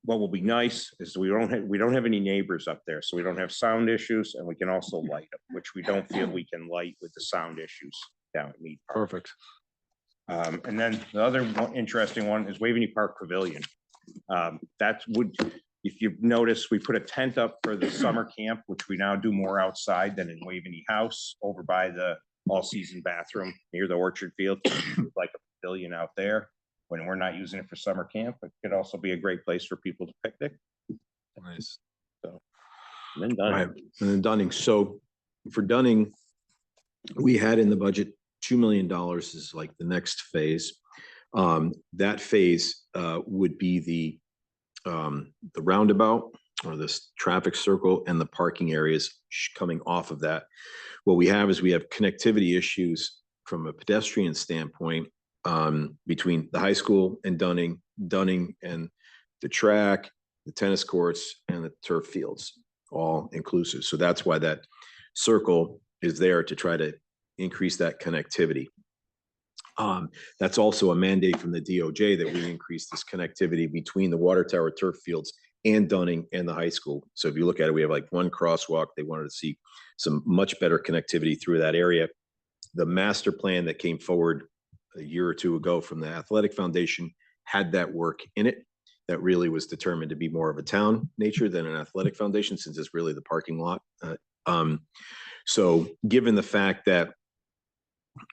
What will be nice is we don't have any neighbors up there, so we don't have sound issues, and we can also light them, which we don't feel we can light with the sound issues down at Mead Park. Perfect. And then the other interesting one is Waveney Park Pavilion. If you've noticed, we put a tent up for the summer camp, which we now do more outside than in Waveney House, over by the all-season bathroom near the orchard field, like a pavilion out there. When we're not using it for summer camp, it could also be a great place for people to picnic. Nice. So, and then Dunning. Right. And then Dunning. So for Dunning, we had in the budget $2 million is like the next phase. That phase would be the roundabout or this traffic circle and the parking areas coming off of that. What we have is we have connectivity issues from a pedestrian standpoint between the high school and Dunning and the track, the tennis courts, and the turf fields, all inclusive. So that's why that circle is there, to try to increase that connectivity. That's also a mandate from the DOJ that we increase this connectivity between the Water Tower turf fields and Dunning and the high school. So if you look at it, we have like one crosswalk. They wanted to see some much better connectivity through that area. The master plan that came forward a year or two ago from the Athletic Foundation had that work in it. That really was determined to be more of a town nature than an athletic foundation, since it's really the parking lot. So given the fact that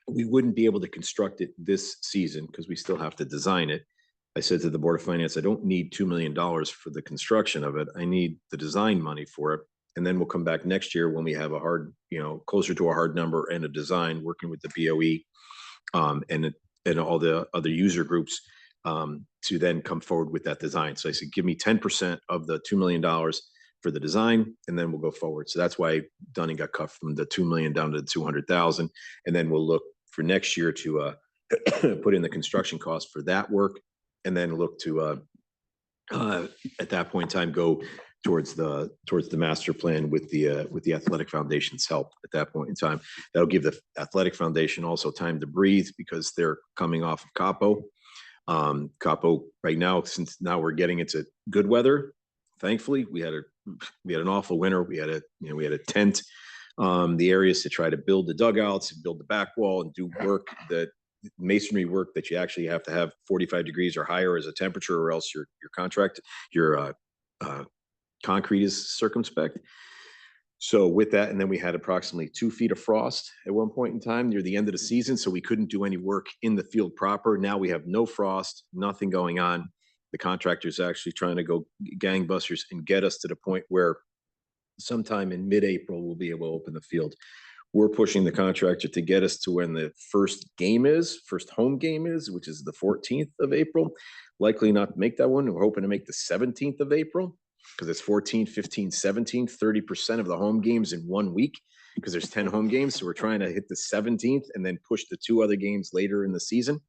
we wouldn't be able to construct it this season because we still have to design it, I said to the Board of Finance, I don't need $2 million for the construction of it. I need the design money for it. And then we'll come back next year when we have a hard, closer to a hard number and a design, working with the BOE and all the other user groups to then come forward with that design. So I said, give me 10% of the $2 million for the design, and then we'll go forward. So that's why Dunning got cut from the 2 million down to the 200,000. And then we'll look for next year to put in the construction cost for that work, and then look to at that point in time go towards the master plan with the Athletic Foundation's help at that point in time. That'll give the Athletic Foundation also time to breathe, because they're coming off of Capo. Capo right now, since now we're getting into good weather, thankfully we had an awful winter. We had a tent the areas to try to build the dugouts and build the back wall and do work that masonry work that you actually have to have 45 degrees or higher as a temperature, or else your contract, your concrete is circumspect. So with that, and then we had approximately 2 feet of frost at one point in time near the end of the season, so we couldn't do any work in the field proper. Now we have no frost, nothing going on. The contractor's actually trying to go gangbusters and get us to the point where sometime in mid-April, we'll be able to open the field. We're pushing the contractor to get us to when the first home game is, which is the 14th of April. Likely not to make that one. We're hoping to make the 17th of April, because it's 14, 15, 17, 30% of the home games in 1 week, because there's 10 home games. So we're trying to hit the 17th and then push the 2 other games later in the season.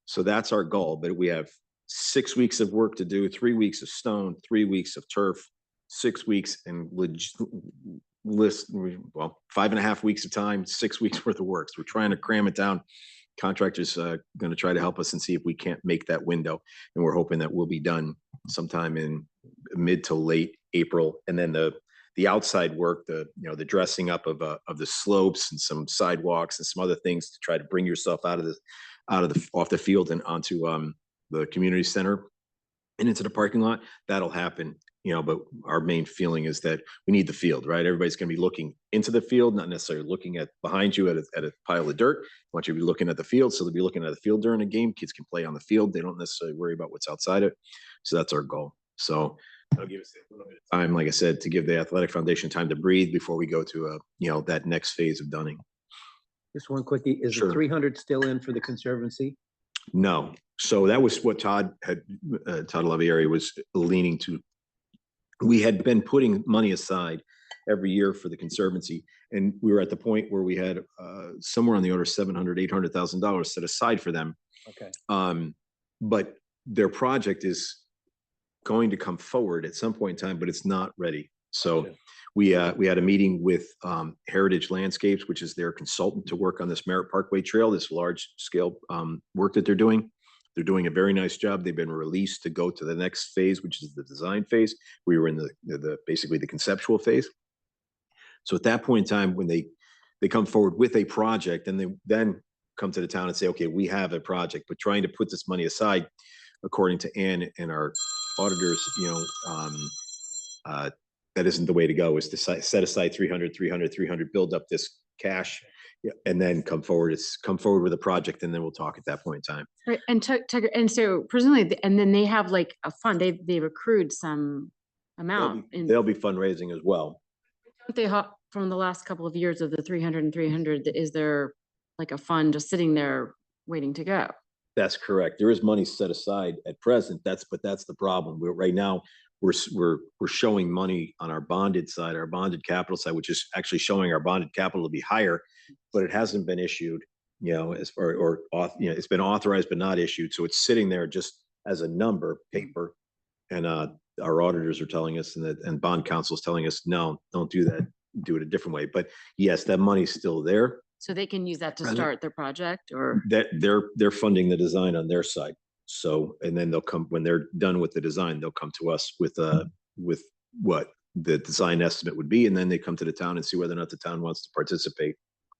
So that's our goal. But we have 6 weeks of work to do, 3 weeks of stone, 3 weeks of turf, 6 weeks and 5.5 weeks of time, 6 weeks worth of work. So we're trying to cram it down. Contractors going to try to help us and see if we can't make that window. And we're hoping that we'll be done sometime in mid to late April. And then the outside work, the dressing up of the slopes and some sidewalks and some other things to try to bring yourself off the field and onto the community center and into the parking lot. That'll happen. But our main feeling is that we need the field, right? Everybody's going to be looking into the field, not necessarily looking at behind you at a pile of dirt. I want you to be looking at the field. So they'll be looking at the field during a game. Kids can play on the field. They don't necessarily worry about what's outside it. So that's our goal. So that'll give us a little bit of time, like I said, to give the Athletic Foundation time to breathe before we go to that next phase of Dunning. Just one quickie, is Sure. the 300 still in for the Conservancy? No. So that was what Todd Lavieri was leaning to. We had been putting money aside every year for the Conservancy, and we were at the point where we had somewhere on the order of $700,000, $800,000 set aside for them. Okay. But their project is going to come forward at some point in time, but it's not ready. So we had a meeting with Heritage Landscapes, which is their consultant to work on this Merritt Parkway Trail, this large scale work that they're doing. They're doing a very nice job. They've been released to go to the next phase, which is the design phase. We were in the basically the conceptual phase. So at that point in time, when they come forward with a project, and they then come to the town and say, okay, we have a project, but trying to put this money aside, according to Ann and our auditors, that isn't the way to go, is to set aside 300, build up this cash, and then come forward with a project, and then we'll talk at that point in time. Right, and and so presumably, and then they have like a fund, they've accrued some amount. They'll be fundraising as well. They from the last couple of years of the 300 and 300, is there like a fund just sitting there waiting to go? That's correct. There is money set aside at present. That's the problem. Right now we're showing money on our bonded side, our bonded capital side, which is actually showing our bonded capital to be higher, but it hasn't been issued, it's been authorized but not issued. So it's sitting there just as a number paper. And our auditors are telling us, and bond counsel is telling us, no, don't do that. Do it a different way. But yes, that money's still there. So they can use that to start their project, or? That they're funding the design on their side. So, and then they'll come, when they're done with the design, they'll come to us with what the design estimate would be. And then they come to the town and see whether or not the town wants to participate.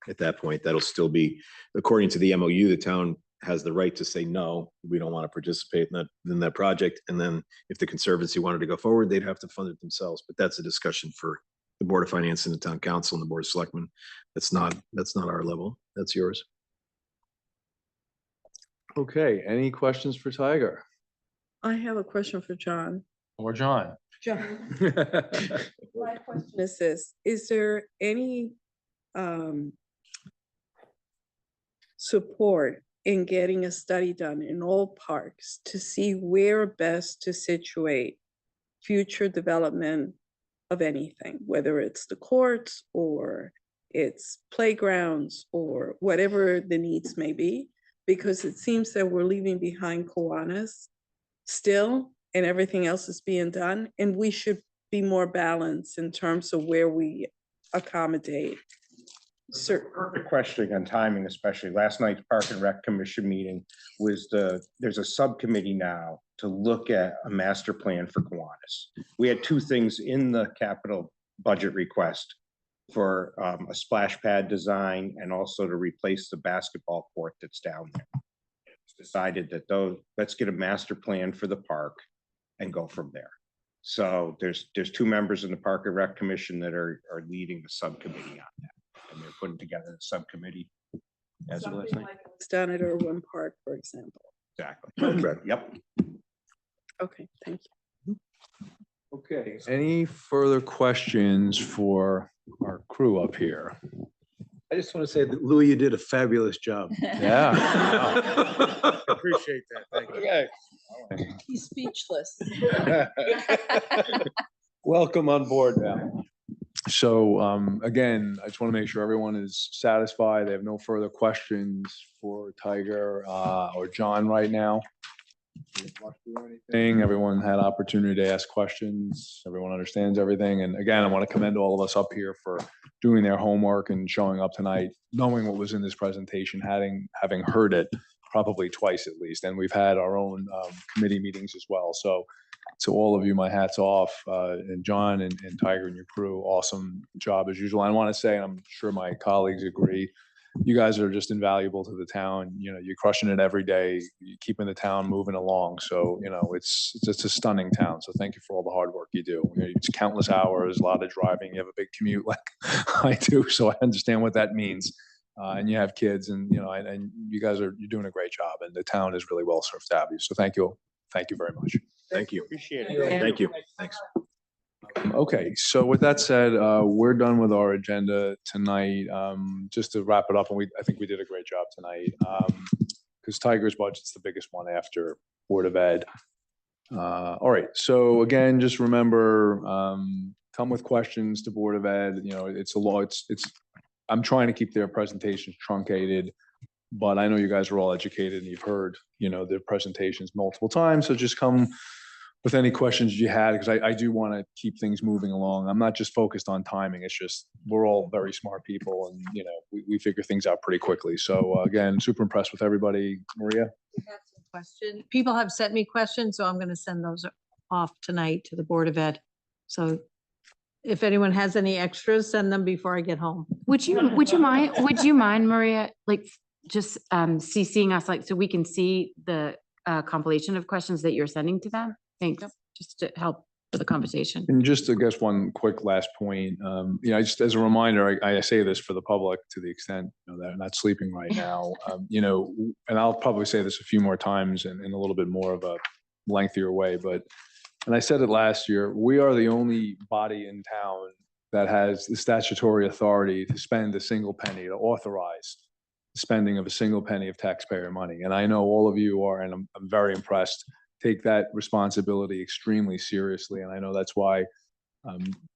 At that point, that'll still be, according to the MOU, the town has the right to say, no, we don't want to participate in that project. And then if the Conservancy wanted to go forward, they'd have to fund it themselves. But that's a discussion for the Board of Finance and the Town Council and the Board of Selectmen. That's not our level. That's yours. Okay, any questions for Tiger? I have a question for John. Or John? John, my question is this: is there any support in getting a study done in all parks to see where best to situate future development of anything, whether it's the courts or it's playgrounds or whatever the needs may be? Because it seems that we're leaving behind Kiwanis still, and everything else is being done, and we should be more balanced in terms of where we accommodate. Perfect question on timing, especially last night's Park and Rec Commission meeting was there's a subcommittee now to look at a master plan for Kiwanis. We had two things in the capital budget request. for a splash pad design and also to replace the basketball court that's down there. It's decided that let's get a master plan for the park and go from there. So there's two members in the Park and Rec Commission that are leading the subcommittee on that. And they're putting together a subcommittee as of last Something night. like it's done at Irwin Park, for example. Exactly. Yep. Okay, thank you. Okay, any further questions for our crew up here? I just want to say that Louis, you did a fabulous job. Yeah. Appreciate that. Thank you. Okay. He's speechless. Welcome on board now. So again, I just want to make sure everyone is satisfied. They have no further questions for Tiger or John right now. Anything, everyone had opportunity to ask questions. Everyone understands everything. And again, I want to commend all of us up here for doing their homework and showing up tonight, knowing what was in this presentation, having heard it probably twice at least. And we've had our own committee meetings as well. So to all of you, my hat's off. And John and Tiger and your crew, awesome job as usual. I want to say, and I'm sure my colleagues agree, you guys are just invaluable to the town. You know, you're crushing it every day, you're keeping the town moving along. So, you know, it's a stunning town. So thank you for all the hard work you do. You know, it's countless hours, a lot of driving. You have a big commute like I do. So I understand what that means. And you have kids and, you know, and you guys you're doing a great job and the town is really well served to have you. So thank you. Thank you very much. Thank you. Appreciate it. Thank you. Thanks. Okay, so with that said, we're done with our agenda tonight. Just to wrap it up, and I think we did a great job tonight. Because Tiger's budget's the biggest one after Board of Ed. All right, so again, just remember, come with questions to Board of Ed. You know, it's a law. I'm trying to keep their presentations truncated, but I know you guys are all educated and you've heard, you know, their presentations multiple times. So just come with any questions you had, because I do want to keep things moving along. I'm not just focused on timing. It's just, we're all very smart people and, you know, we figure things out pretty quickly. So again, super impressed with everybody. Maria? Question. People have sent me questions, so I'm going to send those off tonight to the Board of Ed. So if anyone has any extras, send them before I get home. Would you mind, Maria, like just CCing us, like, so we can see the compilation of questions that you're sending to them? Thanks, just to help with the conversation. And just, I guess, one quick last point, you know, just as a reminder, I say this for the public to the extent, you know, that I'm not sleeping right now, you know, and I'll probably say this a few more times in a little bit more of a lengthier way, but, and I said it last year, we are the only body in town that has the statutory authority to spend a single penny, to authorize the spending of a single penny of taxpayer money. And I know all of you are, and I'm very impressed, take that responsibility extremely seriously. And I know that's why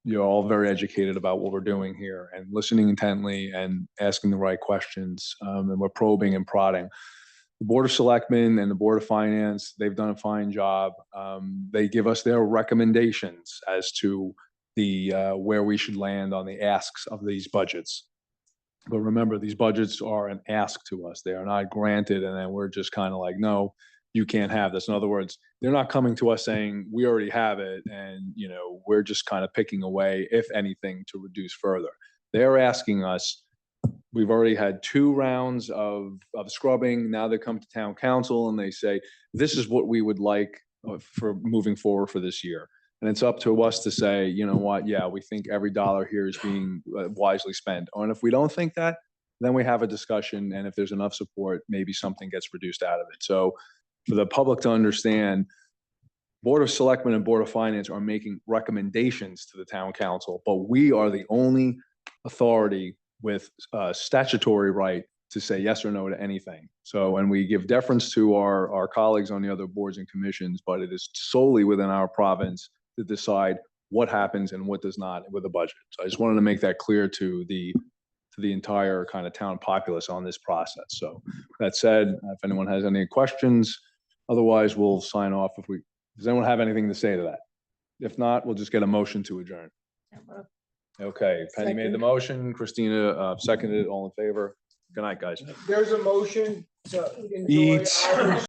you're all very educated about what we're doing here and listening intently and asking the right questions. And we're probing and prodding. The Board of Selectmen and the Board of Finance, they've done a fine job. They give us their recommendations as to the where we should land on the asks of these budgets. But remember, these budgets are an ask to us. They are not granted, and then we're just kind of like, no, you can't have this. In other words, they're not coming to us saying, we already have it, and you know, we're just kind of picking away, if anything, to reduce further. They're asking us, we've already had 2 rounds of scrubbing. Now they come to town council and they say, this is what we would like for moving forward for this year. And it's up to us to say, you know what, yeah, we think every dollar here is being wisely spent. And if we don't think that, then we have a discussion. And if there's enough support, maybe something gets reduced out of it. So for the public to understand, Board of Selectmen and Board of Finance are making recommendations to the town council, but we are the only authority with statutory right to say yes or no to anything. So, and we give deference to our colleagues on the other boards and commissions, but it is solely within our province to decide what happens and what does not with the budget. So I just wanted to make that clear to the entire kind of town populace on this process. So that said, if anyone has any questions, otherwise we'll sign off. Does anyone have anything to say to that? If not, we'll just get a motion to adjourn. Okay, Penny made the motion, Christina seconded it, all in favor. Good night, guys. There's a motion to enjoy Eat. our